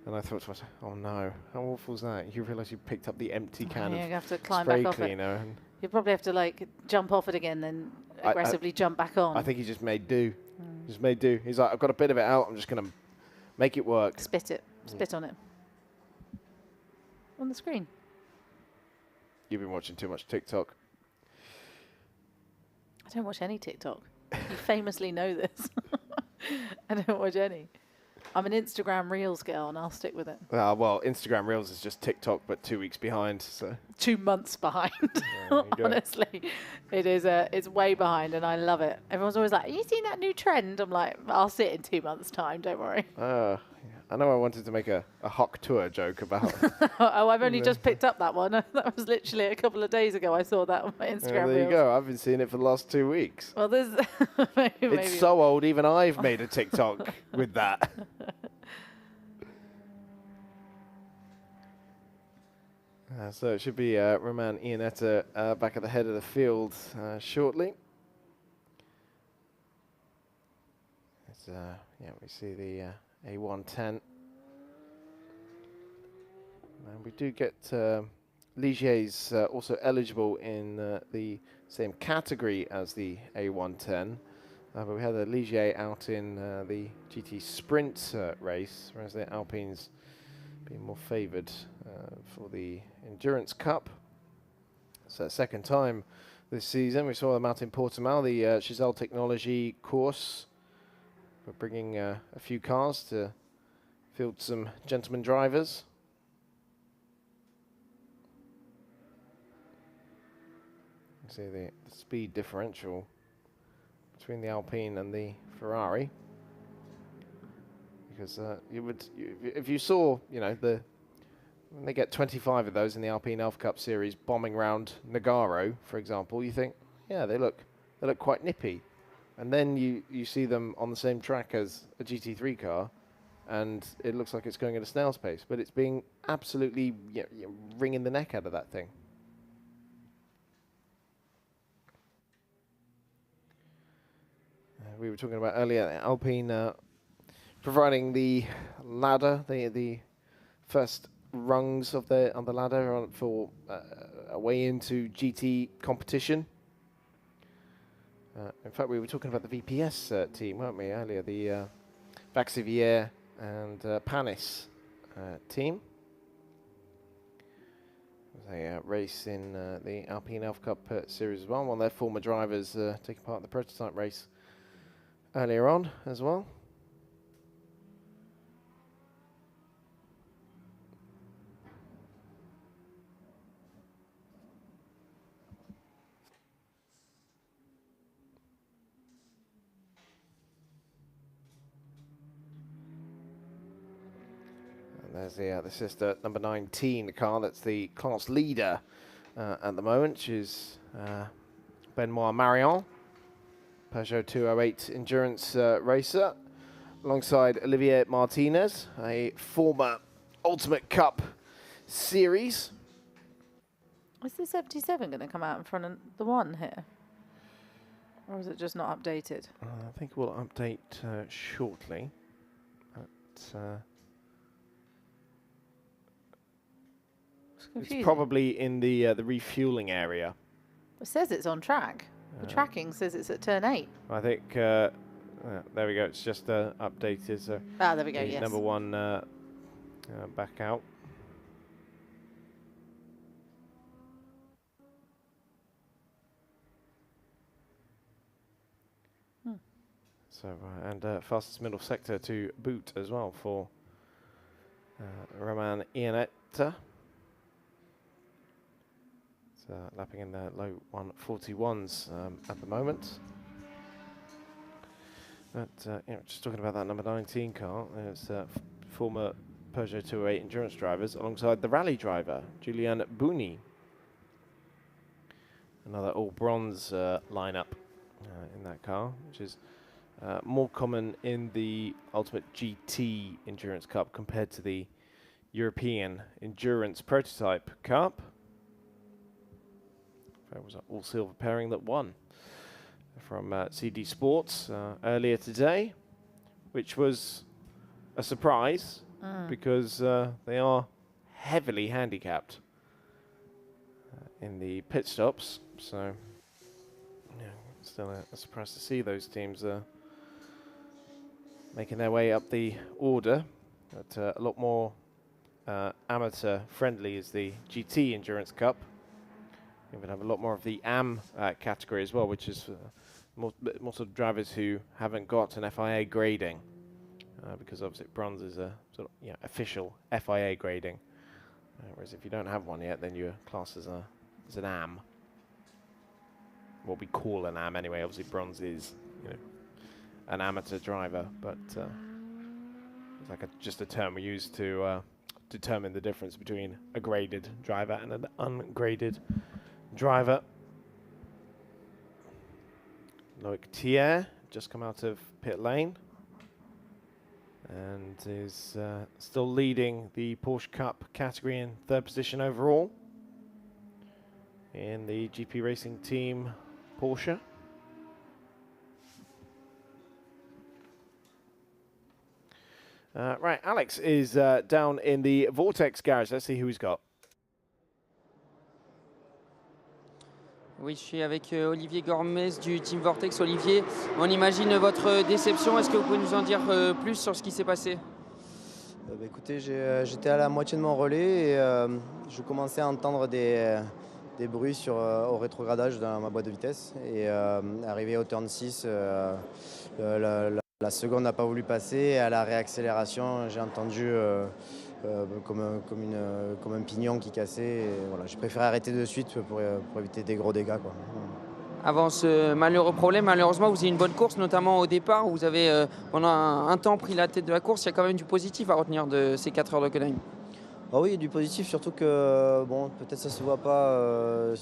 And I thought to myself, oh no, how awful is that? You realise you picked up the empty can you of have to climb spray back off cleaner. it. You probably have to like jump off it again, then aggressively jump back on. I think he just made do. Just made do. He's like, I've got a bit of it out. I'm just going to make it work. Spit on it. On the screen. You've been watching too much TikTok. I don't watch any TikTok. You famously know this. I don't watch any. I'm an Instagram Reels girl, and I'll stick with it. Well, Instagram Reels is just TikTok, but 2 weeks behind. So 2 months behind. Honestly, it is. It's way behind, and I love it. Everyone's always like, "Are you seeing that new trend?" I'm like, "I'll see it in 2 months' time. Don't worry." I know I wanted to make a Hock Tour joke about. Oh, I've only just picked up that one. That was literally a couple of days ago. I saw that on my Instagram. There you go. I've been seeing it for the last 2 weeks. Well, there's. maybe it's so old. Even I've made a TikTok with that. So it should be Roman Iannetta back at the head of the field shortly. We see the A110. And we do get Ligier's also eligible in the same category as the A110. But we had a Ligier out in the GT Sprint race, whereas the Alpines being more favoured for the Endurance Cup. So second time this season. We saw them out in Portimao, the Giselle Technology course. We're bringing a few cars to field some gentleman drivers. You see the speed differential between the Alpine and the Ferrari. Because if you saw, when they get 25 of those in the Alpine Alpha Cup series bombing round Nogaro, for example, you think, yeah, they look quite nippy. And then you see them on the same track as a GT3 car, and it looks like it's going at a snail's pace, but it's being absolutely wringing the neck out of that thing. We were talking about earlier, Alpine providing the ladder, the first rungs of on the ladder for a way into GT competition. In fact, we were talking about the VPS team, weren't we, earlier? The Vaxivière and Panis team. They race in the Alpine Alpha Cup series as well. One of their former drivers taking part in the prototype race earlier on as well. There's the sister number 19 the car. That's the class leader at the moment, which is Benoit Marion, Peugeot 208 endurance racer, alongside Olivier Martinez, a former Ultimate Cup series. Is the 77 going to come out in front of the one here? Or is it just not updated? I think we'll update shortly. But, it's probably in the refueling area. It says it's on track. The tracking says it's at turn 8. I think there we go. It's just updated. So there we go. Yes. Number one back out. So and fastest middle sector to boot as well for Roman Iannetta. Lapping in the low 141s at the moment. But just talking about that number 19 car, it's former Peugeot 208 endurance drivers alongside the rally driver, Julien Bouni. Another all-bronze lineup in that car, which is more common in the Ultimate GT Endurance Cup compared to the European Endurance Prototype Cup. That was an all-silver pairing that won from CD Sports earlier today, which was a surprise because they are heavily handicapped in the pit stops. So, yeah, still a surprise to see those teams making their way up the order. But a lot more amateur friendly is the GT Endurance Cup. You would have a lot more of the AM category as well, which is more sort of drivers who haven't got an FIA grading, because obviously bronze is a sort of official FIA grading, whereas if you don't have one yet, then you're classed as an AM. What we call an AM anyway. Obviously, bronze is an amateur driver, but it's like just a term we use to determine the difference between a graded driver and an ungraded driver. Loic Thiers just come out of pit lane and is still leading the Porsche Cup category in third position overall in the GP Racing Team Porsche. Right, Alex is down in the Vortex garage. Let's see who he's got. Oui, je suis avec Olivier Gormez du Team Vortex. Olivier, on imagine votre déception. Est-ce que vous pouvez nous en dire plus sur ce qui s'est passé? Écoutez, j'étais à la moitié de mon relais et je commençais à entendre des bruits au rétrogradage dans ma boîte de vitesse. Et arrivé au turn 6, la seconde n'a pas voulu passer. Et à la réaccélération, j'ai entendu comme un pignon qui cassait. Et voilà, j'ai préféré arrêter de suite pour éviter des gros dégâts, quoi. Avant ce malheureux problème, malheureusement, vous avez une bonne course, notamment au départ, où vous avez pendant un temps pris la tête de la course. Il y a quand même du positif à retenir de ces 4 heures de Hockenheim. Ah oui, il y a du positif, surtout que, bon, peut-être ça ne se voit pas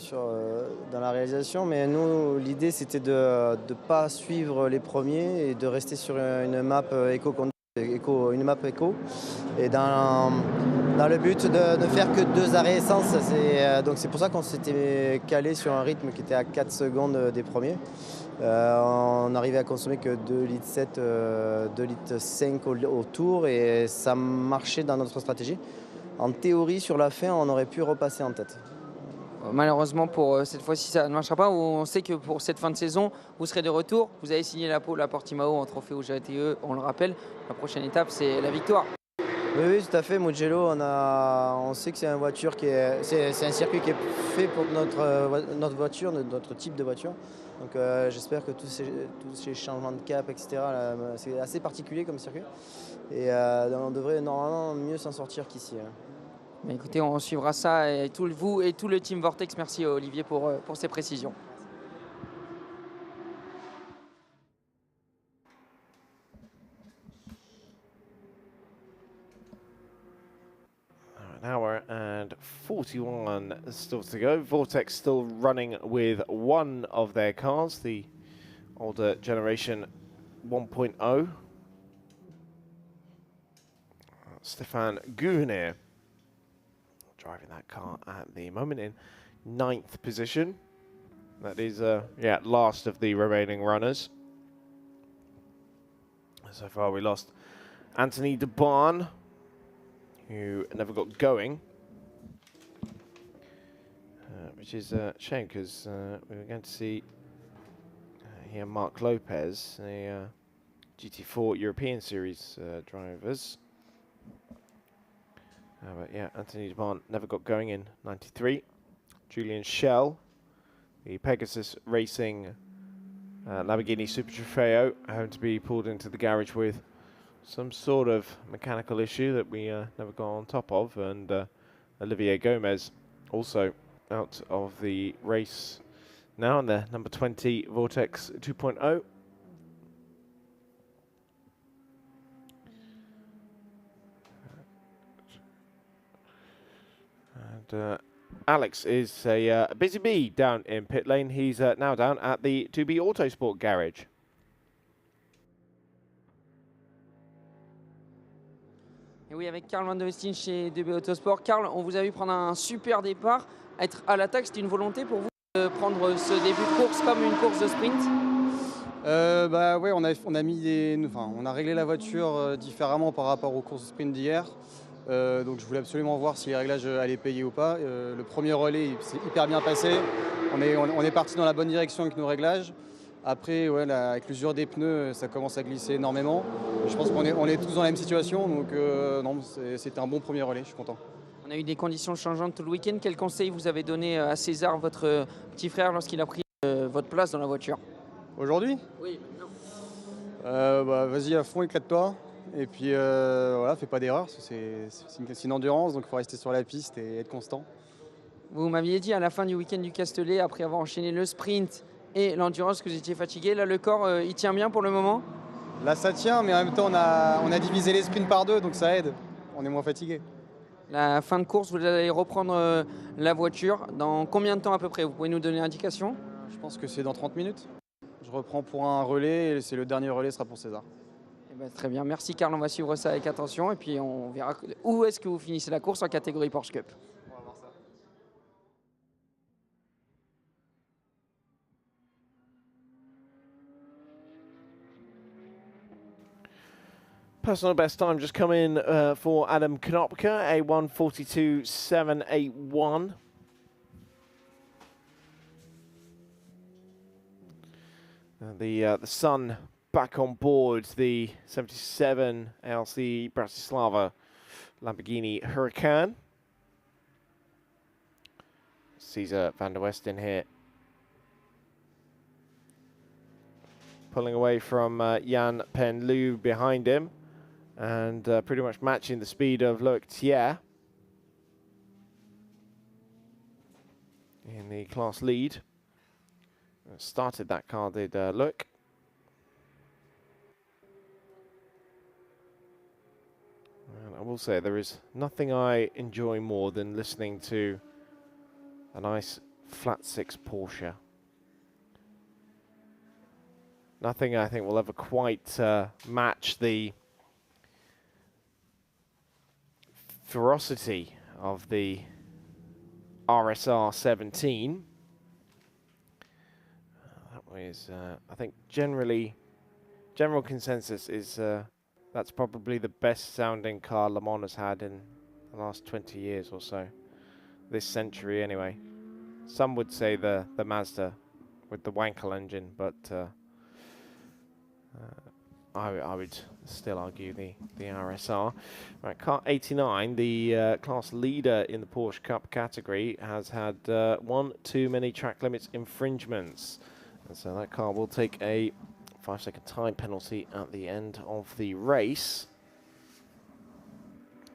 dans la réalisation, mais nous, l'idée, c'était de ne pas suivre les premiers et de rester sur une map éco, et dans le but de faire que 2 arrêts essence. Donc c'est pour ça qu'on s'était calé sur un rythme qui était à 4 secondes des premiers. On arrivait à consommer que 2,7 litres, 2,5 litres au tour, et ça marchait dans notre stratégie. En théorie, sur la fin, on aurait pu repasser en tête. Malheureusement, pour cette fois-ci, ça ne marchera pas. On sait que pour cette fin de saison, vous serez de retour. Vous avez signé la pole à Portimao en trophée au GTE, on le rappelle. La prochaine étape, c'est la victoire. Oui, tout à fait. Mugello, on sait que c'est un circuit qui est fait pour notre voiture, notre type de voiture. Donc j'espère que tous ces changements de cap, etc., c'est assez particulier comme circuit. Et on devrait normalement mieux s'en sortir qu'ici. Mais écoutez, on suivra ça, et vous et tout le Team Vortex. Merci Olivier pour ces précisions. An hour and 41 still to go. Vortex still running with one of their cars, the older generation 1.0. Stéphane Ortelli driving that car at the moment in 9th position. That is, last of the remaining runners. So far we lost Anthony de Barn, who never got going, which is a shame because we were going to see here Marc Lopez, a GT4 European Series drivers. But yeah, Anthony de Barn never got going in 93. Julian Schell, the Pegasus Racing Lamborghini Super Trofeo, having to be pulled into the garage with some sort of mechanical issue that we never got on top of, and Olivier Gomez also out of the race now in the number 20 Vortex 2.0. And Alex is a busy bee down in pit lane. He's now down at the 2B Autosport garage. Et oui, avec Karl Van de Westin chez 2B Autosport. Karl, on vous a vu prendre un super départ, être à l'attaque. C'était une volonté pour vous de prendre ce début de course comme une course de sprint? Bah ouais, on a réglé la voiture différemment par rapport aux courses de sprint d'hier. Donc je voulais absolument voir si les réglages allaient payer ou pas. Le premier relais s'est hyper bien passé. On est parti dans la bonne direction avec nos réglages. Après, ouais, avec l'usure des pneus, ça commence à glisser énormément. Je pense qu'on est tous dans la même situation, donc non, c'était un bon premier relais, je suis content. On a eu des conditions changeantes tout le week-end. Quel conseil vous avez donné à César, votre petit frère, lorsqu'il a pris votre place dans la voiture? Aujourd'hui? Oui, maintenant. Vas-y à fond, éclate-toi. Et puis voilà, fais pas d'erreur, c'est une endurance, donc il faut rester sur la piste et être constant. Vous m'aviez dit à la fin du week-end du Castellet, après avoir enchaîné le sprint et l'endurance, que vous étiez fatigué. Là, le corps, il tient bien pour le moment? Là, ça tient, mais en même temps, on a divisé les sprints par 2, donc ça aide. On est moins fatigué. La fin de course, vous allez reprendre la voiture. Dans combien de temps à peu près? Vous pouvez nous donner l'indication? Je pense que c'est dans 30 minutes. Je reprends pour un relais, et c'est le dernier relais sera pour César. Eh ben, très bien, merci Karl, on va suivre ça avec attention et puis on verra où est-ce que vous finissez la course en catégorie Porsche Cup. On va voir ça. Personal best time just come in for Adam Konopka, a 1:42.781. The sun back on board the 77 ALC Bratislava Lamborghini Huracan. Cesar van der Westen here, pulling away from Jan Penlu behind him, and pretty much matching the speed of Loic Thiers in the class lead. Started that car, did Loic. And I will say there is nothing I enjoy more than listening to a nice flat six Porsche. Nothing I think will ever quite match the ferocity of the RSR 17. That was, I think, general consensus is that's probably the best sounding car Le Mans has had in the last 20 years or so. This century, anyway. Some would say the Mazda with the Wankel engine, but I would still argue the RSR. Right, car 89, the class leader in the Porsche Cup category, has had one too many track limits infringements. And so that car will take a 5-second time penalty at the end of the race.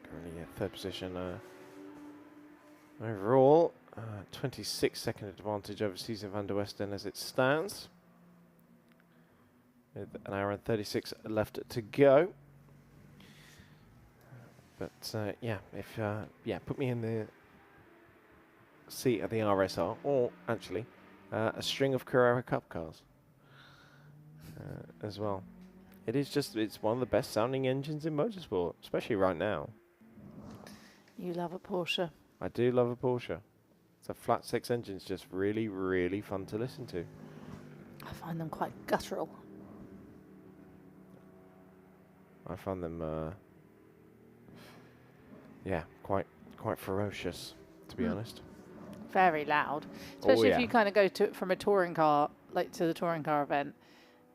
Currently at third position overall. 26-second advantage over Cesar van der Westen as it stands, with an hour and 36 left to go. But yeah, if put me in the seat of the RSR, or actually a string of Carrera Cup cars as well. It's one of the best sounding engines in motorsport, especially right now. You love a Porsche. I do love a Porsche. So flat six engines just really, really fun to listen to. I find them quite guttural. I find them, quite ferocious, to be honest. Very loud, especially if you kind of go from a touring car, like to the touring car event,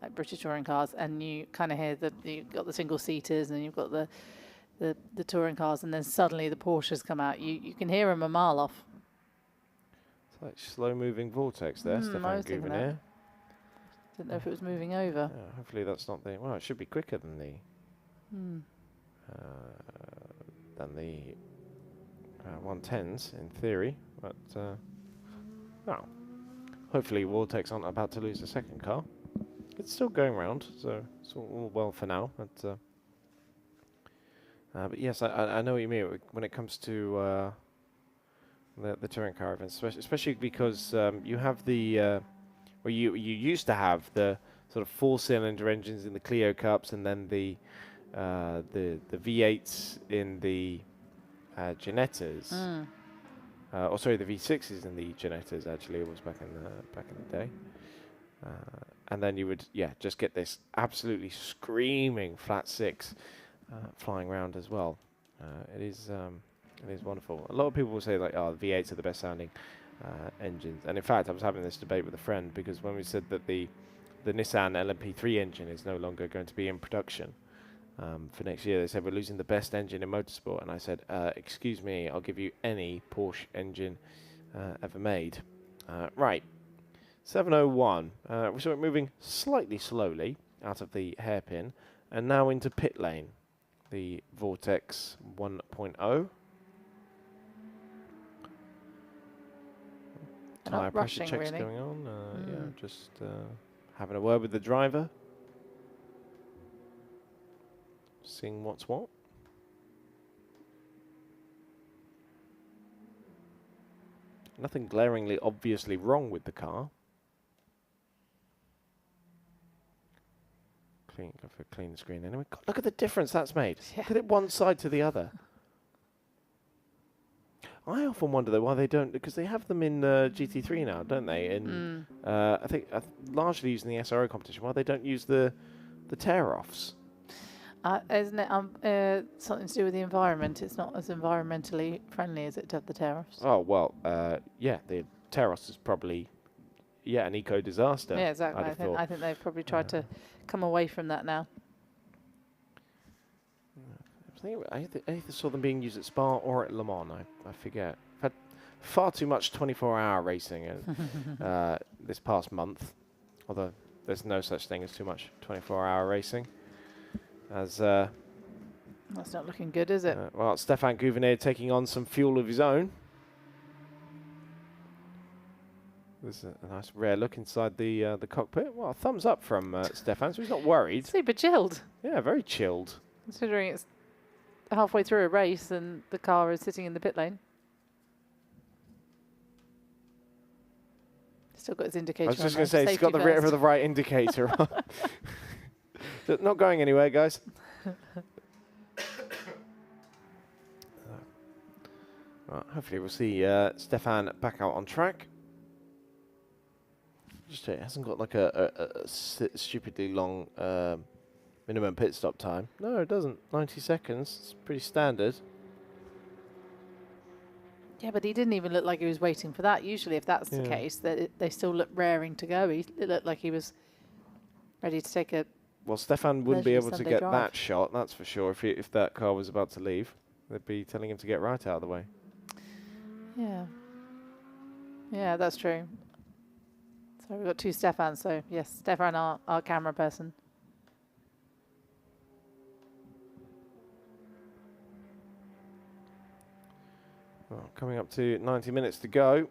like British touring cars, and you kind of hear that you've got the single seaters and you've got the touring cars, and then suddenly the Porsches come out. You can hear them a mile off. It's like slow moving vortex there, Stéphane Ortelli. Didn't know if it was moving over. Yeah, hopefully that's not the... Well, it should be quicker than the... Than the 110s, in theory. But, well, hopefully Vortex aren't about to lose the second car. It's still going round, so it's all well for now. But yes, I know what you mean when it comes to the touring car events, especially because you have the well, you used to have the sort of 4-cylinder engines in the Clio Cups, and then the V8s in the Ginettas. Or sorry, the V6s in the Ginettas. Actually, it was back in the day. And then you would, just get this absolutely screaming flat 6 flying around as well. It is wonderful. A lot of people will say like, oh, the V8s are the best sounding engines. And in fact, I was having this debate with a friend because when we said that the Nissan LMP3 engine is no longer going to be in production for next year, they said we're losing the best engine in motorsport. And I said, excuse me, I'll give you any Porsche engine ever made. Right. 7:01. We saw it moving slightly slowly out of the hairpin and now into pit lane. The Vortex 1.0. Tyre pressure checks really going on. Yeah, just having a word with the driver. Seeing what's what. Nothing glaringly obviously wrong with the car. Clean the screen anyway. God, look at the difference that's made. Yeah. Look at it one side to the other. I often wonder though why they don't, because they have them in GT3 now, don't they? In I think largely using the SRO competition. Why they don't use the tear-offs? Isn't it something to do with the environment? It's not as environmentally friendly as it to have the tear-offs. Oh well, yeah, the tear-offs is probably an eco disaster. Yeah, exactly. I think they've probably tried to come away from that now. I either saw them being used at Spa or at Le Mans. I forget. I've had far too much 24-hour racing this past month, although there's no such thing as too much 24-hour racing. As that's not looking good, is it? Well, Stéphane Gouvenet taking on some fuel of his own. There's a nice rare look inside the cockpit. Well, a thumbs up from Stéphane, so he's not worried. Super chilled. Yeah, very chilled. Considering it's halfway through a race and the car is sitting in the pit lane. Still got his indicator. I was just going to say, he's got the right indicator on. Not going anywhere, guys. Right, hopefully we'll see Stéphane back out on track. Just it hasn't got like a stupidly long minimum pit stop time. No, it doesn't. 90 seconds. It's pretty standard. Yeah, but he didn't even look like he was waiting for that. Usually, if that's the case, they still look raring to go. It looked like he was ready to take a... Well, Stéphane wouldn't be able to get that shot, that's for sure. If that car was about to leave, they'd be telling him to get right out of the way. Yeah. Yeah, that's true. So we've got two Stéphane. So, yes, Stéphane, our camera person. Well, coming up to 90 minutes to go.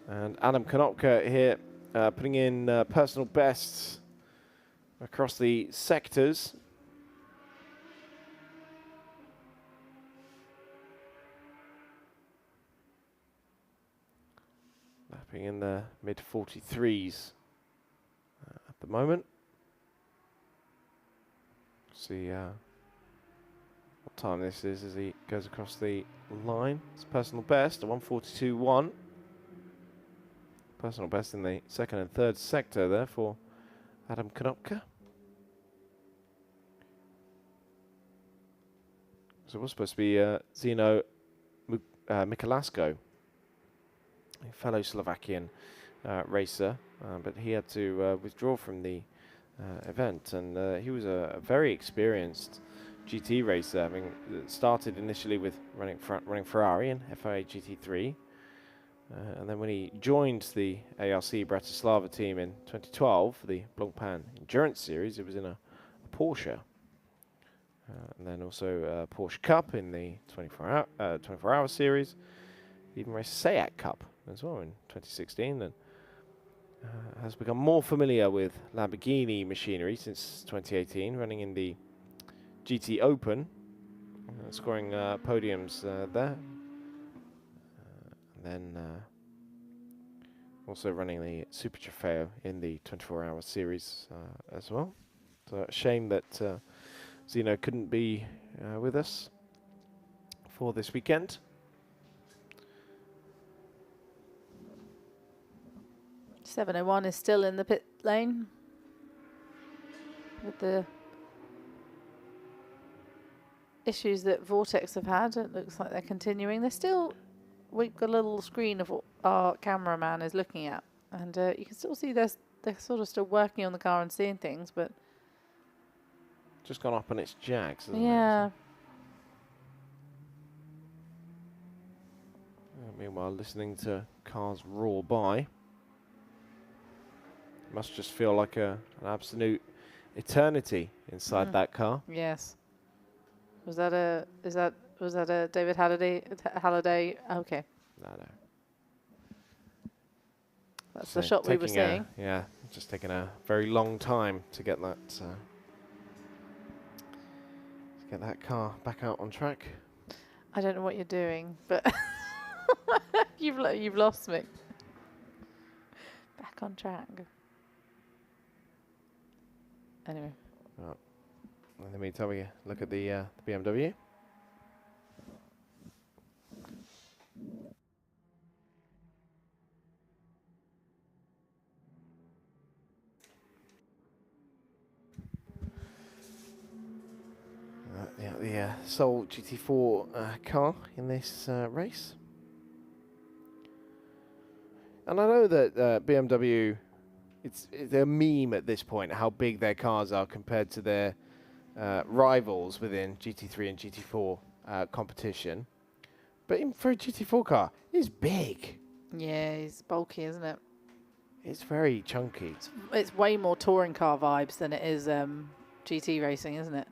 And Adam Konopka here putting in personal bests across the sectors. Lapping in the mid-43s at the moment. See what time this is as he goes across the line. It's personal best, a 1:42.1. Personal best in the second and third sector there for Adam Konopka. So it was supposed to be Zeno Mikolasco, a fellow Slovakian racer, but he had to withdraw from the event, and he was a very experienced GT racer, having started initially with running Ferrari in FIA GT3, And then when he joined the ARC Bratislava team in 2012 for the Blancpain Endurance Series, it was in a Porsche. And then also Porsche Cup in the 24-hour series. Even raced SEAT Cup as well in 2016. And has become more familiar with Lamborghini machinery since 2018, running in the GT Open, scoring podiums there. And then also running the Super Trofeo in the 24-hour series as well. So a shame that Zeno couldn't be with us for this weekend. .701 is still in the pit lane with the issues that Vortex have had. It looks like they're continuing. They're still, we've got a little screen of what our cameraman is looking at, and you can still see they're sort of still working on the car and seeing things, but just gone up on its jags, hasn't yeah. it? Meanwhile, listening to cars roar by. Must just feel like an absolute eternity inside that car. Yes. Was that a David Hallyday? Okay. No. That's So the shot we were seeing. Yeah, just taking a very long time to get that car back out on track. I don't know what you're doing, but you've lost me. Back on track. Anyway. Right. In the meantime, we look at the BMW. The sole GT4 car in this race. And I know that BMW, it's a meme at this point how big their cars are compared to their rivals within GT3 and GT4 competition. But for a GT4 car, it's big. Yeah, it's bulky, isn't it? It's very chunky. It's way more touring car vibes than it is GT racing, isn't it?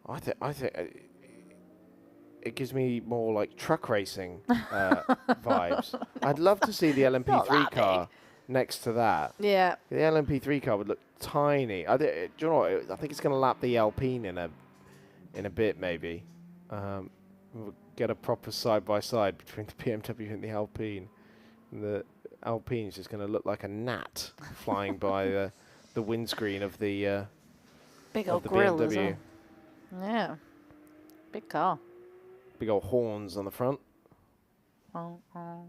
I think it gives me more like truck racing vibes. I'd love to see the LMP3 car next to that. Yeah. The LMP3 car would look tiny. Do you know what? I think it's going to lap the Alpine in a bit, maybe. We'll get a proper side-by-side between the BMW and the Alpine. And the Alpine is just going to look like a gnat flying by the windscreen of the big old grill BMW. as well. Yeah. Big car. Big old horns on the front. Oh. Do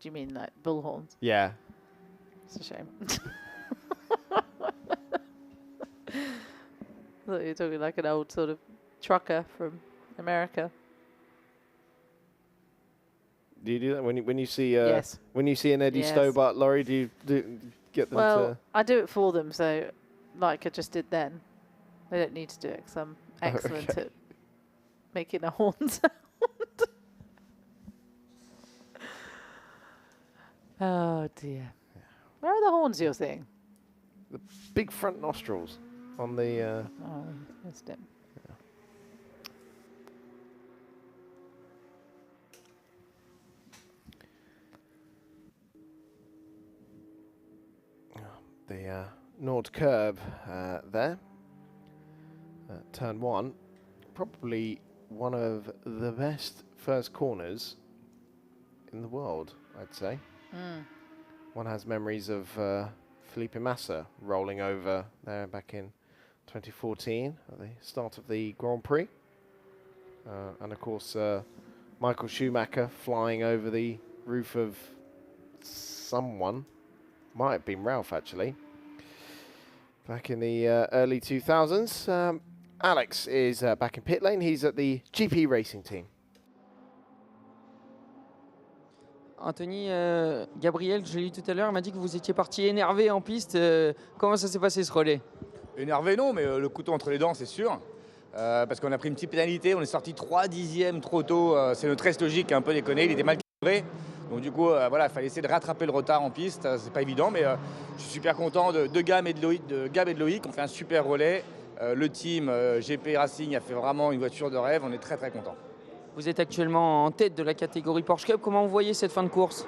you mean like bull horns? Yeah. It's a shame. I thought you were talking like an old sort of trucker from America. Do you do that when you see yes. When you see an Eddie Stobart lorry? Do you get them to? I do it for them, so like I just did then. They don't need to do it because I'm excellent at making a horn sound. Oh dear. Yeah. Where are the horns you're seeing? The big front nostrils on the. Oh, missed it. The Nord curb there. Turn 1, probably one of the best first corners in the world, I'd say. One has memories of Felipe Massa rolling over there back in 2014 at the start of the Grand Prix. And of course, Michael Schumacher flying over the roof of someone. Might have been Ralph, actually. Back in the early 2000s. Alex is back in pit lane. He's at the GP Racing team. Anthony, Gabriel, j'ai lu tout à l'heure, il m'a dit que vous étiez parti énervé en piste. Comment ça s'est passé ce relais? Énervé non, mais le couteau entre les dents, c'est sûr. parce qu'on a pris une petite pénalité, on est sorti 3 dixièmes trop tôt, c'est notre test logique qui a un peu déconné, il était mal calibré. Donc du coup, voilà, il fallait essayer de rattraper le retard en piste, c'est pas évident, mais je suis super content de Gab et de Loïc, on fait un super relais. Le team GP Racing a fait vraiment une voiture de rêve, on est très très content. Vous êtes actuellement en tête de la catégorie Porsche Cup. Comment vous voyez cette fin de course?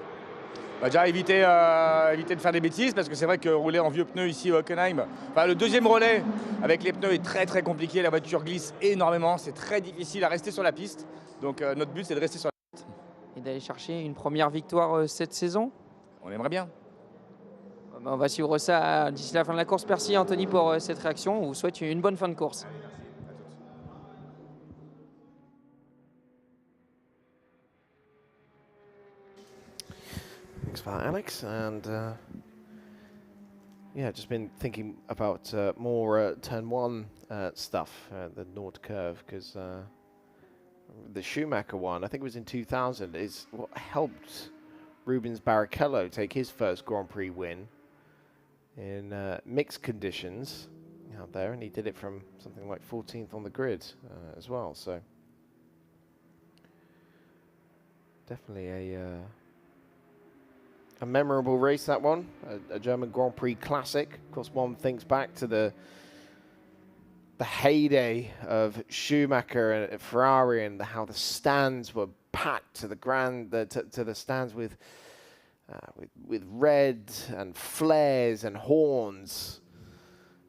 Déjà éviter de faire des bêtises, parce que c'est vrai que rouler en vieux pneus ici au Hockenheim, le deuxième relais avec les pneus est très très compliqué, la voiture glisse énormément, c'est très difficile à rester sur la piste. Donc notre but c'est de rester sur la piste. Et d'aller chercher une première victoire cette saison? On aimerait bien. On va suivre ça d'ici la fin de la course. Merci Anthony pour cette réaction. On vous souhaite une bonne fin de course. Thanks for that, Alex. And yeah, just been thinking about more turn one stuff, the Nord curve, because the Schumacher one, I think it was in 2000, is what helped Rubens Barrichello take his first Grand Prix win in mixed conditions out there, and he did it from something like 14th on the grid as well. So definitely a memorable race, that one, a German Grand Prix classic. Of course, one thinks back to the heyday of Schumacher and Ferrari, and how the stands were packed to the stands with red and flares and horns.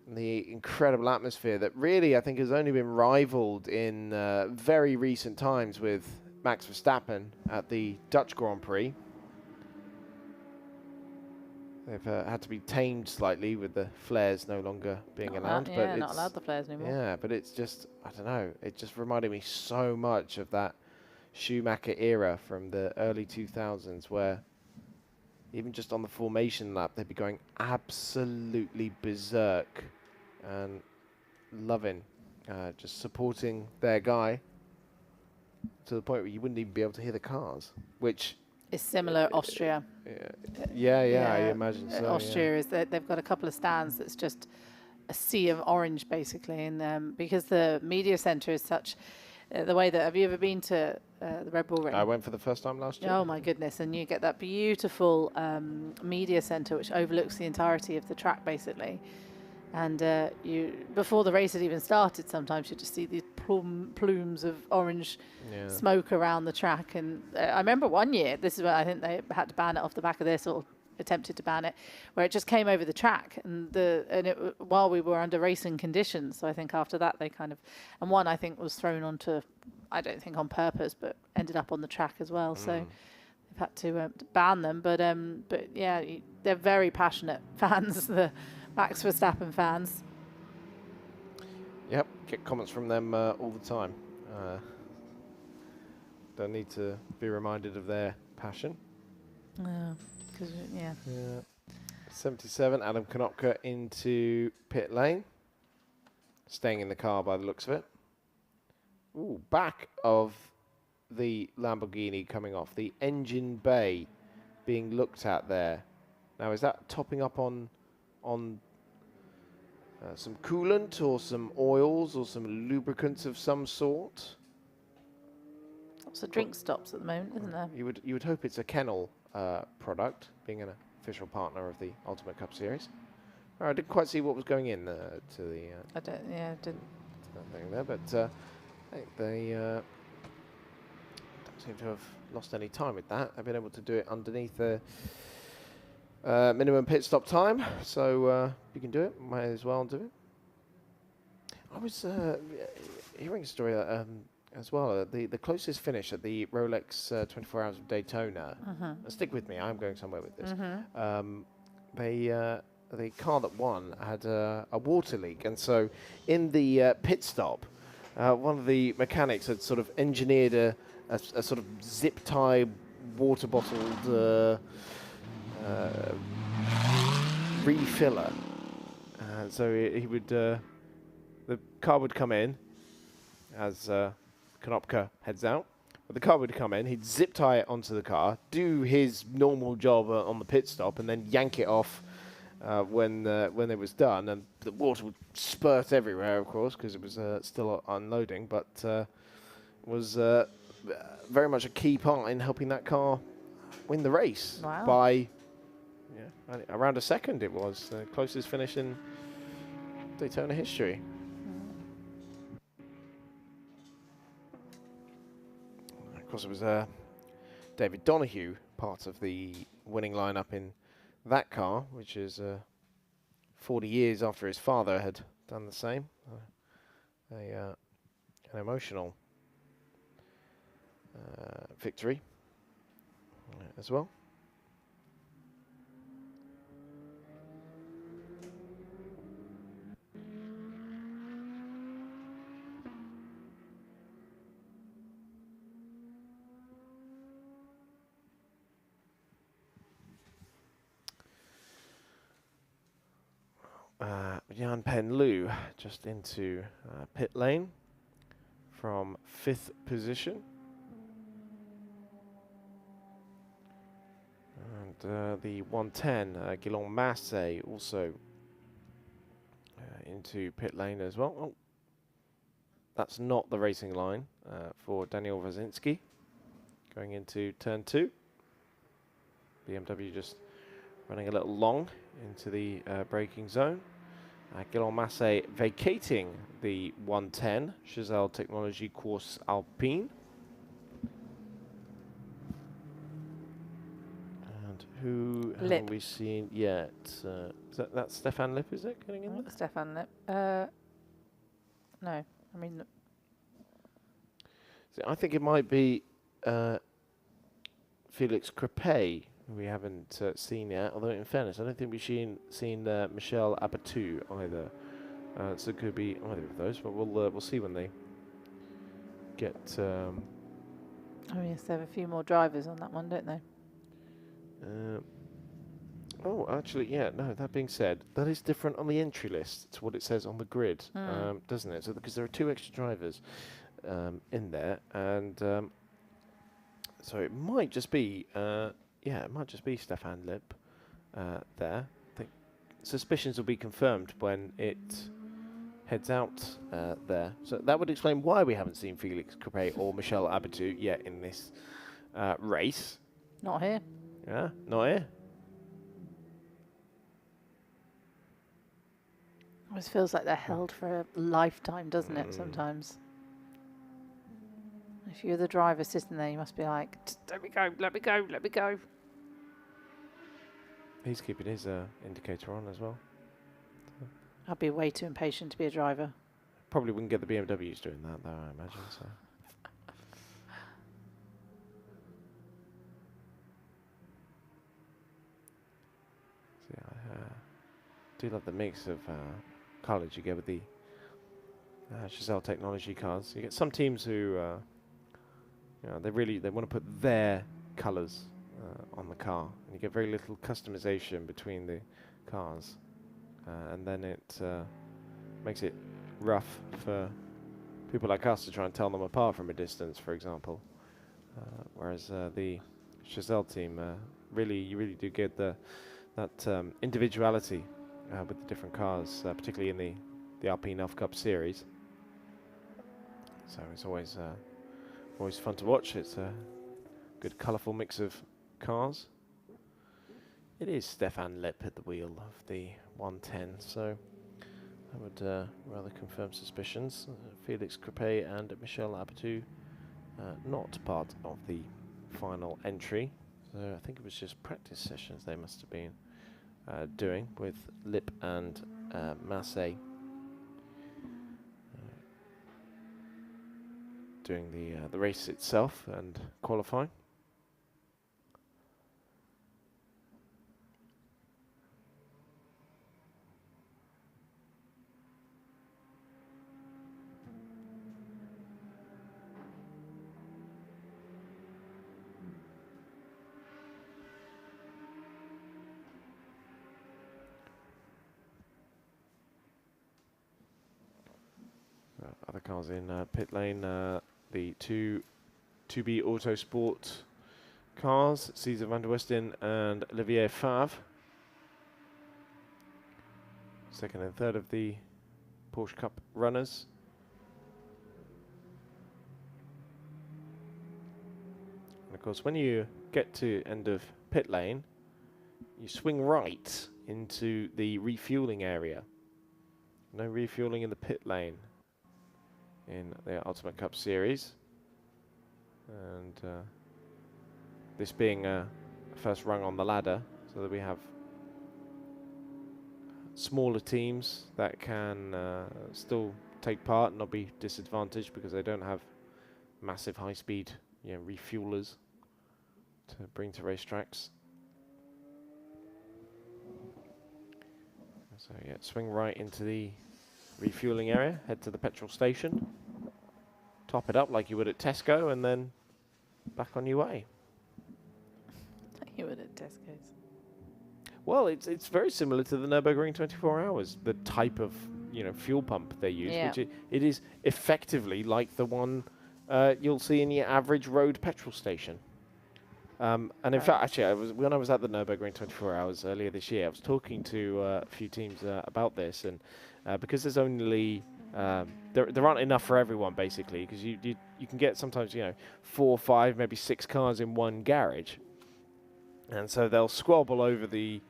And the incredible atmosphere that really, I think, has only been rivaled in very recent times with Max Verstappen at the Dutch Grand Prix. They've had to be tamed slightly with the flares no longer being allowed. Yeah, but not allowed the flares anymore. Yeah, but it's just, I don't know, it just reminded me so much of that Schumacher era from the early 2000s, where even just on the formation lap, they'd be going absolutely berserk and loving, just supporting their guy to the point where you wouldn't even be able to hear the cars, which... It's similar Austria. Yeah, I imagine so. Austria is that they've got a couple of stands that's just a sea of orange, basically, and because the media centre is such... the way that, have you ever been to the Red Bull Ring? I went for the first time last year. Oh my goodness, and you get that beautiful media centre which overlooks the entirety of the track, basically. And you, before the race had even started, sometimes you just see these plumes of orange smoke around the track. And I remember one year, this is where I think they had to ban it off the back of this, or attempted to ban it, where it just came over the track, and while we were under racing conditions. So I think after that they kind of, and one I think was thrown onto, I don't think on purpose, but ended up on the track as well. So they've had to ban them. But yeah, they're very passionate fans, the Max Verstappen fans. Yep, get comments from them all the time. Don't need to be reminded of their passion. Yeah. 77, Adam Konopka into pit lane. Staying in the car by the looks of it. Ooh, back of the Lamborghini coming off. The engine bay being looked at there. Now, is that topping up on some coolant or some oils or some lubricants of some sort? Lots of drink stops at the moment, isn't there? You would hope it's a Kennel product, being an official partner of the Ultimate Cup Series. I didn't quite see what was going in to the. I didn't. That thing there, but I think they don't seem to have lost any time with that. They've been able to do it underneath the minimum pit stop time, so you can do it. Might as well do it. I was hearing a story as well. The closest finish at the Rolex 24 Hours of Daytona. Stick with me. I'm going somewhere with this. The car that won had a water leak, and so in the pit stop, one of the mechanics had sort of engineered a sort of zip tie water bottled refiller. So he would the car would come in as Konopka heads out. But the car would come in, he'd zip tie it onto the car, do his normal job on the pit stop, and then yank it off when it was done, and the water would spurt everywhere, of course, because it was still unloading, but was very much a key part in helping that car win the race by around a second. It was the closest finish in Daytona history. Of course, it was David Donoghue, part of the winning lineup in that car, which is 40 years after his father had done the same. An emotional victory as well. Jan Penlu just into pit lane from 5th position. And the 110, Guillaume Massey, also into pit lane as well. Oh, that's not the racing line for Daniel Wazinski going into turn 2. BMW just running a little long into the braking zone. Guillaume Massey vacating the 110 Chazelle Technology Course Alpine. And who have we seen yet? Is that Stéphane Loeb, is it, getting in there? Stéphane Loeb. No, I mean... So I think it might be Felix Crepet, who we haven't seen yet, although in fairness, I don't think we've seen Michel Abatou either. So it could be either of those, but we'll see when they get... Oh yes, they have a few more drivers on that one, don't they? Oh, actually, yeah, no, that being said, that is different on the entry list to what it says on the grid, doesn't it? So because there are 2 extra drivers in there, and so it might just be... it might just be Stéphane Loeb there. I think suspicions will be confirmed when it heads out there. So that would explain why we haven't seen Felix Crepet or Michel Abatou yet in this race. Not here. Yeah, not here. Always feels like they're held for a lifetime, doesn't it, sometimes? If you're the driver sitting there, you must be like, let me go, let me go, let me go. He's keeping his indicator on as well. I'd be way too impatient to be a driver. Probably wouldn't get the BMWs doing that, though, I imagine. So. I do love the mix of colours you get with the Chazelle Technology cars. You get some teams who, they want to put their colours on the car, and you get very little customization between the cars, and then it makes it rough for people like us to try and tell them apart from a distance, for example. Whereas the Chazelle team you really do get that individuality with the different cars, particularly in the Alpine Elf Cup series. So it's always fun to watch. It's a good colourful mix of cars. It is Stéphane Loeb at the wheel of the 110, so I would rather confirm suspicions. Felix Crepet and Michel Abatou not part of the final entry. So I think it was just practice sessions they must have been doing with Loeb and Massey doing the race itself and qualifying. Other cars in pit lane, the 2B Autosport cars, Cesar van der Westen and Olivier Favre. second and third of the Porsche Cup runners. And of course, when you get to end of pit lane, you swing right into the refueling area. No refueling in the pit lane in the Ultimate Cup Series. And this being a first rung on the ladder, so that we have smaller teams that can still take part and not be disadvantaged because they don't have massive high-speed refuelers to bring to racetracks. So yeah, swing right into the refueling area, head to the petrol station, top it up like you would at Tesco, and then back on your way. Like you would at Tesco's. Well, it's very similar to the Nürburgring 24 Hours, the type of fuel pump they use, Yeah. which it is effectively like the one you'll see in your average road petrol station. And in fact, actually, when I was at the Nürburgring 24 Hours earlier this year, I was talking to a few teams about this, and because there's only there aren't enough for everyone, basically, because you can get sometimes 4, 5, maybe 6 cars in one garage, and so they'll squabble over the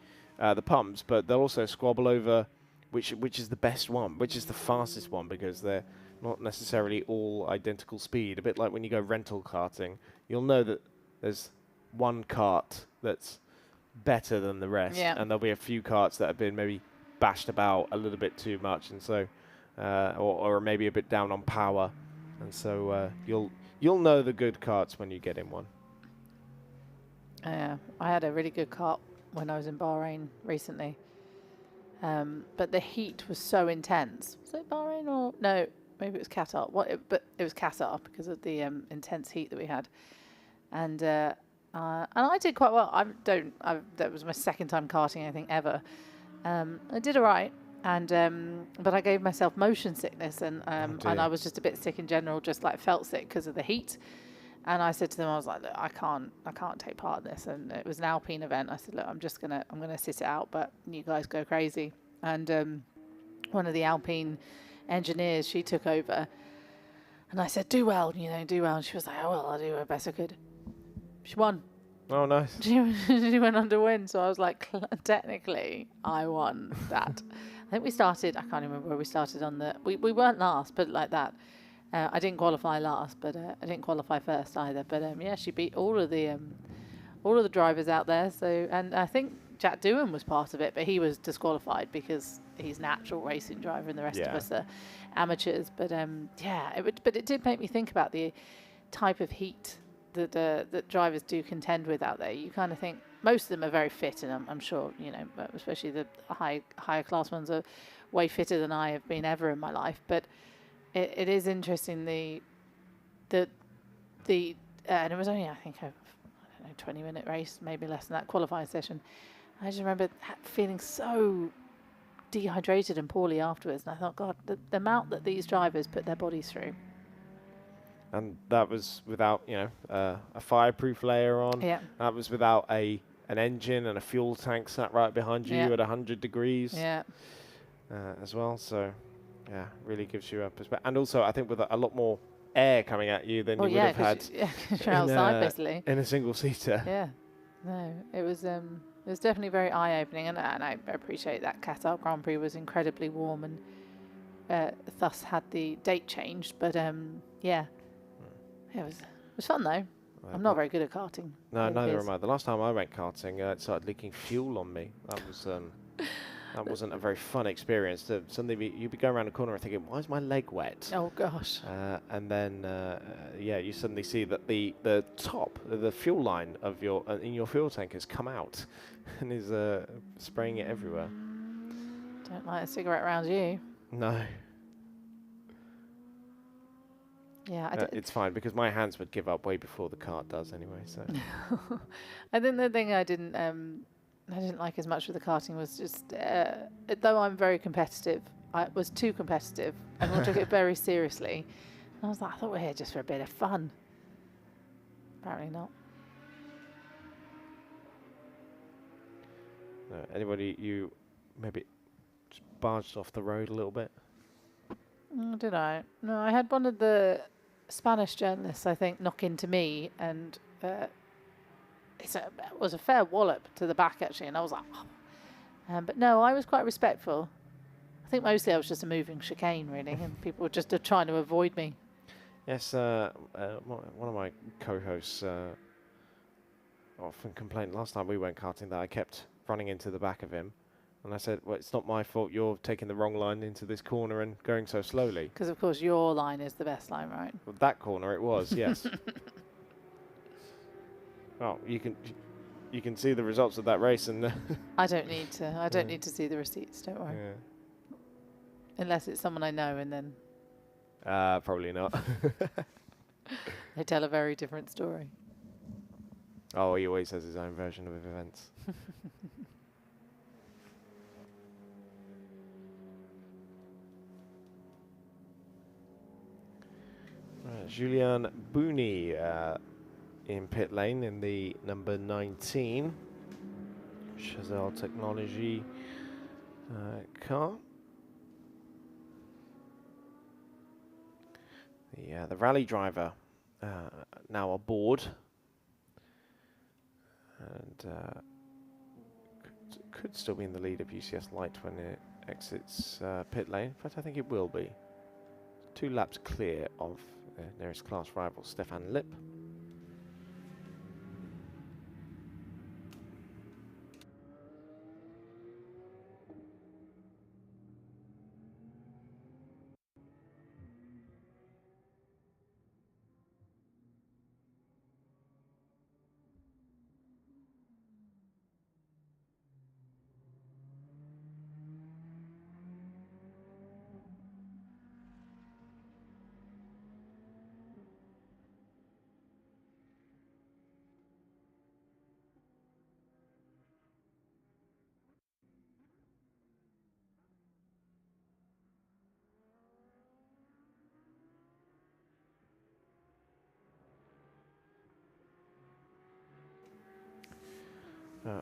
pumps, but they'll also squabble over which is the best one, which is the fastest one, because they're not necessarily all identical speed. A bit like when you go rental karting, you'll know that there's one kart that's better than the rest, and there'll be a few karts that have been maybe bashed about a little bit too much, and so or maybe a bit down on power, and so you'll know the good karts when you get in one. I had a really good kart when I was in Bahrain recently, but the heat was so intense. Was it Bahrain or no? Maybe it was Qatar. But it was Qatar because of the intense heat that we had, and I did quite well. That was my second time karting, I think, ever. I did all right, but I gave myself motion sickness, and I was just a bit sick in general, just like felt sick because of the heat. And I said to them, I was like, look, I can't take part in this. And it was an Alpine event. I said, look, I'm gonna sit it out, but you guys go crazy. And one of the Alpine engineers, she took over, and I said, do well. And she was like, oh well, I'll do her best I could. She won. Oh, nice. She went on to win. So I was like, technically, I won that. I think we started, I can't remember where we started on we weren't last, but like that. I didn't qualify last, but I didn't qualify first either. But yeah, she beat all of the drivers out there. So, and I think Jack Doohan was part of it, but he was disqualified because he's an actual racing driver, and the rest of us are amateurs. But but it did make me think about the type of heat that drivers do contend with out there. You kind of think most of them are very fit, and I'm sure especially the higher class ones are way fitter than I have been ever in my life. But it is interesting and it was only I think a 20-minute race, maybe less than that, qualifying session. I just remember feeling so dehydrated and poorly afterwards, and I thought, God, the amount that these drivers put their bodies through. And that was without, a fireproof layer on. Yeah. That was without an engine and a fuel tank sat right behind you at 100 degrees. Yeah. As well. So, yeah, really gives you a perspective. And also, I think with a lot more air coming at you than you would have had you're outside, basically. In a single-seater. Yeah. No, it was definitely very eye-opening, and I appreciate that Qatar Grand Prix was incredibly warm and thus had the date changed. But it was fun though. I'm not very good at karting. No, neither am I. The last time I went karting, it started leaking fuel on me. That was that wasn't a very fun experience. Suddenly you'd be going around the corner and thinking, why is my leg wet? Oh gosh. And then you suddenly see that the top, the fuel line of in your fuel tank has come out and is spraying it everywhere. Don't light a cigarette around you. No. Yeah, it's fine because my hands would give up way before the cart does anyway. So I think the thing I didn't like as much with the karting was just though I'm very competitive, I was too competitive. Everyone took it very seriously, and I was like, I thought we're here just for a bit of fun. Apparently not. Anybody you maybe barged off the road a little bit. Did I? No, I had one of the Spanish journalists, I think, knock into me, and it was a fair wallop to the back, actually, and I was like, oh. But no, I was quite respectful. I think mostly I was just a moving chicane, really, and people were just trying to avoid me. Yes, one of my co-hosts often complained last time we went karting that I kept running into the back of him. And I said, well, it's not my fault you're taking the wrong line into this corner and going so slowly. Because, of course, your line is the best line, right? Well, that corner it was, yes. Oh, you can see the results of that race, and I don't need to. I don't need to see the receipts. Don't worry. Yeah. Unless it's someone I know, and then probably not. they tell a very different story. Oh, he always has his own version of events. Julien Bouni in pit lane in the number 19 Chazelle Technology car. The rally driver now aboard, and could still be in the lead of UCS Light when it exits pit lane. In fact, I think it will be. 2 laps clear of nearest class rival Stéphane Loeb.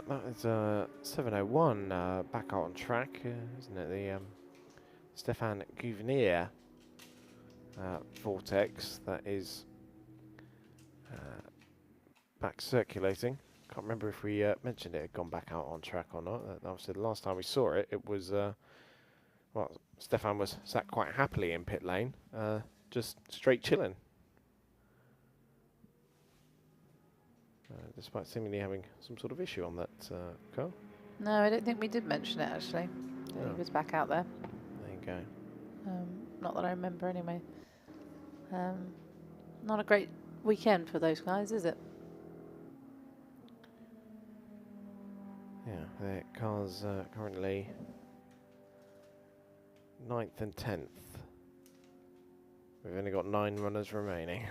That is 7:01 back out on track, isn't it? The Stéphane Gouvernier Vortex that is back circulating. Can't remember if we mentioned it had gone back out on track or not. Obviously, the last time we saw it, it was well, Stéphane was sat quite happily in pit lane, just straight chilling. Despite seemingly having some sort of issue on that car. No, I don't think we did mention it, actually. Oh. He was back out there. There you go. Not that I remember, anyway. Not a great weekend for those guys, is it? Yeah, their cars currently 9th and 10th. We've only got 9 runners remaining.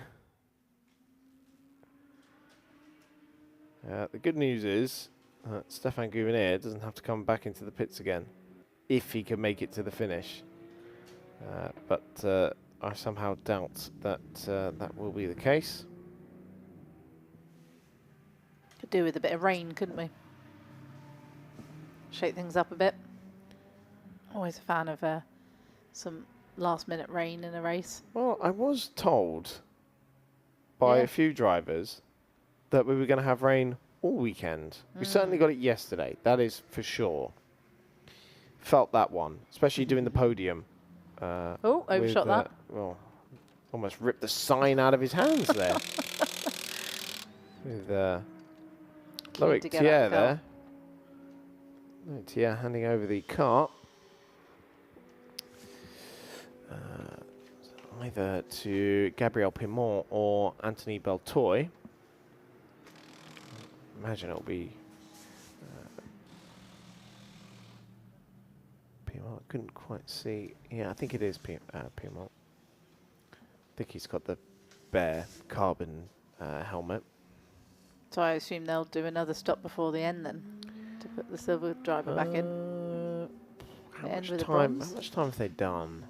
The good news is Stéphane Gouvernier doesn't have to come back into the pits again if he can make it to the finish. But I somehow doubt that that will be the case. Could do with a bit of rain, couldn't we? Shake things up a bit. Always a fan of some last-minute rain in a race. Well, I was told by a few drivers that we were going to have rain all weekend. We certainly got it yesterday, that is for sure. Felt that one, especially doing the podium. Oh, overshot that. Well, almost ripped the sign out of his hands there. With Loic Thiers there. Loic Thiers handing over the car. Either to Gabriel Pimont or Anthony Beltoy. Imagine it'll be Pimont. I couldn't quite see. Yeah, I think it is Pimont. I think he's got the bare carbon helmet. So I assume they'll do another stop before the end then, to put the silver driver back in. How much time have they done?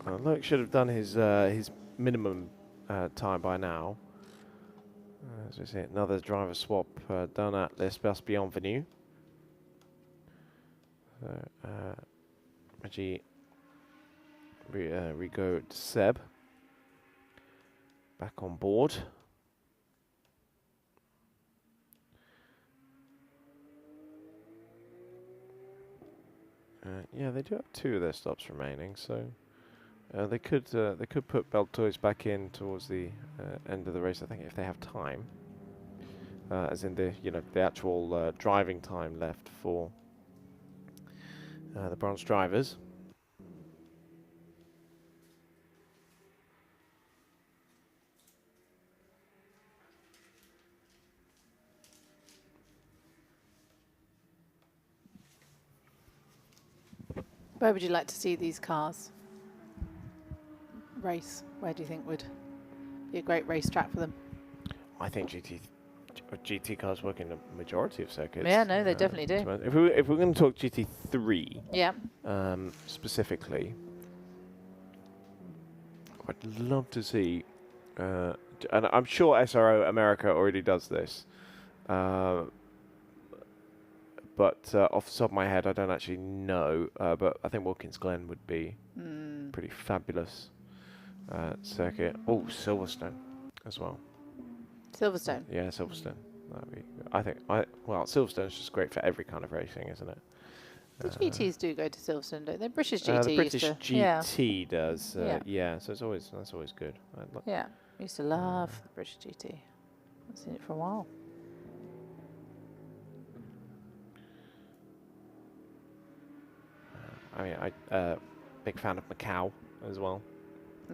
Look, should have done his minimum time by now. As we see, another driver swap done at l'Espace Bienvenue. So, Reggie Rigaud Seb back on board. Yeah, they do have 2 of their stops remaining, so they could put Beltois back in towards the end of the race. I think if they have time, as in the the actual driving time left for the bronze drivers. Where would you like to see these cars race? Where do you think would be a great racetrack for them? I think GT cars work in the majority of circuits. Yeah, no, they definitely do. If we're going to talk GT3, yeah, specifically, I'd love to see, and I'm sure SRO America already does this, but off the top of my head, I don't actually know. But I think Watkins Glen would be pretty fabulous circuit. Oh, Silverstone as well. Silverstone. Yeah, Silverstone. Well, Silverstone's just great for every kind of racing, isn't it? The GTs do go to Silverstone, don't they? British The GT British used to. GT does. Yeah. Yeah, so that's always good. Yeah, I used to love the British GT. I've seen it for a while. I mean, big fan of Macau as well.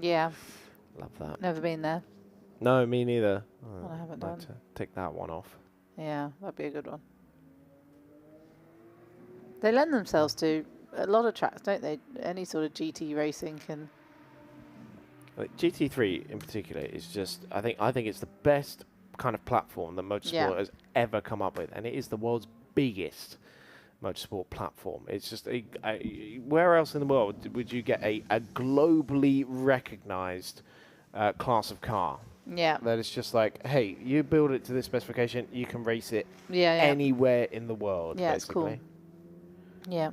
Yeah. Love that. Never been there. No, me neither. Well, I haven't I'd like done. to take that one off. Yeah, that'd be a good one. They lend themselves to a lot of tracks, don't they? Any sort of GT racing can. Like GT3 in particular is just, I think it's the best kind of platform that motorsport has ever come up with, and it is the world's biggest motorsport platform. It's just where else in the world would you get a globally recognized class of car? Yeah. That it's just like, hey, you build it to this specification, you can race it Yeah. anywhere in the world. Yeah, basically. it's cool. Yeah.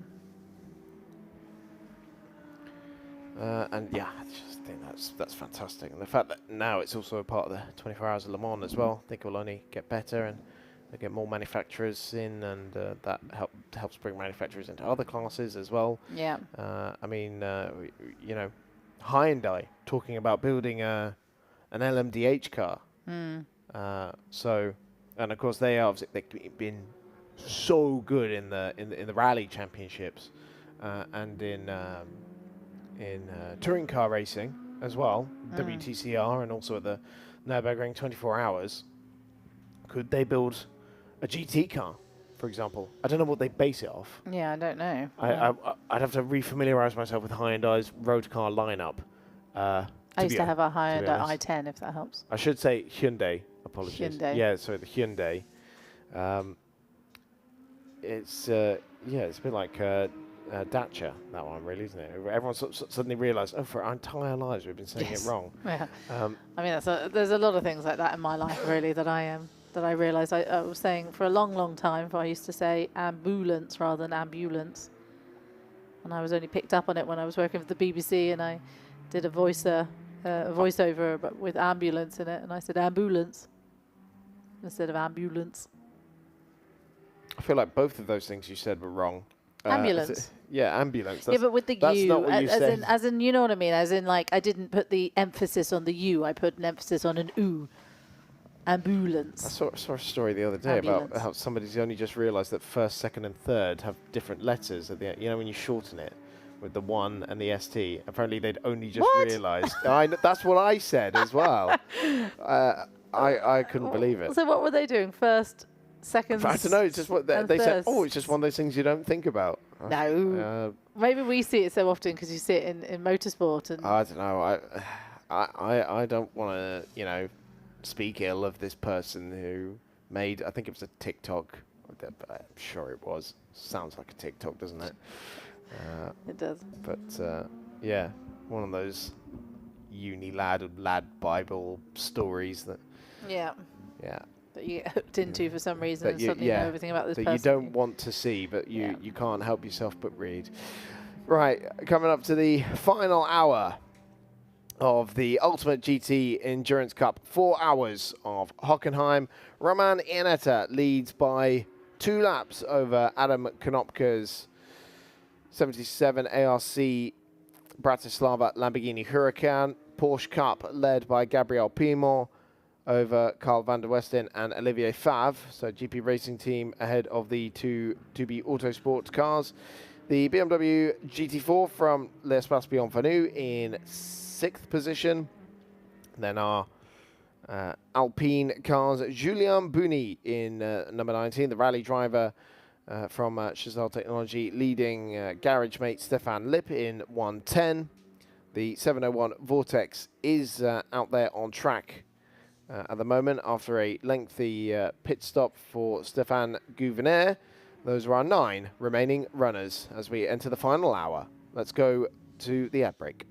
And yeah, I just think that's fantastic. And the fact that now it's also a part of the 24 Hours of Le Mans as well, I think it will only get better, and they get more manufacturers in, and that helps bring manufacturers into other classes as well. Yeah. I mean, Hyundai talking about building an LMDH car. So, and of course they've been so good in the rally championships and in touring car racing as well, WTCR, and also at the Nürburgring 24 Hours. Could they build a GT car, for example? I don't know what they base it off. Yeah, I don't know. I'd have to refamiliarize myself with Hyundai's road car lineup. I used to have a Hyundai i10, if that helps. I should say Hyundai. Apologies. Hyundai. Yeah, sorry, the Hyundai. It's a bit like Dacia, that one, really, isn't it? Everyone suddenly realised, for our entire lives we've been saying it wrong. Yeah. I mean, there's a lot of things like that in my life, really, that I realised. I was saying for a long, long time, I used to say ambulance rather than ambulance. And I was only picked up on it when I was working for the BBC, and I did a voiceover but with ambulance in it, and I said ambulance instead of ambulance. I feel like both of those things you said were wrong. Ambulance. Yeah, ambulance. Yeah, but with the that's U, not what you said. as in, you know what I mean? As in, like, I didn't put the emphasis on the U. I put an emphasis on an U. Ambulance. I saw a story the other day about how somebody's only just realised that first, second, and third have different letters at the end. You know, when you shorten it with the 1 and the ST. Apparently, they'd only just realised. That's what I said as well. I couldn't believe it. So what were they doing? First, second. I don't know. It's just what they said. Oh, it's just one of those things you don't think about. No. Maybe we see it so often because you see it in motorsport. And I don't know. I don't want to, speak ill of this person who made, I think it was a TikTok. I'm sure it was. Sounds like a TikTok, doesn't it? It does. But yeah, one of those lad Bible stories that. Yeah. Yeah. That you get hooked into for some reason and you, suddenly know everything about this that person. you don't want to see, but you can't help yourself but read. Right, coming up to the final hour of the Ultimate GT Endurance Cup. 4 hours of Hockenheim. Roman Iannetta leads by 2 laps over Adam Konopka's 77 ARC Bratislava Lamborghini Huracan. Porsche Cup led by Gabriel Pimon over Carl van der Westen and Olivier Favre. So GP Racing Team ahead of the 2 2B Autosport cars. The BMW GT4 from L'Espace Beyond Vanu in 6th position. Then our Alpine cars, Julien Buni in number 19, the rally driver from Chazelle Technology, leading garage mate Stéphane Loeb in 110. The 701 Vortex is out there on track at the moment after a lengthy pit stop for Stéphane Gouvenet. Those are our 9 remaining runners as we enter the final hour. Let's go to the ad break.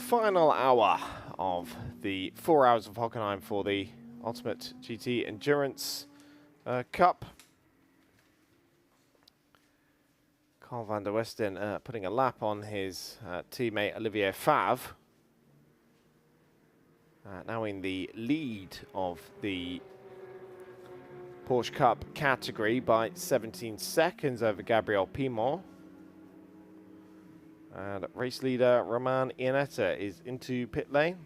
final hour of the 4 hours of Hockenheim for the Ultimate GT Endurance Cup. Carl van der Westen putting a lap on his teammate Olivier Favre. Now in the lead of the Porsche Cup category by 17 seconds over Gabriel Pimon. And race leader Romain Iannetta is into pit lane.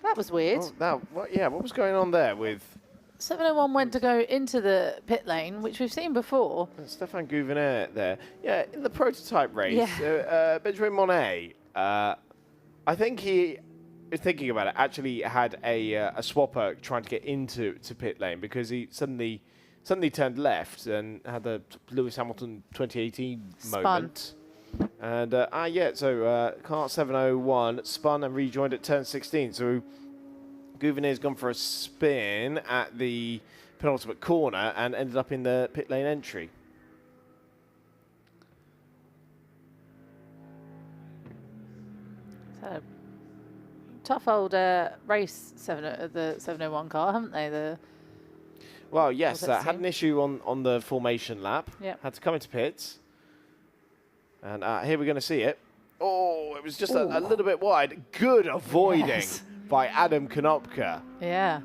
That was weird. Oh, what was going on there with... 701 went to go into the pit lane, which we've seen before. Stéphane Gouvenet there. Yeah, in the prototype race, Benjamin Monet, I think he, thinking about it, actually had a swapper trying to get into pit lane because he suddenly turned left and had the Lewis Hamilton 2018 moment. And so car 701 spun and rejoined at turn 16. So Gouvenet's gone for a spin at the penultimate corner and ended up in the pit lane entry. So tough old race the 701 car, haven't they? Well, yes, had an issue on the formation lap. Yep. Had to come into pits. And here we're going to see it. Oh, it was just a little bit wide. Good avoiding by Adam Konopka. Yeah,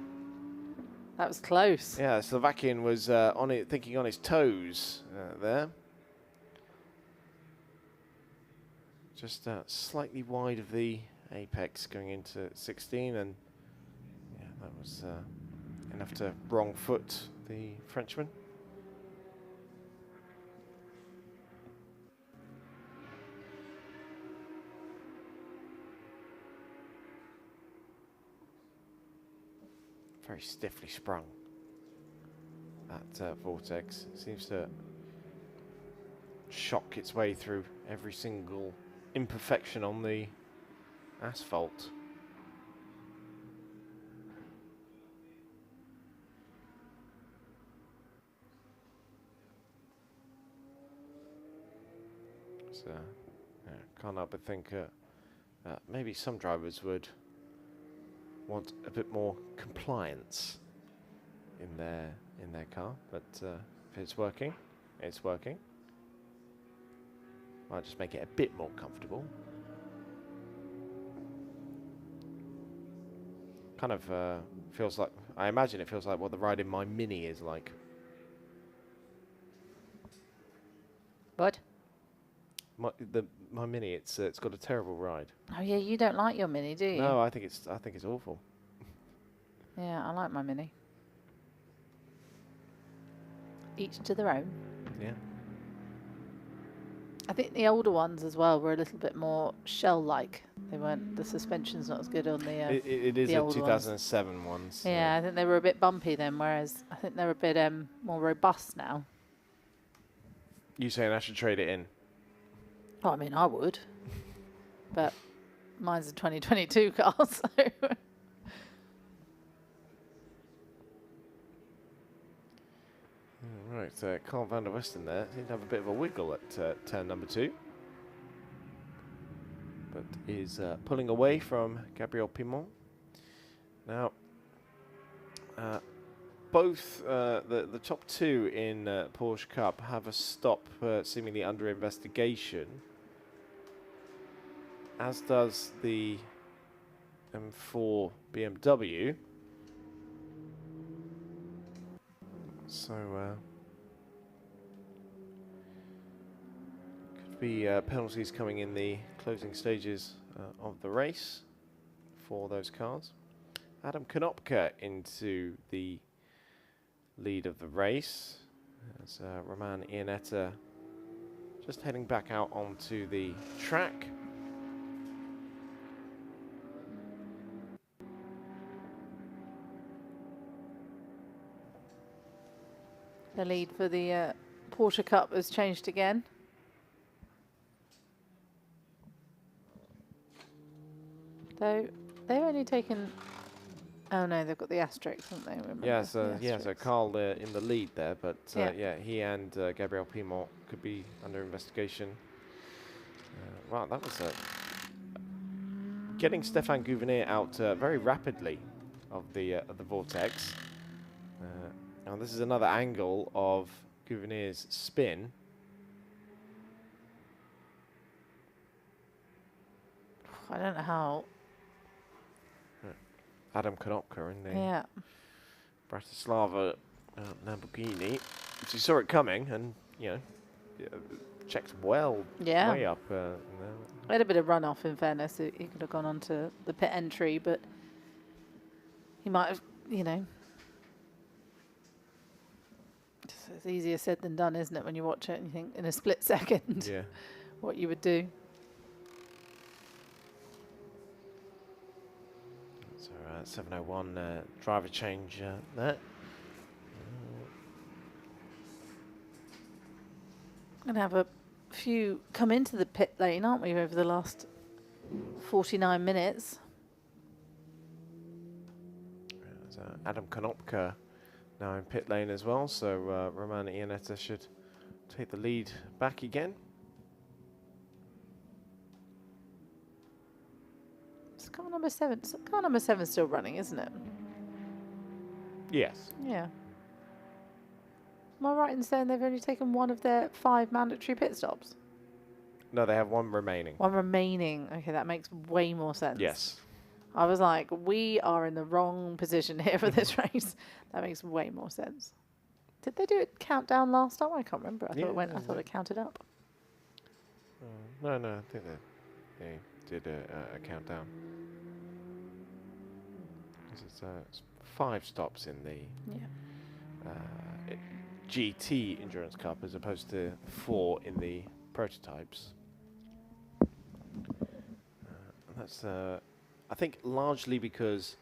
that was close. Yeah, Slovakian was thinking on his toes there. Just slightly wide of the apex going into 16, and yeah, that was enough to wrong foot the Frenchman. Very stiffly sprung, that vortex. It seems to shock its way through every single imperfection on the asphalt. So, can't help but think maybe some drivers would want a bit more compliance in their car, but if it's working, it's working. Might just make it a bit more comfortable. Kind of feels like, I imagine it feels like what the ride in my Mini is like. What? My Mini, it's got a terrible ride. Oh yeah, you don't like your Mini, do you? No, I think it's awful. Yeah, I like my Mini. Each to their own. Yeah. I think the older ones as well were a little bit more shell-like. They weren't. The suspension's not as good on the. It is the a 2007 ones. Yeah, I think they were a bit bumpy then, whereas I think they're a bit more robust now. You saying I should trade it in? Well, I mean, I would, but mine's a 2022 car, so. Right, Carl van der Westen there seemed to have a bit of a wiggle at turn number 2, but is pulling away from Gabriel Pimon. Now, both the top 2 in Porsche Cup have a stop seemingly under investigation, as does the M4 BMW. So could be penalties coming in the closing stages of the race for those cars. Adam Konopka into the lead of the race, as Romain Iannetta just heading back out onto the track. The lead for the Porsche Cup has changed again. So They've only taken. Oh no, they've got the asterisk, haven't they? Remember? Yeah, so Carl in the lead there, but Yeah. he and Gabriel Pimont could be under investigation. Wow, that was getting Stéphane Gouvenet out very rapidly of the vortex. Now this is another angle of Gouvenet's spin. I don't know how. Adam Konopka in the Bratislava Lamborghini. So you saw it coming and, checked well way up. I had a bit of runoff, in fairness. He could have gone on to the pit entry, but he might have, It's easier said than done, isn't it, when you watch it and you think in a split second what you would do. So 701 driver change there. Going to have a few come into the pit lane, aren't we, over the last 49 minutes? Adam Konopka now in pit lane as well, so Roman Iannetta should take the lead back again. It's car number 7. Car number 7's still running, isn't it? Yes. Yeah. Am I right in saying they've only taken one of their 5 mandatory pit stops? No, they have one remaining. One remaining. Okay, that makes way more sense. Yes. I was like, we are in the wrong position here for this race. That makes way more sense. Did they do it countdown last time? I can't remember. I thought it went. I thought it counted up. No, I think they did a countdown. It's 5 stops in the GT Endurance Cup as opposed to 4 in the prototypes. That's I think largely because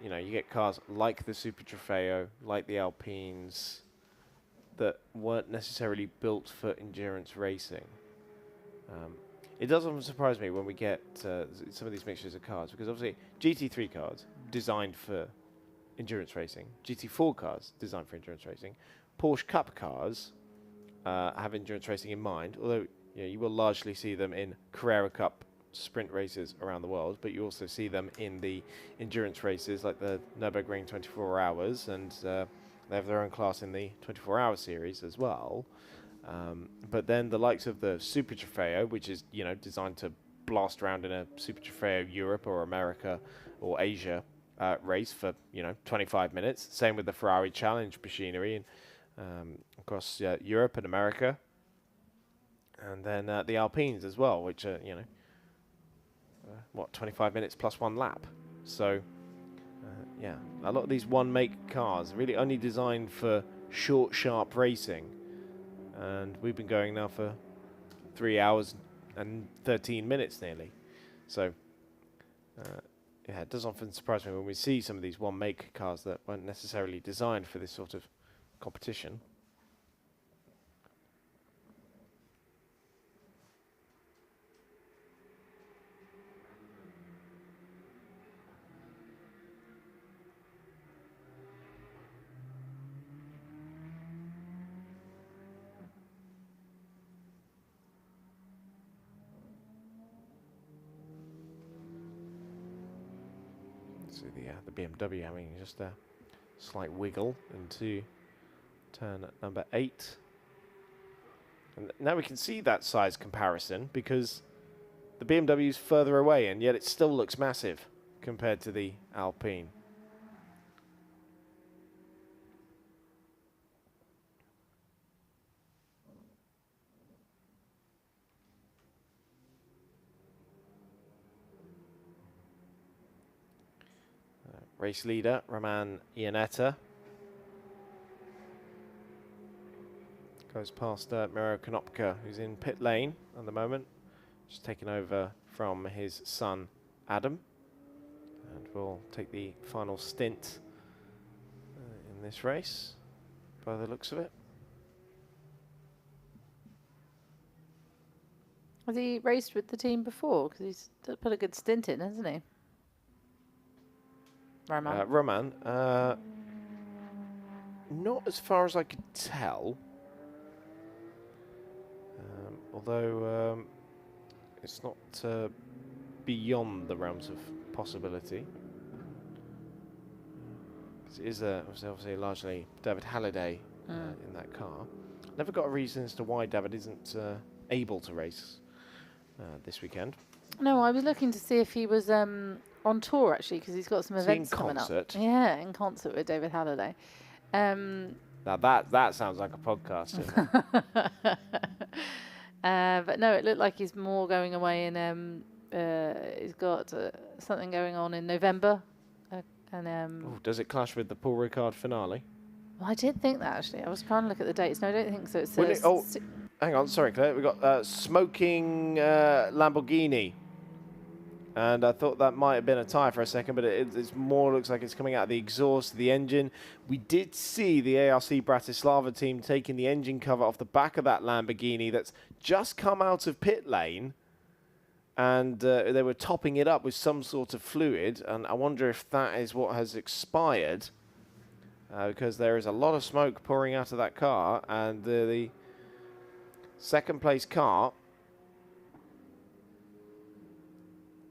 you get cars like the Super Trofeo, like the Alpines, that weren't necessarily built for endurance racing. It does often surprise me when we get some of these mixtures of cars, because obviously GT3 cars designed for endurance racing, GT4 cars designed for endurance racing, Porsche Cup cars have endurance racing in mind, although you will largely see them in Carrera Cup sprint races around the world, but you also see them in the endurance races like the Nürburgring 24 hours, and they have their own class in the 24-hour series as well. But then the likes of the Super Trofeo, which is designed to blast around in a Super Trofeo Europe or America or Asia race for 25 minutes. Same with the Ferrari Challenge machinery and across Europe and America, and then the Alpines as well, which are 25 minutes plus 1 lap. So a lot of these one-make cars are really only designed for short, sharp racing, and we've been going now for 3 hours and 13 minutes nearly. So it does often surprise me when we see some of these one-make cars that weren't necessarily designed for this sort of competition. The BMW having just a slight wiggle into turn number 8. And now we can see that size comparison because the BMW is further away, and yet it still looks massive compared to the Alpine. Race leader, Roman Iannetta, goes past Miro Konopka, who's in pit lane at the moment, just taking over from his son, Adam, and will take the final stint in this race, by the looks of it. Has he raced with the team before? Because he's put a good stint in, hasn't he? Roman. Roman. Not as far as I could tell. Although it's not beyond the realms of possibility. It is obviously largely David Hallyday in that car. Never got a reason as to why David isn't able to race this weekend. No, I was looking to see if he was on tour actually, because he's got some events coming up. Yeah, in concert with David Hallyday. Now that sounds like a podcast. But no, it looked like he's more going away, and he's got something going on in November. Does it clash with the Paul Ricard finale? Well, I did think that actually. I was trying to look at the dates. No, I don't think so. It's hang on, sorry, Claire. We've got smoking Lamborghini. And I thought that might have been a tie for a second, but it's more looks like it's coming out of the exhaust of the engine. We did see the ARC Bratislava team taking the engine cover off the back of that Lamborghini that's just come out of pit lane. And they were topping it up with some sort of fluid. And I wonder if that is what has expired. Because there is a lot of smoke pouring out of that car. And the second place car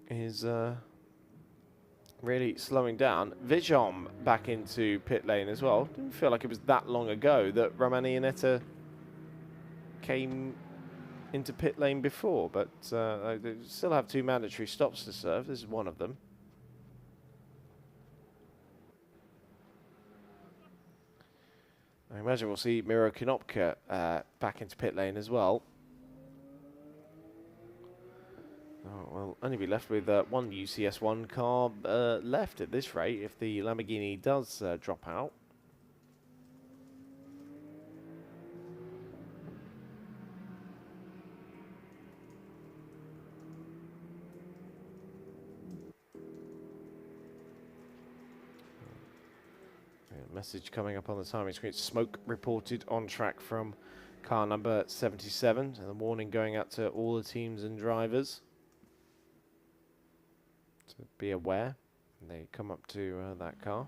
is really slowing down. Vijom back into pit lane as well. Didn't feel like it was that long ago that Roman Iannetta came into pit lane before, but they still have 2 mandatory stops to serve. This is one of them. I imagine we'll see Miro Konopka back into pit lane as well. We'll only be left with one UCS1 car left at this rate if the Lamborghini does drop out. Message coming up on the timing screen. Smoke reported on track from car number 77. And the warning going out to all the teams and drivers to be aware when they come up to that car.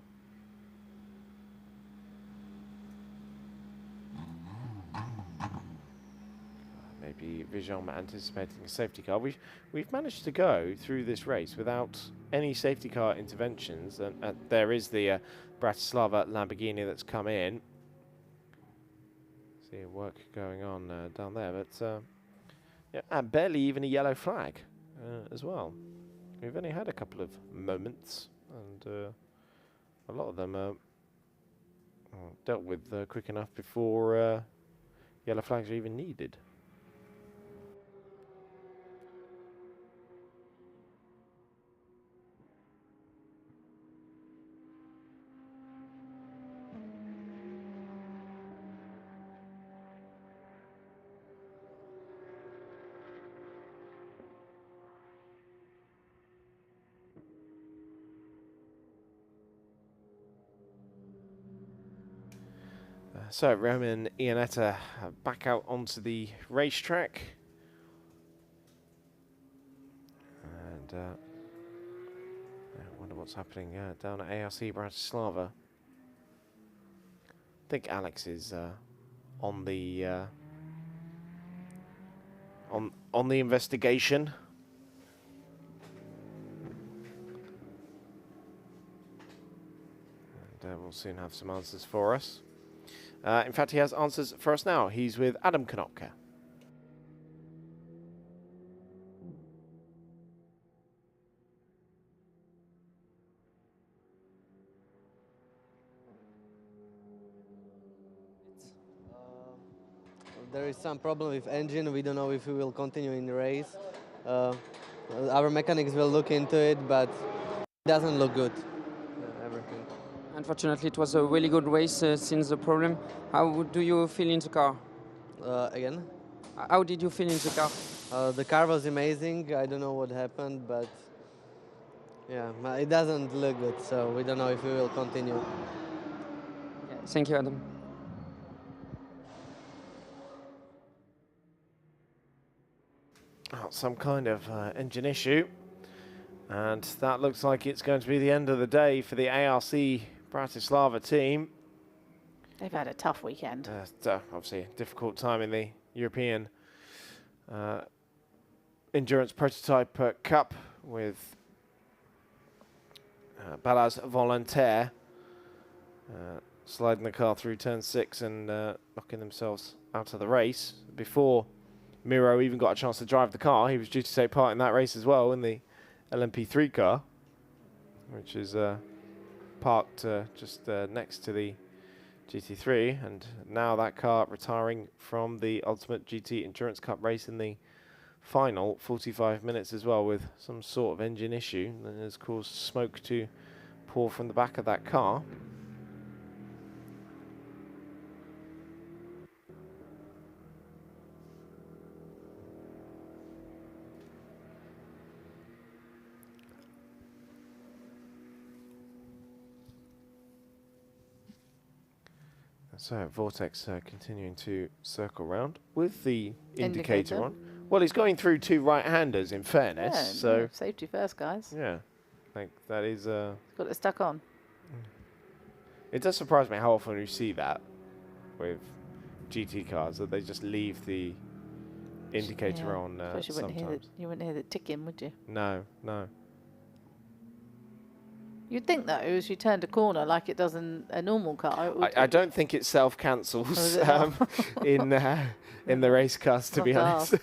Maybe Vijom anticipating a safety car. We've managed to go through this race without any safety car interventions, and there is the Bratislava Lamborghini that's come in. See work going on down there, but yeah, and barely even a yellow flag as well. We've only had a couple of moments, and a lot of them dealt with quick enough before yellow flags are even needed. So Roman Iannetta back out onto the racetrack, and I wonder what's happening down at ARC Bratislava. I think Alex is on the on the investigation. And we'll soon have some answers for us. In fact, he has answers for us now. He's with Adam Konopka. There is some problem with engine. We don't know if we will continue in the race. Our mechanics will look into it, but it doesn't look good. Everything. Unfortunately, it was a really good race since the problem. How do you feel in the car? Again? How did you feel in the car? The car was amazing. I don't know what happened, but yeah, it doesn't look good, so we don't know if we will continue. Okay. Thank you, Adam. Some kind of engine issue. And that looks like it's going to be the end of the day for the ARC Bratislava team. They've had a tough weekend. Obviously, a difficult time in the European Endurance Prototype Cup with Balaz Volontaire sliding the car through turn 6 and knocking themselves out of the race. Before Miro even got a chance to drive the car, he was due to take part in that race as well in the LMP3 car, which is parked just next to the GT3, and now that car retiring from the Ultimate GT Endurance Cup race in the final 45 minutes as well, with some sort of engine issue that has caused smoke to pour from the back of that car. So Vortex continuing to circle round with the indicator on. Well, he's going through 2 right-handers, in fairness. Yeah, so yeah, safety first, guys. Yeah, I think that is. Got it stuck on. It does surprise me how often you see that with GT cars, that they just leave the indicator on sometimes. You wouldn't hear the ticking, would you? No, no. You'd think though, as you turned a corner like it does in a normal car. I don't think it self-cancels in the race cars, to be honest.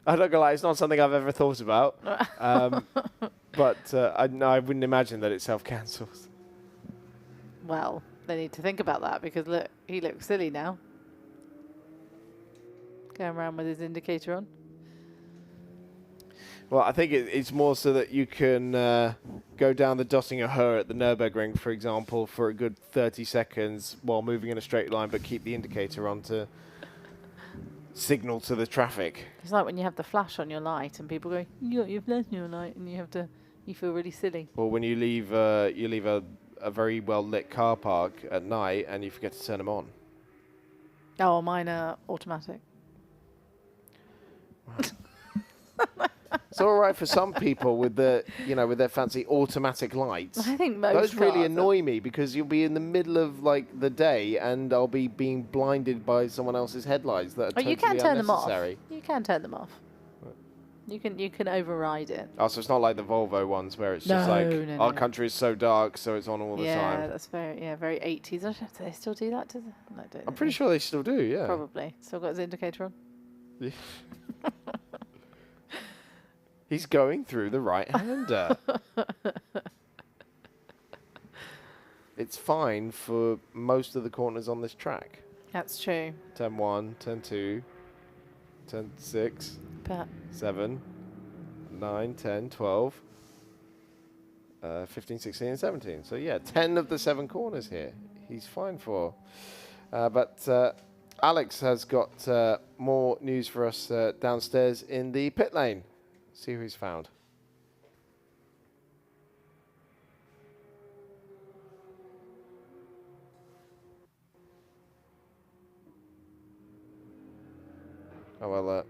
I'm not gonna lie, it's not something I've ever thought about. But I wouldn't imagine that it self-cancels. Well, they need to think about that, because look, he looks silly now. Going around with his indicator on. Well, I think it's more so that you can go down the Dottinger Höhe at the Nürburgring, for example, for a good 30 seconds while moving in a straight line, but keep the indicator on to signal to the traffic. It's like when you have the flash on your light and people go, "You got your flash on your light," and you feel really silly. Or when you leave a very well lit car park at night and you forget to turn them on. Oh, mine are automatic. It's all right for some people with their fancy automatic lights. I think most those really cars annoy me, because you'll be in the middle of like the day and I'll be being blinded by someone else's headlights that are totally you can turn them off. unnecessary. You can turn them off. You can override it. Oh, so it's not like the Volvo ones where it's just like our country is so dark, so it's on all the time. Yeah, that's very 80s. Do they still do that? I'm pretty sure they still do. Yeah. Probably. Still got his indicator on. Yeah. He's going through the right-hander. It's fine for most of the corners on this track. That's true. Turn 1, turn 2, turn 6, 7, 9, 10, 12, 15, 16, and 17. So yeah, 10 of the 7 corners here. He's fine for. But Alex has got more news for us downstairs in the pit lane. See who he's found. Oh, well,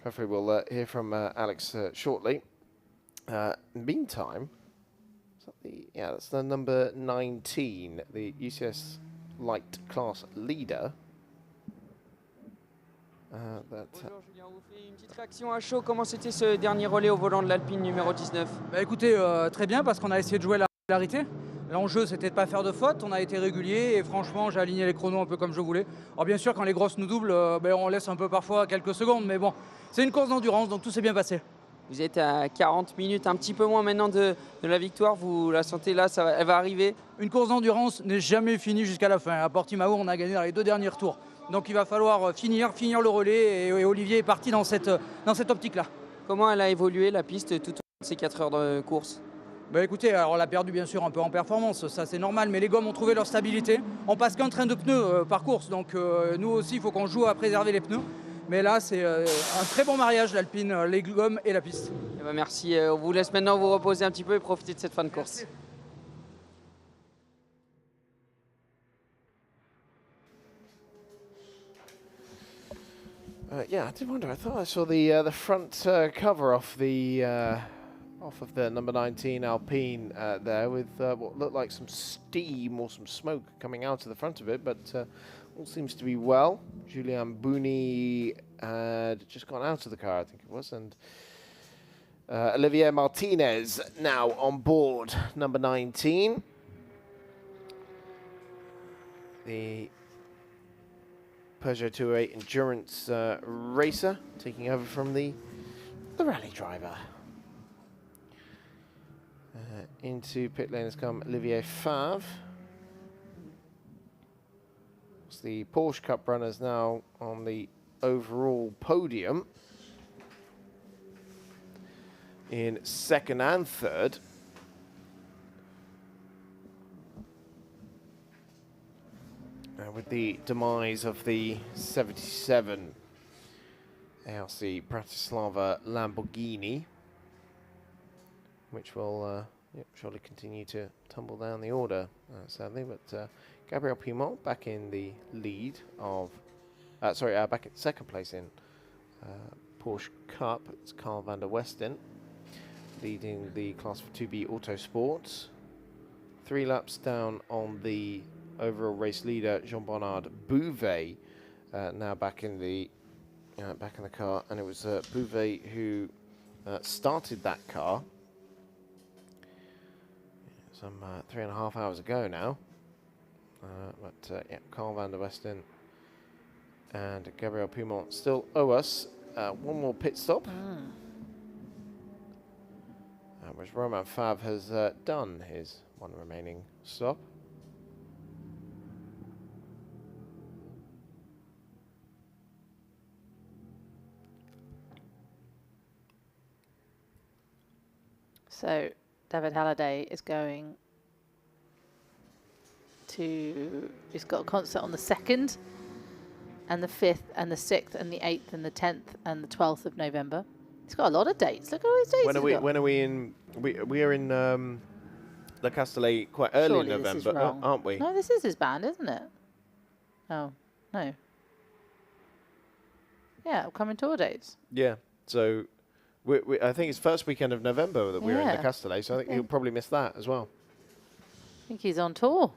hopefully we'll hear from Alex shortly. Meantime, that's the number 19, the UCS Light Class leader. Bonjour Julien, on vous fait une petite réaction à chaud. Comment c'était ce dernier relais au volant de l'Alpine numéro 19? Écoutez, très bien, parce qu'on a essayé de jouer la régularité. L'enjeu, c'était de ne pas faire de faute. On a été régulier et franchement, j'ai aligné les chronos un peu comme je voulais. Alors bien sûr, quand les grosses nous doublent, on laisse un peu parfois quelques secondes, mais bon, c'est une course d'endurance, donc tout s'est bien passé. Vous êtes à 40 minutes, un petit peu moins maintenant de la victoire. Vous la sentez là, elle va arriver? Une course d'endurance n'est jamais finie jusqu'à la fin. À Portimao, on a gagné dans les 2 derniers tours. Donc il va falloir finir le relais, et Olivier est parti dans cette optique-là. Comment elle a évolué la piste tout au long de ces 4 heures de course? Écoutez, alors on l'a perdu bien sûr un peu en performance, ça c'est normal, mais les gommes ont trouvé leur stabilité. On passe qu'un train de pneus par course, donc nous aussi il faut qu'on joue à préserver les pneus. Mais là c'est un très bon mariage l'Alpine, les gommes et la piste. Merci, on vous laisse maintenant vous reposer un petit peu et profiter de cette fin de course. Merci. Yeah, I did wonder. I thought I saw the front cover off of the number 19 Alpine there with what looked like some steam or some smoke coming out of the front of it, but all seems to be well. Julien Bouni had just gone out of the car, I think it was, and Olivier Martinez now on board, number 19. The Peugeot 208 Endurance racer, taking over from the rally driver. Into pit lane has come Olivier Favre. The Porsche Cup runners now on the overall podium in second and third. With the demise of the 77 ARC Bratislava Lamborghini, which will surely continue to tumble down the order, sadly. But Gabriel Pimont back in the lead of, back in second place in Porsche Cup. It's Carl van der Westen leading the class for 2B Autosports. 3 laps down on the overall race leader Jean-Bernard Bouvet, now back in the car, and it was Bouvet who started that car some 3.5 hours ago now. But yeah, Carl van der Westen and Gabriel Pimont still owe us one more pit stop, which Romain Favre has done his one remaining stop. So David Hallyday is going to, he's got a concert on the 2nd and the 5th and the 6th and the 8th and the 10th and the 12th of November. He's got a lot of dates. Look at all these dates. When are we in? We are in Le Castellet quite early Surely in this is November, wrong. aren't we? No, this is his band, isn't it? Oh, no. Yeah, upcoming tour dates. Yeah. So I think it's first weekend of November that we're in Le Yeah. Castellet, so I think he'll probably miss that as well. I think he's on tour.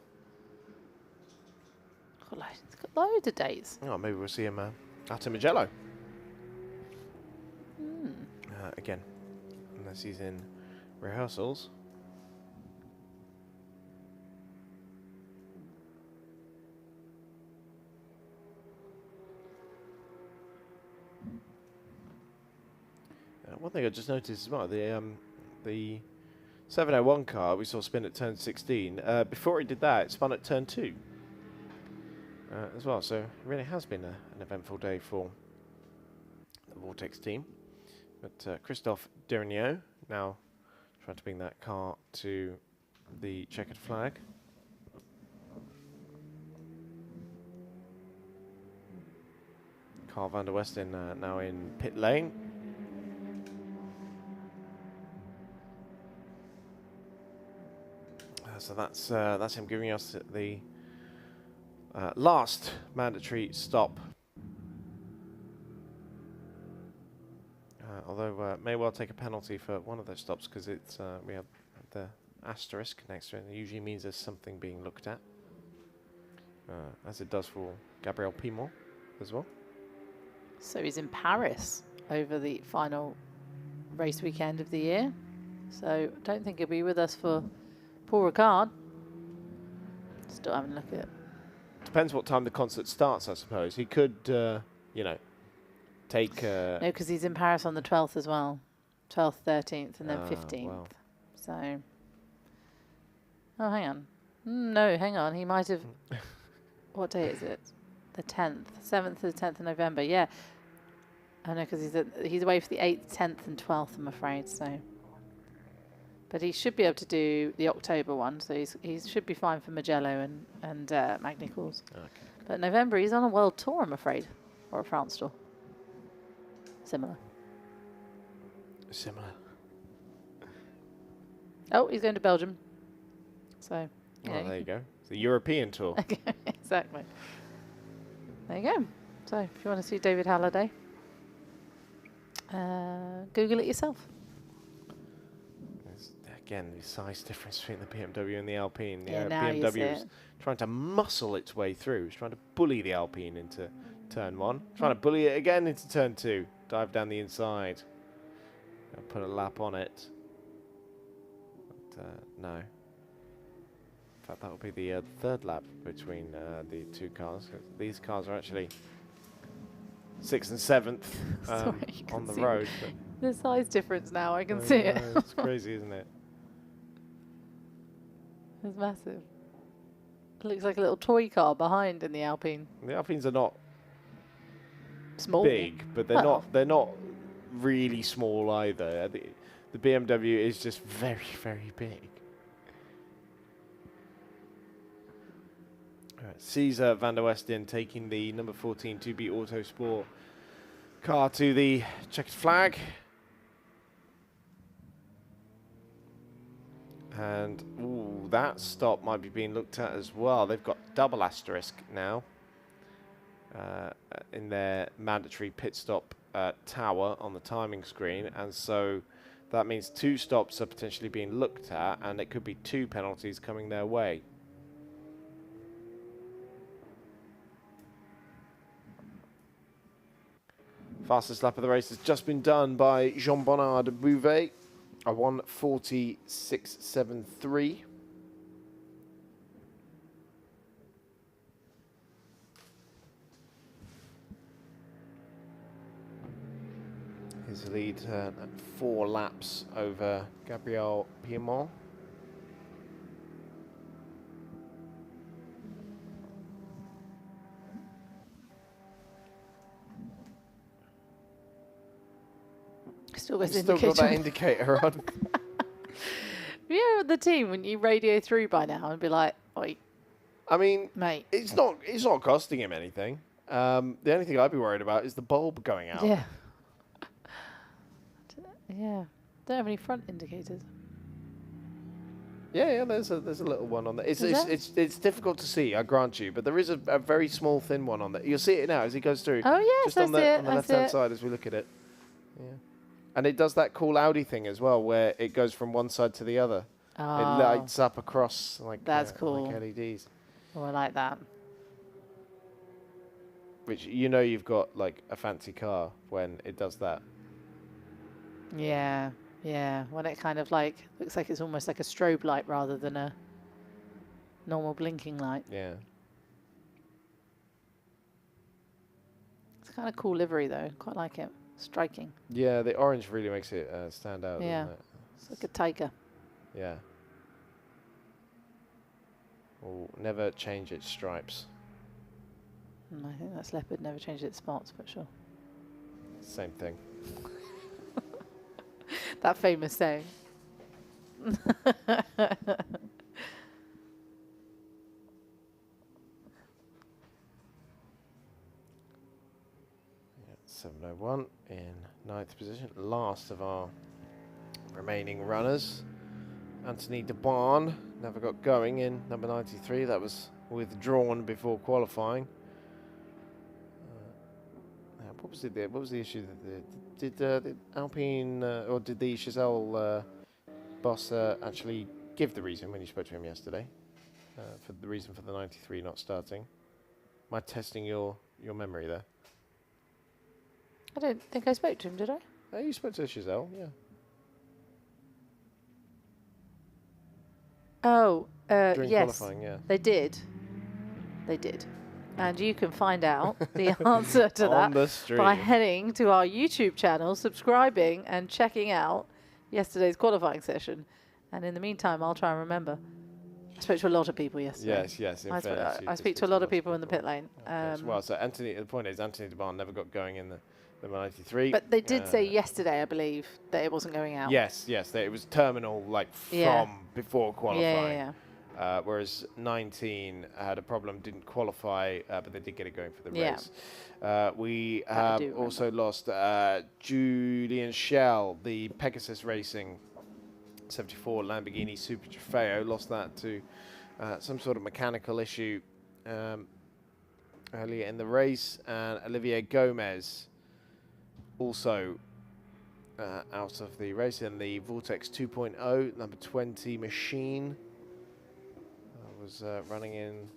He's got loads of dates. Oh, maybe we'll see him at Mugello. Again, unless he's in rehearsals. One thing I just noticed as well, the 701 car we saw spin at turn 16. Before it did that, it spun at turn 2 as well. So it really has been an eventful day for the Vortex team. But Christophe Dernier now trying to bring that car to the checkered flag. Carl van der Westen now in pit lane. So that's him giving us the last mandatory stop. Although may well take a penalty for one of those stops because it's we have the asterisk next to it. It usually means there's something being looked at, as it does for Gabriel Pimont as well. So he's in Paris over the final race weekend of the year. So don't think he'll be with us for Paul Ricard. Still having a look at it. Depends what time the concert starts, I suppose. He could, take... No, because he's in Paris on the 12th as well. 12th, 13th, and then 15th. Wow. So... Oh, hang on. No, hang on. He might have... What day is it? The 10th. 7th to the 10th of November, yeah. I know, because he's away for the 8th, 10th, and 12th, I'm afraid, so... But he should be able to do the October one, so he should be fine for Mugello and Magny-Cours. Okay. But November, he's on a world tour, I'm afraid, or a France tour. Similar. Oh, he's going to Belgium. So, there you go. It's the European tour. Exactly. There you go. So, if you want to see David Hallyday, Google it yourself. Again, the size difference between the BMW and the Alpine. Yeah, The now you see BMW is it. trying to muscle its way through. It's trying to bully the Alpine into turn 1. Trying to bully it again into turn 2. Dive down the inside. Put a lap on it. But, no. In fact, that will be the third lap between the two cars. These cars are actually 6th and 7th on the road. The size difference now, I can see it. It's crazy, isn't it? It's massive. It looks like a little toy car behind in the Alpine. The Alpines are not small, big, but they're not really small either. The BMW is just very, very big. Right, Cesar van der Westen taking the number 14 2B Autosport car to the checkered flag. And ooh, that stop might be being looked at as well. They've got double asterisk now in their mandatory pit stop tower on the timing screen. And so that means 2 stops are potentially being looked at, and it could be 2 penalties coming their way. Fastest lap of the race has just been done by Jean-Bernard Bouvet. A 1:46.73. His lead at 4 laps over Gabriel Piemont. Still got that indicator on. You're on the team, wouldn't you radio through by now and be like, oi. I mean, mate, it's not costing him anything. The only thing I'd be worried about is the bulb going out. Yeah. Yeah. Don't have any front indicators. Yeah, there's a little one on there. It's difficult to see, I grant you, but there is a very small thin one on there. You'll see it now as he goes through. Oh yes, just on the left-hand side as we look at it. Yeah. And it does that cool Audi thing as well, where it goes from one side to the other. Oh. It lights up across like that's cool. like LEDs. Oh, I like that. Which you've got like a fancy car when it does that. Yeah, when it kind of like looks like it's almost like a strobe light rather than a normal blinking light. Yeah. It's kind of cool livery though. Quite like it. Striking. Yeah, the orange really makes it stand out. Yeah, doesn't it? it's like a tiger. Yeah. Will never change its stripes. I think that's leopard never changed its spots, but sure. Same thing. That famous saying. Yeah, 701 in 9th position, last of our remaining runners. Anthony de Barn never got going in number 93. That was withdrawn before qualifying. What was the issue? Did the Alpine or did the Chazelle boss actually give the reason when you spoke to him yesterday for the reason for the 93 not starting? Am I testing your memory there? I don't think I spoke to him, did I? You spoke to Chazelle, yeah. Oh, During yes. qualifying, yeah. They did. And you can find out the answer to On that the stream. by heading to our YouTube channel, subscribing and checking out yesterday's qualifying session. And in the meantime, I'll try and remember. I spoke to a lot of people yesterday. Yes. I speak to a lot of people in the pit lane. Well, so the point is, Anthony de Barn never got going in the 93. But they did say yesterday, I believe, that it wasn't going out. Yes, it was terminal, like from before qualifying. Whereas 19 had a problem, didn't qualify, but they did get it going for the race. We have also lost Julian Schell, the Pegasus Racing 74 Lamborghini Super Trofeo, lost that to some sort of mechanical issue earlier in the race. And Olivier Gomez also out of the race in the Vortex 2.0, number 20 machine. Was running in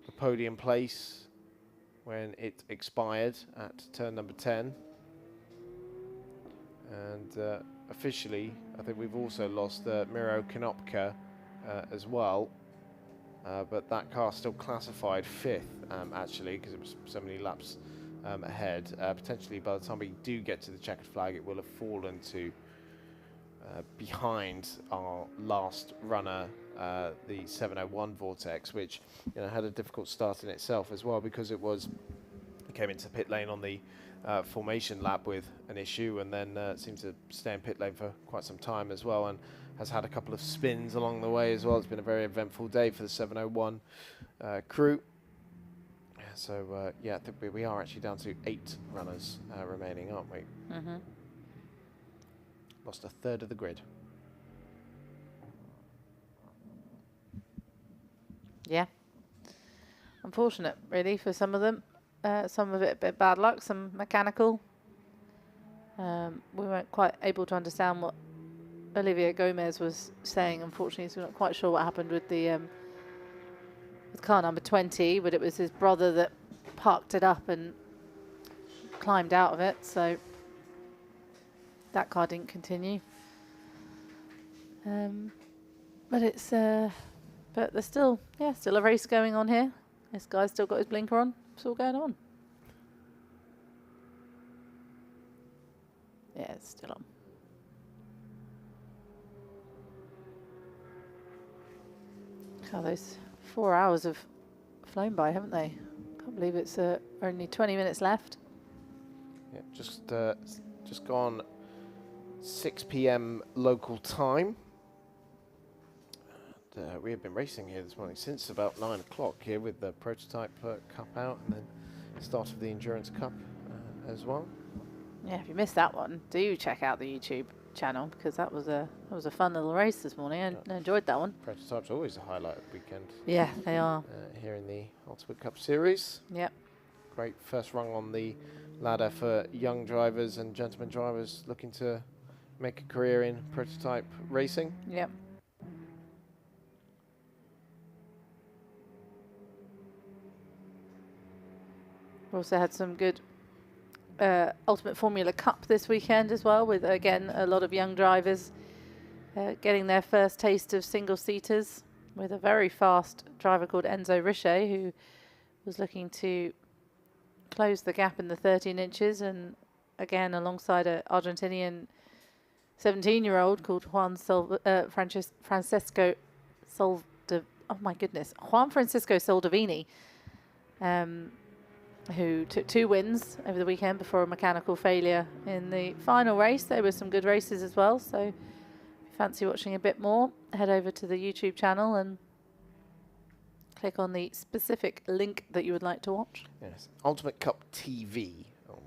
the podium place when it expired at turn number 10. And officially, I think we've also lost Miro Konopka as well. But that car still classified 5th, actually, because it was so many laps ahead. Potentially, by the time we do get to the checkered flag, it will have fallen to behind our last runner, the 701 Vortex, which had a difficult start in itself as well, because it came into pit lane on the formation lap with an issue, and then seemed to stay in pit lane for quite some time as well, and has had a couple of spins along the way as well. It's been a very eventful day for the 701 crew. So yeah, I think we are actually down to 8 runners remaining, aren't we? Mm-hmm. Lost a third of the grid. Yeah. Unfortunate, really, for some of them. Some of it a bit bad luck, some mechanical. We weren't quite able to understand what Olivier Gomez was saying, unfortunately, so we're not quite sure what happened with the with car number 20, but it was his brother that parked it up and climbed out of it, so that car didn't continue. But it's but there's still a race going on here. This guy's still got his blinker on. It's all going on. Yeah, it's still on. God, those 4 hours have flown by, haven't they? Can't believe it's only 20 minutes left. Yeah, just gone 6 p.m. local time. And, we have been racing here this morning since about 9 o'clock here with the prototype cup out, and then start of the Endurance Cup as well. Yeah, if you missed that one, do check out the YouTube channel, because that was a fun little race this morning. I enjoyed that one. Prototype's always a highlight of the weekend. Yeah, they are. Here in the Ultimate Cup Series. Yep. Great first rung on the ladder for young drivers and gentleman drivers looking to make a career in prototype racing. Yep. We also had some good Ultimate Formula Cup this weekend as well, with, again, a lot of young drivers getting their first taste of single-seaters, with a very fast driver called Enzo Richer, who was looking to close the gap in the 13 inches, and again, alongside an Argentinian 17-year-old called Juan Francisco Soldavini, who took 2 wins over the weekend before a mechanical failure in the final race. There were some good races as well, so if you fancy watching a bit more, head over to the YouTube channel and click on the specific link that you would like to watch. Yes, Ultimate Cup TV on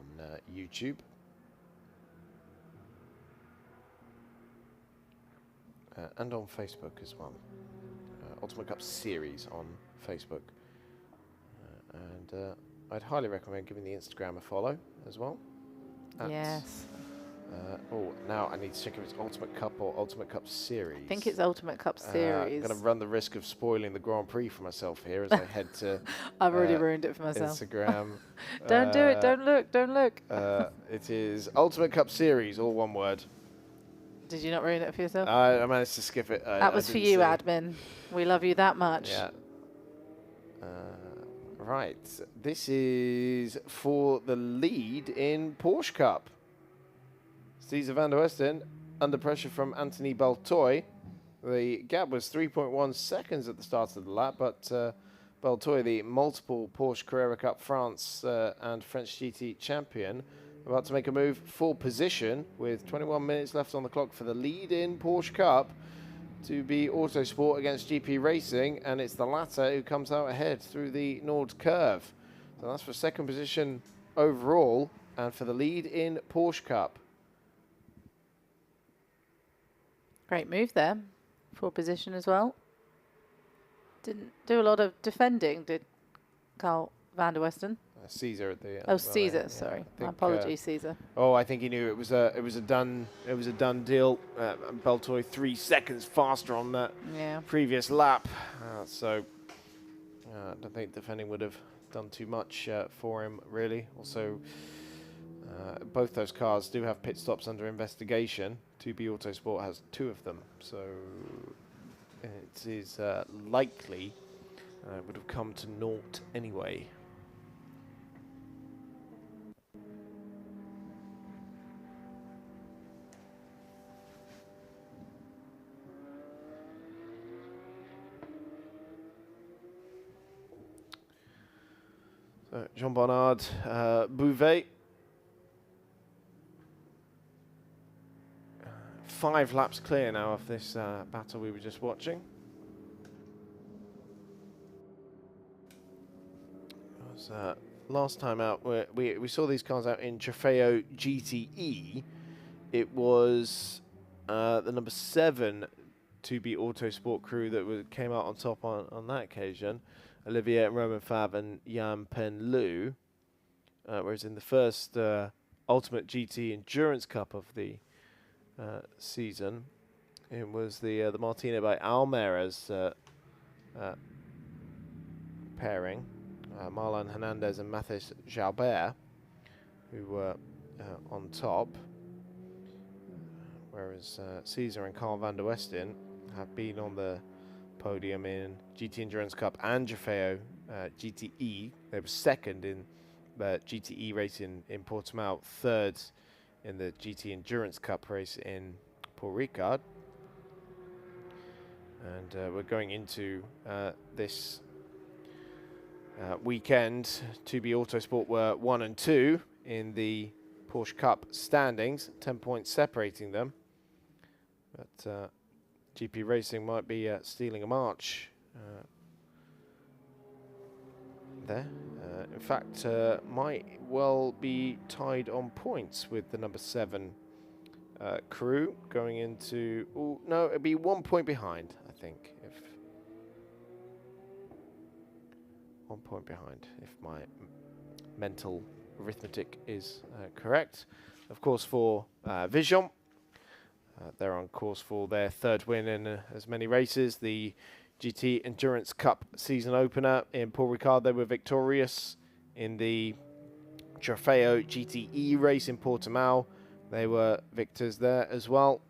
YouTube. And on Facebook as well. Ultimate Cup Series on Facebook. And I'd highly recommend giving the Instagram a follow as well. Yes. Oh, now I need to check if it's Ultimate Cup or Ultimate Cup Series. I think it's Ultimate Cup Series. I'm going to run the risk of spoiling the Grand Prix for myself here as I head to I've already ruined it for myself. Instagram. Don't do it. Don't look. Don't look. It is Ultimate Cup Series, all one word. Did you not ruin it for yourself? I managed to skip it. That was for you, admin. We love you that much. Yeah. Right. This is for the lead in Porsche Cup. Cesar van der Westen under pressure from Anthony Baltoy. The gap was 3.1 seconds at the start of the lap, but Baltoy, the multiple Porsche Carrera Cup France and French GT champion, about to make a move for position with 21 minutes left on the clock for the lead in Porsche Cup to be Autosport against GP Racing, and it's the latter who comes out ahead through the Nord curve. So that's for second position overall and for the lead in Porsche Cup. Great move there for position as well. Didn't do a lot of defending, did Carl van der Westen? Caesar at the. Oh, Caesar. Sorry, my apologies, Caesar. Oh, I think he knew it was a done deal. Baltoy 3 seconds faster on that previous lap, so I don't think defending would have done too much for him really. Also, both those cars do have pit stops under investigation. 2B Autosport has 2 of them, so it is likely it would have come to naught anyway. So Jean Bernard Bouvet. 5 laps clear now of this battle we were just watching. It was, last time out, we saw these cars out in Trofeo GTE. It was the number 7 2B Autosport crew that came out on top on that occasion. Olivier Roman Fab and Yan Pen Lu. Whereas in the first Ultimate GT Endurance Cup of the season, it was the Martino by Almera's pairing, Marlon Hernandez and Mathis Jalbert, who were on top, whereas Caesar and Carl van der Westen have been on the podium in GT Endurance Cup and Trofeo GTE. They were second in the GTE race in Portimao, third in the GT Endurance Cup race in Paul Ricard. And we're going into this weekend. 2B Autosport were 1 and 2 in the Porsche Cup standings, 10 points separating them. But GP Racing might be stealing a march there. In fact, might well be tied on points with the number 7 crew going into. Oh no, it'd be 1 point behind, I think. If 1 point behind, if my mental arithmetic is correct. Of course, for Vision, they're on course for their 3rd win in as many races. The GT Endurance Cup season opener in Paul Ricard, they were victorious. In the Trofeo GTE race in Portimao, they were victors there as well.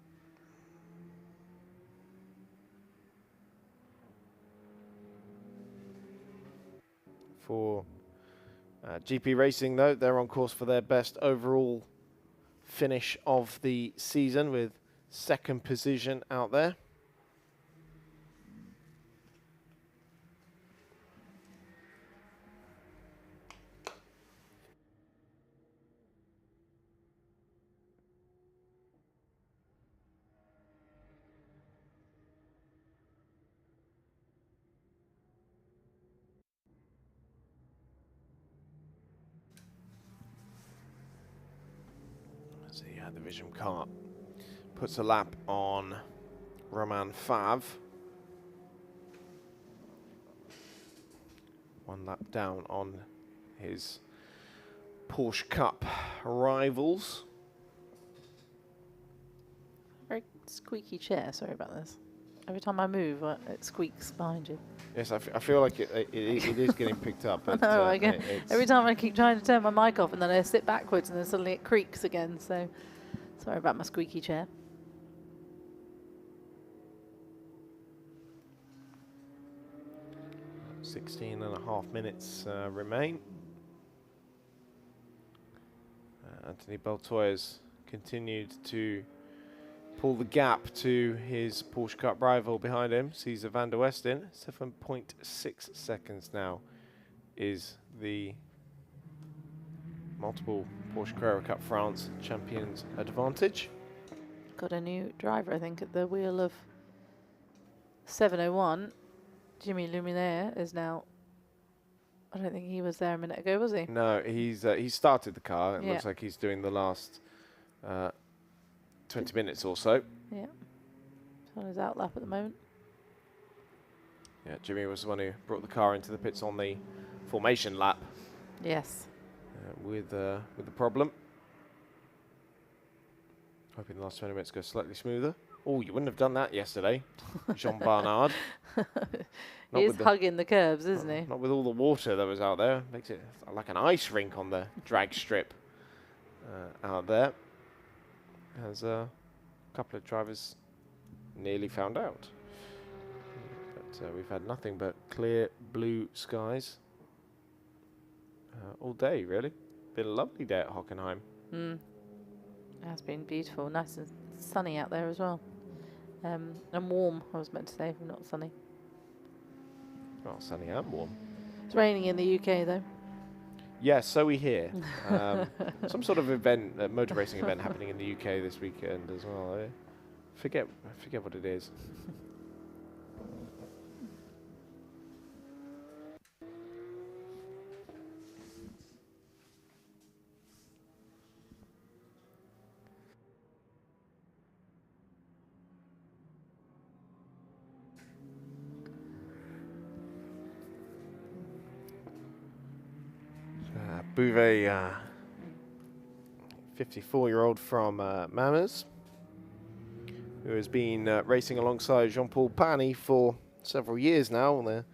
For GP Racing, though, they're on course for their best overall finish of the season with 2nd position out there. The Vision car puts a lap on Romain Fav. 1 lap down on his Porsche Cup rivals. Very squeaky chair, sorry about this. Every time I move, it squeaks behind you. Yes, I feel like it is getting picked up. But, no, every time I keep trying to turn my mic off and then I sit backwards and then suddenly it creaks again, so sorry about my squeaky chair. .5 minutes remain. Anthony Baltoy has continued to pull the gap to his Porsche Cup rival behind him, Cesar van der Westen. 7.6 seconds now is the multiple Porsche Carrera Cup France champions advantage. Got a new driver, I think, at the wheel of 701. Jimmy Luminaire is now. I don't think he was there a minute ago, was he? No, he started the car. It looks like he's doing the last 20 minutes or so. Yeah. He's on his out lap at the moment. Yeah, Jimmy was the one who brought the car into the pits on the formation lap. Yes. With the problem. Hoping the last 20 minutes go slightly smoother. Oh, you wouldn't have done that yesterday, Jean Barnard. He is hugging the curbs, isn't he? Not with all the water that was out there. Makes it like an ice rink on the drag strip out there. As a couple of drivers nearly found out. But we've had nothing but clear blue skies all day, really. Been a lovely day at Hockenheim. It has been beautiful. Nice and sunny out there as well. And warm, I was meant to say, not sunny. Well, sunny and warm. It's raining in the UK, though. Yes, so we hear. Some sort of event, motor racing event happening in the UK this weekend as well. I forget what it is. Bouvet, 54-year-old from Manners, who has been racing alongside Jean-Paul Pani for several years now on their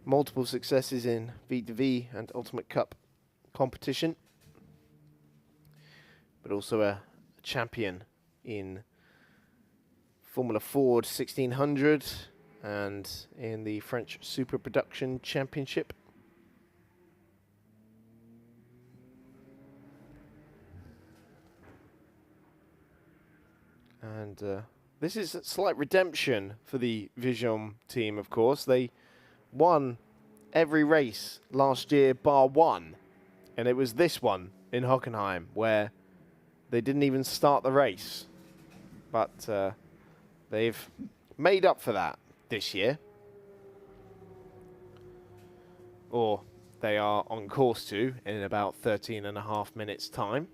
multiple successes in V2V and Ultimate Cup competition, but also a champion in Formula Ford 1600 and in the French Super Production Championship. And this is a slight redemption for the Vision team, of course. They won every race last year bar one. And it was this one in Hockenheim where they didn't even start the race. But they've made up for that this year. Or they are on course to in about 13.5 minutes' time.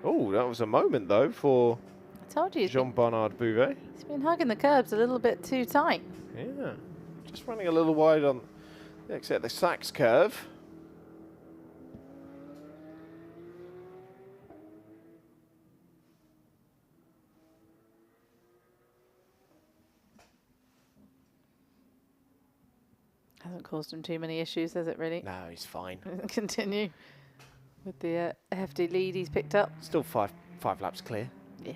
Oh, that was a moment, though, for I told you. Jean-Bernard Bouvet. He's been hugging the curbs a little bit too tight. Yeah, just running a little wide on the exit the Sachs curve. Hasn't caused him too many issues, has it, really? No, he's fine. Continue with the hefty lead he's picked up. Still five laps clear. Yeah.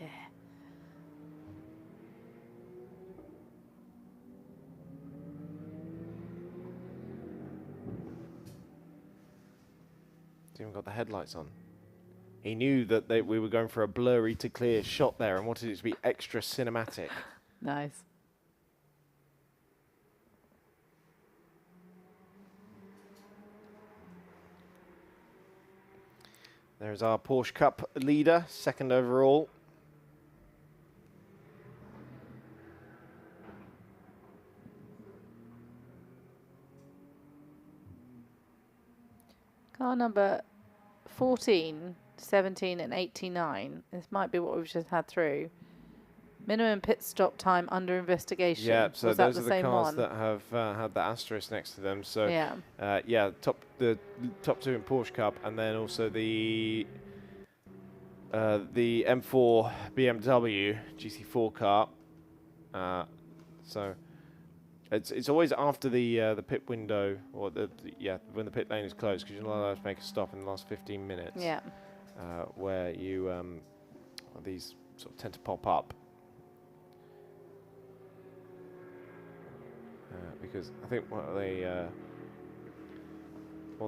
He's even got the headlights on. He knew that we were going for a blurry to clear shot there and wanted it to be extra cinematic. Nice. There's our Porsche Cup leader, second overall. Car number 14, 17 and 89. This might be what we've just had through. Minimum pit stop time under investigation. Yeah, so Was those that are the the same cars one? that have had the asterisk next to them. So yeah, the top two in Porsche Cup, and then also the M4 BMW GT4 car. So it's always after the pit window, or when the pit lane is closed, because you're not allowed to make a stop in the last 15 minutes. Yeah. Where you these sort of tend to pop up. Because I think what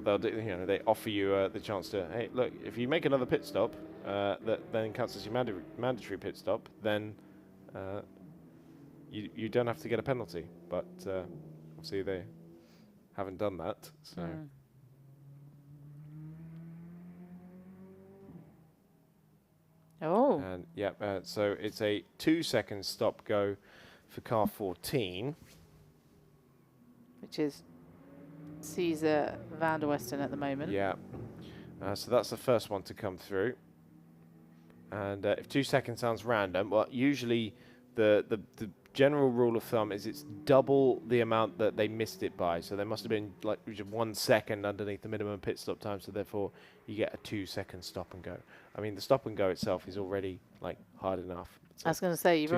they'll do, they offer you the chance to, hey, look, if you make another pit stop, that then counts as your mandatory pit stop, then you don't have to get a penalty. But obviously they haven't done that. So. Oh. And so it's a 2-second stop go for car 14. Which is Cesar van der Westen at the moment. Yeah. So that's the first one to come through. And if 2 seconds sounds random, well, usually the general rule of thumb is it's double the amount that they missed it by. So there must have been like 1 second underneath the minimum pit stop time. So therefore, you get a 2 second stop and go. I mean, the stop and go itself is already like hard enough. I was going to say, you're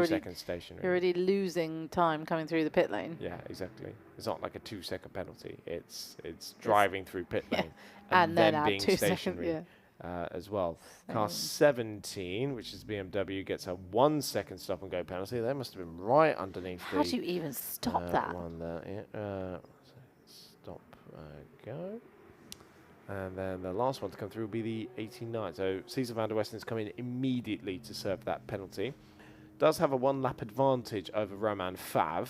already losing time coming through the pit lane. Yeah, exactly. It's not like a 2 second penalty. It's driving through pit lane and then being 2 stationary. seconds. As well. Car 17, which is BMW, gets a 1 second stop and go penalty. They must have been right underneath. How do you even stop that? One there. Yeah. Stop, go. And then the last one to come through will be the 89. So Cesar van der Westen's coming immediately to serve that penalty. Does have a 1 lap advantage over Romain Fav,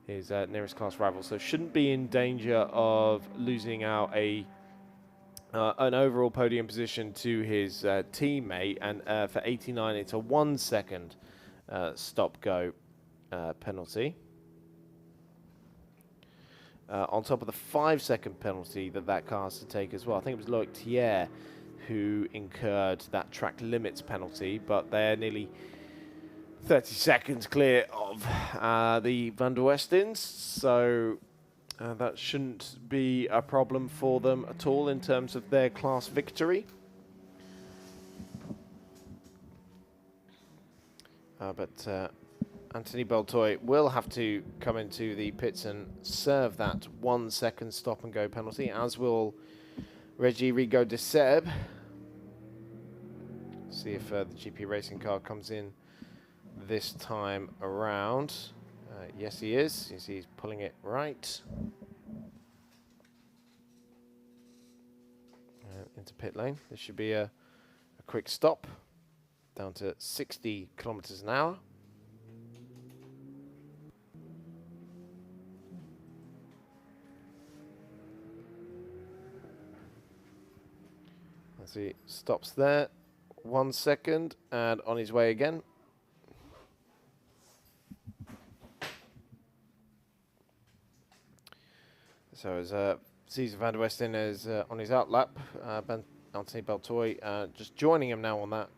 his nearest class rival. So shouldn't be in danger of losing out an overall podium position to his teammate, and for 89 it's a 1 second stop-go penalty. On top of the 5 second penalty that car has to take as well. I think it was Loic Thiers who incurred that track limits penalty, but they're nearly 30 seconds clear of the Van der Westens, so that shouldn't be a problem for them at all in terms of their class victory. But Anthony Beltoy will have to come into the pits and serve that 1 second stop and go penalty, as will Reggie Rigaud de Seb. See if the GP racing car comes in this time around. Yes, he is. You see he's pulling it right. Into pit lane. This should be a quick stop. Down to 60 kilometers an hour. As he stops there. 1 second and on his way again. So as Cesar van der Westen is on his outlap, Anthony Beltoy just joining him now on that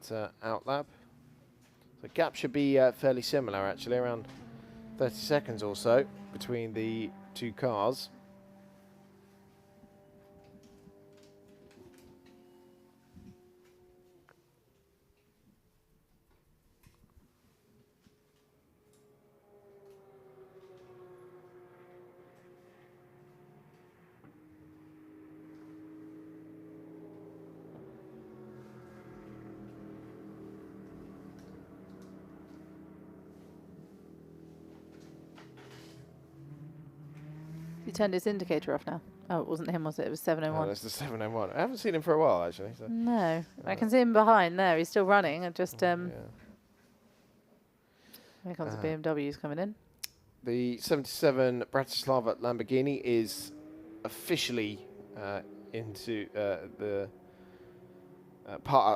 outlap. The gap should be fairly similar actually, around 30 seconds or so between the two cars. He turned his indicator off now. Oh, it wasn't him, was it? It was 701. Oh, that's the 701. I haven't seen him for a while, actually. So. No, I can see him behind there. He's still running. And just here comes the BMW's coming in. The 77 Bratislava Lamborghini is officially into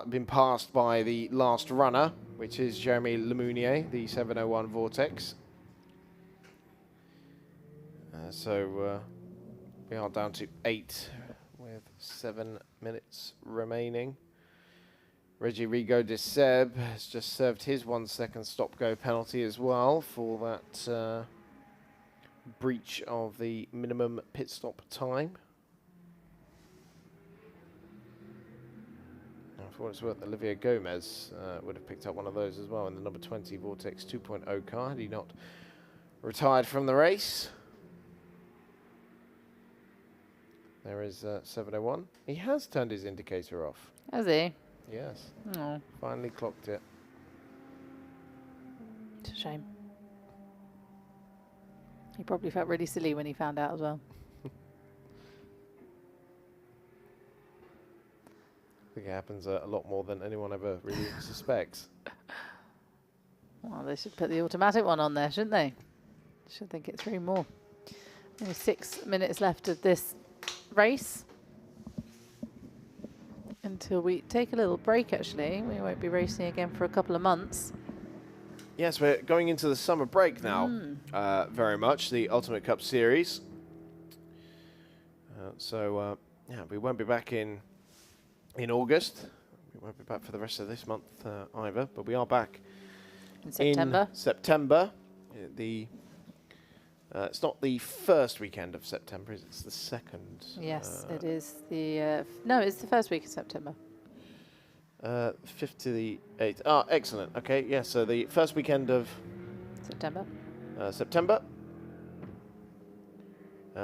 been passed by the last runner, which is Jeremy Lemounier, the 701 Vortex. So we are down to 8 with 7 minutes remaining. Reggie Rigaud de Seb has just served his 1 second stop-go penalty as well for that breach of the minimum pit stop time. Now, for what it's worth, Olivier Gomez would have picked up one of those as well in the number 20 Vortex 2.0 car had he not retired from the race. There is 701. He has turned his indicator off. Has he? Yes. Oh. Finally clocked it. It's a shame. He probably felt really silly when he found out as well. I think it happens a lot more than anyone ever really suspects. Well, they should put the automatic one on there, shouldn't they? Should think it through more. Only 6 minutes left of this race until we take a little break. Actually, we won't be racing again for a couple of months. Yes, we're going into the summer break now, very much, the Ultimate Cup Series. So, yeah, we won't be back in in August. We won't be back for the rest of this month either, but we are back in September. It's not the first weekend of September, it's the second. Yes, it is the... no, it's the first week of September. 5th to the 8th. Ah, excellent. Okay, yeah, so the first weekend of... September. September.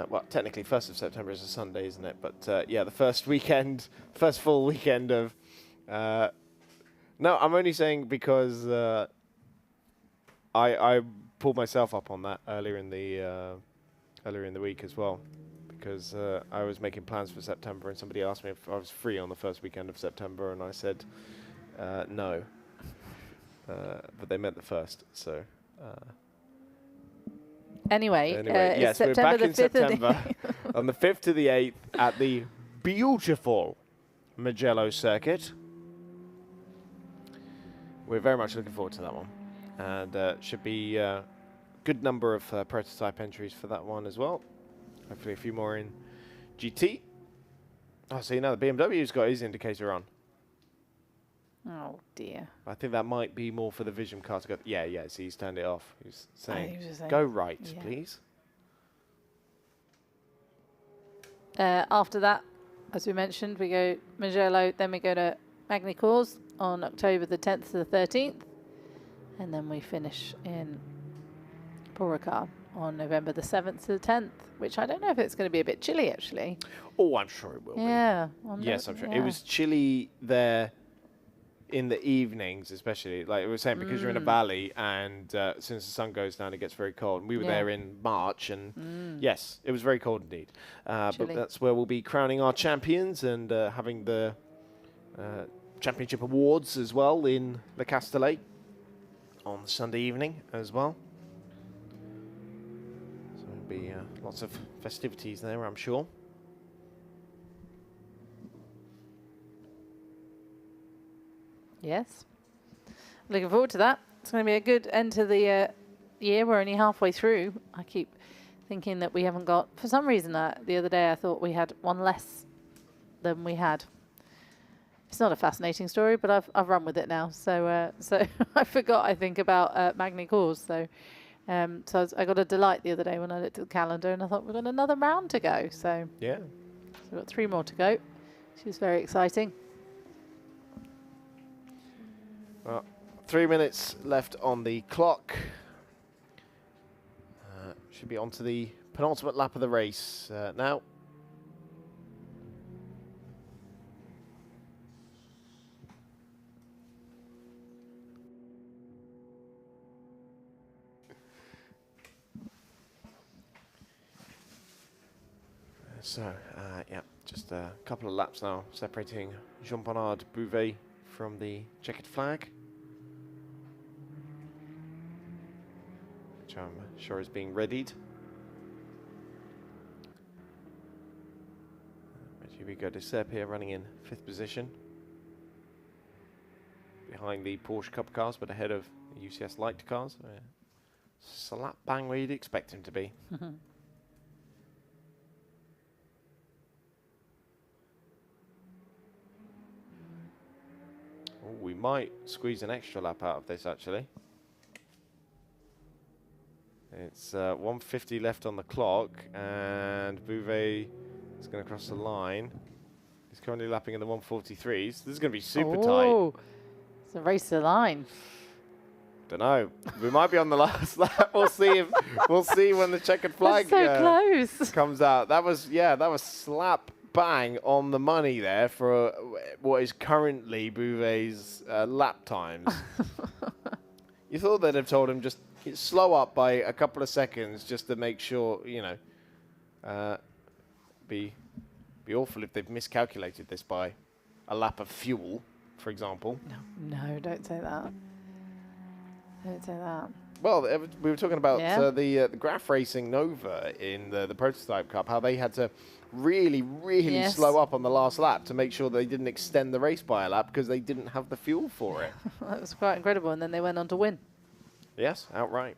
Well, technically 1st of September is a Sunday, isn't it? But yeah, the first full weekend of... no, I'm only saying because I pulled myself up on that earlier in the week as well, because I was making plans for September and somebody asked me if I was free on the first weekend of September, and I said no, but they meant the first, so... Anyway, yes, we're back in September on the 5th to the 8th at the beautiful Mugello circuit. We're very much looking forward to that one, and should be a good number of prototype entries for that one as well. Hopefully a few more in GT. Oh, see, now the BMW's got his indicator on. Oh, dear. I think that might be more for the Vision car to go... Yeah, see, he's turned it off. He's saying, saying go right, please. After that, as we mentioned, we go Mugello, then we go to Magny-Cours on October the 10th to the 13th. And then we finish in Beauregard on November the 7th to the 10th, which I don't know if it's going to be a bit chilly, actually. Oh, I'm sure it will be. Yeah. Yes, I'm sure. It was chilly there in the evenings, especially. Like we were saying, because you're in a valley, and as soon as the sun goes down, it gets very cold. And we were there in March, and yes, it was very cold indeed. But that's where we'll be crowning our champions and having the championship awards as well in Le Castellet on Sunday evening as well. So there'll be lots of festivities there, I'm sure. Yes. Looking forward to that. It's going to be a good end to the year. We're only halfway through. I keep thinking that we haven't got... For some reason, the other day I thought we had one less than we had. It's not a fascinating story, but I've run with it now. So so I forgot, I think, about Magny-Cours. So I got a delight the other day when I looked at the calendar and I thought we've got another round to go. So yeah, so we've got 3 more to go, which is very exciting. Well, 3 minutes left on the clock. Should be on to the penultimate lap of the race now. So, yeah, just a couple of laps now separating Jean-Bernard Bouvet from the checkered flag, which I'm sure is being readied. Here we go to Seb here, running in 5th position, behind the Porsche Cup cars, but ahead of the UCS light cars. Slap bang where you'd expect him to be. We might squeeze an extra lap out of this, actually. It's 1:50 left on the clock, and Bouvet is going to cross the line. He's currently lapping in the 1:43s. This is going to be super tight. It's a race to the line. Don't know. We might be on the last lap. We'll see when the checkered flag close. comes out. That was slap bang on the money there for what is currently Bouvet's lap times. You thought they'd have told him just slow up by a couple of seconds just to make sure, you know, be awful if they've miscalculated this by a lap of fuel, for example. No, don't say that. Don't say that. Well, we were talking about the Graf Racing Nova in the Prototype Cup, how they had to really slow up on the last lap to make sure they didn't extend the race by a lap because they didn't have the fuel for it. That was quite incredible, and then they went on to win. Yes, outright.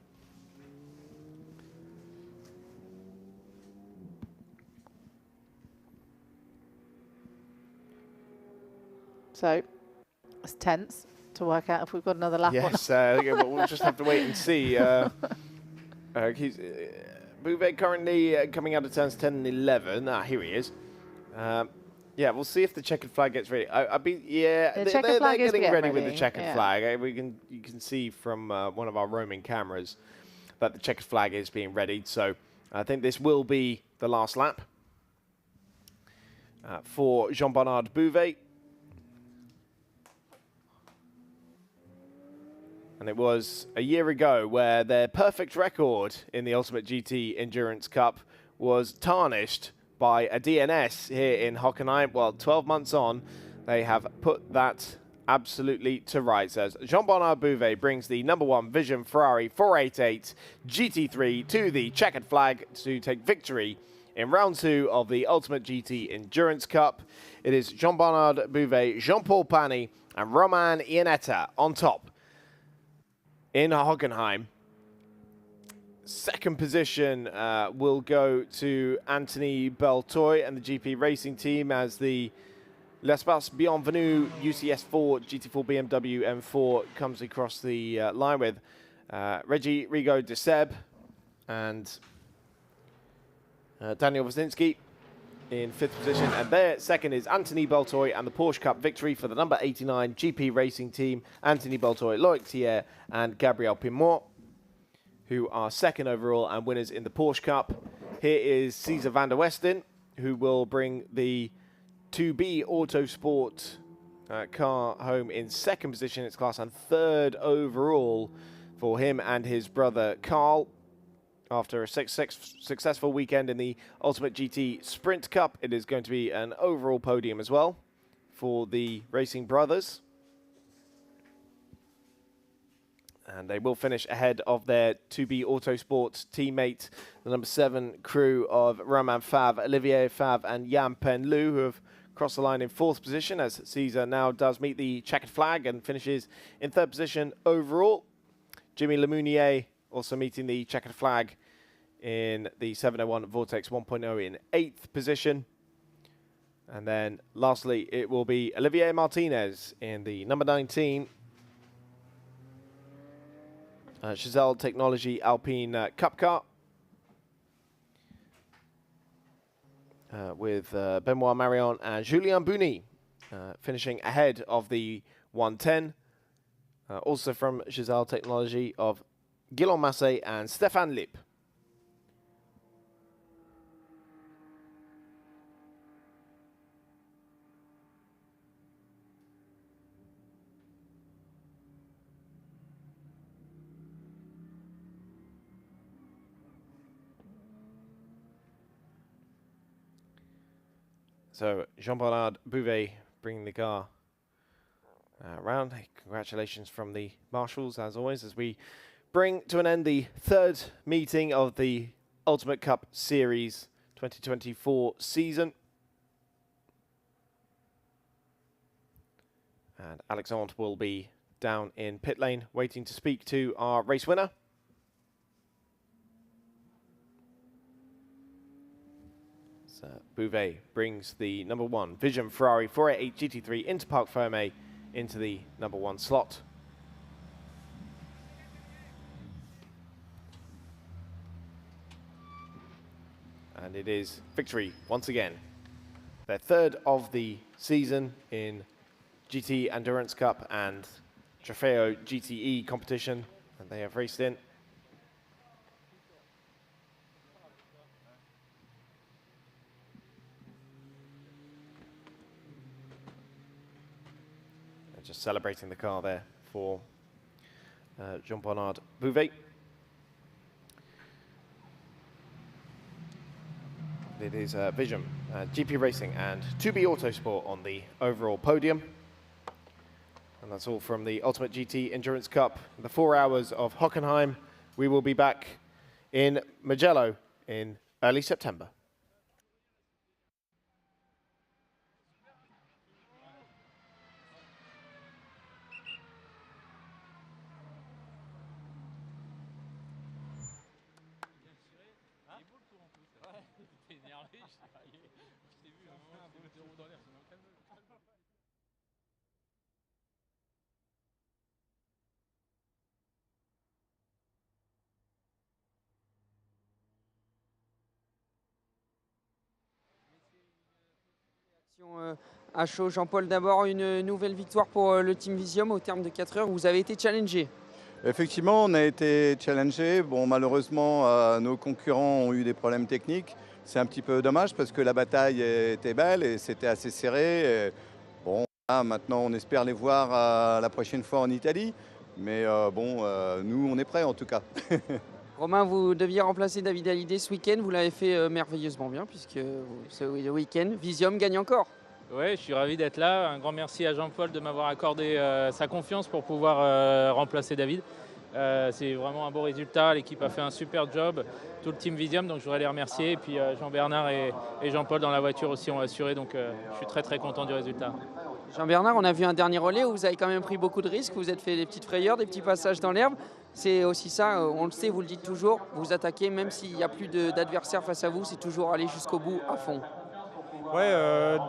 So it's tense to work out if we've got another lap. Yes, we'll just have to wait and see. Bouvet currently coming out of turns 10 and 11. Here he is. Yeah, we'll see if the checkered flag gets ready. They're getting ready with the checkered flag. You can see from one of our roaming cameras that the checkered flag is being readied. So I think this will be the last lap for Jean-Bernard Bouvet. And it was a year ago where their perfect record in the Ultimate GT Endurance Cup was tarnished by a DNS here in Hockenheim. Well, 12 months on, they have put that absolutely to rights as Jean-Bernard Bouvet brings the #1 Vision Ferrari 488 GT3 to the checkered flag to take victory in round 2 of the Ultimate GT Endurance Cup. It is Jean-Bernard Bouvet, Jean-Paul Pani, and Romain Iannetta on top in Hockenheim. Second position will go to Anthony Beltoy and the GP Racing Team as the L'Espace Bienvenue UCS4 GT4 BMW M4 comes across the line with Reggie Rigaud de Seb and Daniel Wozinski in 5th position. And their second is Anthony Beltoy and the Porsche Cup victory for the number 89 GP Racing Team. Anthony Beltoy, Loic Thier and Gabriel Pimot, who are second overall and winners in the Porsche Cup. Here is Cesar van der Westen, who will bring the 2B Autosport car home in second position in its class and third overall for him and his brother Carl. After a successful weekend in the Ultimate GT Sprint Cup, it is going to be an overall podium as well for the Racing Brothers. And they will finish ahead of their 2B Autosport teammate, the number 7 crew of Romain Favre, Olivier Favre and Jan Penlu, who have crossed the line in 4th position as Cesar now does meet the checkered flag and finishes in 3rd position overall. Jimmy Lemounier also meeting the checkered flag in the 701 Vortex 1.0 in 8th position. And then lastly, it will be Olivier Martinez in the number 19 Giselle Technology Alpine Cup car with Benoit Marion and Julien Bouni finishing ahead of the 110. Also from Giselle Technology of Guillaume Massé and Stéphane Loeb. So Jean-Bernard Bouvet bringing the car round. Congratulations from the marshals, as always, as we bring to an end the 3rd meeting of the Ultimate Cup Series 2024 season. And Alexandre will be down in pit lane waiting to speak to our race winner. Bouvet brings the number 1 Vision Ferrari 488 GT3 into Parc Fermé into the number 1 slot. And it is victory once again. Their 3rd of the season in GT Endurance Cup and Trofeo GTE competition that they have raced in. Just celebrating the car there for Jean-Bernard Bouvet. It is Vision, GP Racing and 2B Autosport on the overall podium. And that's all from the Ultimate GT Endurance Cup. The 4 hours of Hockenheim. We will be back in Mugello in early September. À chaud, Jean-Paul, d'abord une nouvelle victoire pour le Team Visium au terme de 4 heures. Vous avez été challengé. Effectivement, on a été challengé. Bon, malheureusement, nos concurrents ont eu des problèmes techniques. C'est un petit peu dommage parce que la bataille était belle et c'était assez serré. Et bon, là, maintenant, on espère les voir la prochaine fois en Italie. Mais nous, on est prêts en tout cas. Romain, vous deviez remplacer David Hallyday ce week-end. Vous l'avez fait merveilleusement bien puisque ce week-end, Visium gagne encore. Oui, je suis ravi d'être là. Un grand merci à Jean-Paul de m'avoir accordé sa confiance pour pouvoir remplacer David. C'est vraiment un beau résultat. L'équipe a fait un super job. Tout le team Visium, donc je voudrais les remercier. Et puis Jean-Bernard et Jean-Paul dans la voiture aussi ont assuré. Donc je suis très content du résultat. Jean-Bernard, on a vu un dernier relais où vous avez quand même pris beaucoup de risques. Vous êtes fait des petites frayeurs, des petits passages dans l'herbe. C'est aussi ça, on le sait, vous le dites toujours. Vous attaquez, même s'il n'y a plus d'adversaires face à vous, c'est toujours aller jusqu'au bout à fond. Ouais,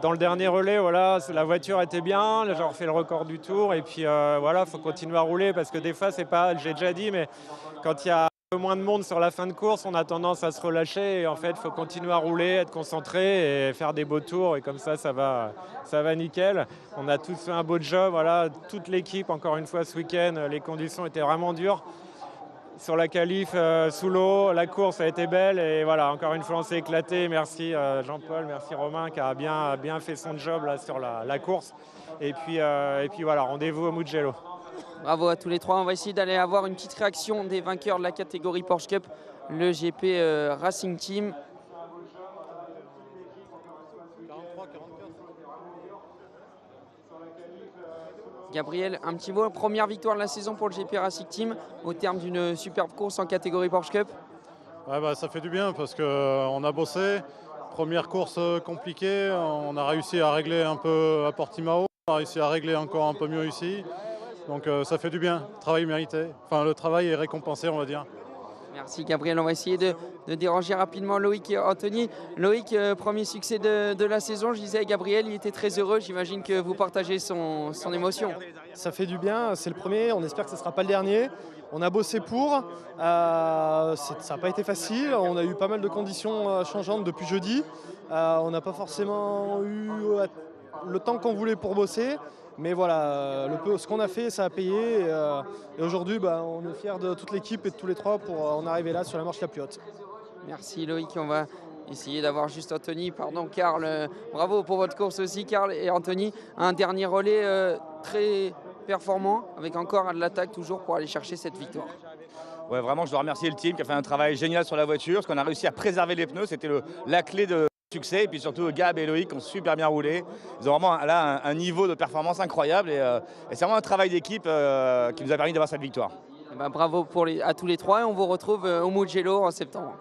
dans le dernier relais, voilà, la voiture était bien, j'ai refait le record du tour et puis voilà, faut continuer à rouler parce que des fois, c'est pas, j'ai déjà dit, mais quand il y a un peu moins de monde sur la fin de course, on a tendance à se relâcher et en fait, il faut continuer à rouler, être concentré et faire des beaux tours et comme ça va nickel. On a tous fait un beau job, voilà, toute l'équipe, encore une fois, ce week-end, les conditions étaient vraiment dures. Sur la qualif, sous l'eau, la course a été belle et voilà, encore une fois on s'est éclaté. Merci Jean-Paul, merci Romain qui a bien fait son job là, sur la course. Et puis voilà, rendez-vous au Mugello. Bravo à tous les trois, on va essayer d'aller avoir une petite réaction des vainqueurs de la catégorie Porsche Cup, le GP Racing Team. Gabriel, un petit mot, première victoire de la saison pour le GP Racing Team au terme d'une superbe course en catégorie Porsche Cup. Ouais, ça fait du bien parce qu'on a bossé. Première course compliquée, on a réussi à régler un peu à Portimao, on a réussi à régler encore un peu mieux ici. Donc ça fait du bien, travail mérité. Enfin, le travail est récompensé, on va dire. Merci Gabriel, on va essayer de déranger rapidement Loïc et Anthony. Loïc, premier succès de la saison, je disais Gabriel, il était très heureux, j'imagine que vous partagez son émotion. Ça fait du bien, c'est le premier, on espère que ce ne sera pas le dernier. On a bossé pour, ça n'a pas été facile, on a eu pas mal de conditions changeantes depuis jeudi. On n'a pas forcément eu le temps qu'on voulait pour bosser. Mais voilà, ce qu'on a fait, ça a payé. Et aujourd'hui, on est fiers de toute l'équipe et de tous les trois pour en arriver là sur la marche la plus haute. Merci Loïc, on va essayer d'avoir juste Anthony. Pardon Karl, bravo pour votre course aussi Karl et Anthony. Un dernier relais très performant, avec encore de l'attaque toujours pour aller chercher cette victoire. Ouais, vraiment, je dois remercier le team qui a fait un travail génial sur la voiture, parce qu'on a réussi à préserver les pneus, c'était la clé de succès. Et puis surtout, Gab et Loïc ont super bien roulé. Ils ont vraiment là un niveau de performance incroyable et c'est vraiment un travail d'équipe qui nous a permis d'avoir cette victoire. Bravo à tous les trois et on vous retrouve au Mugello en septembre.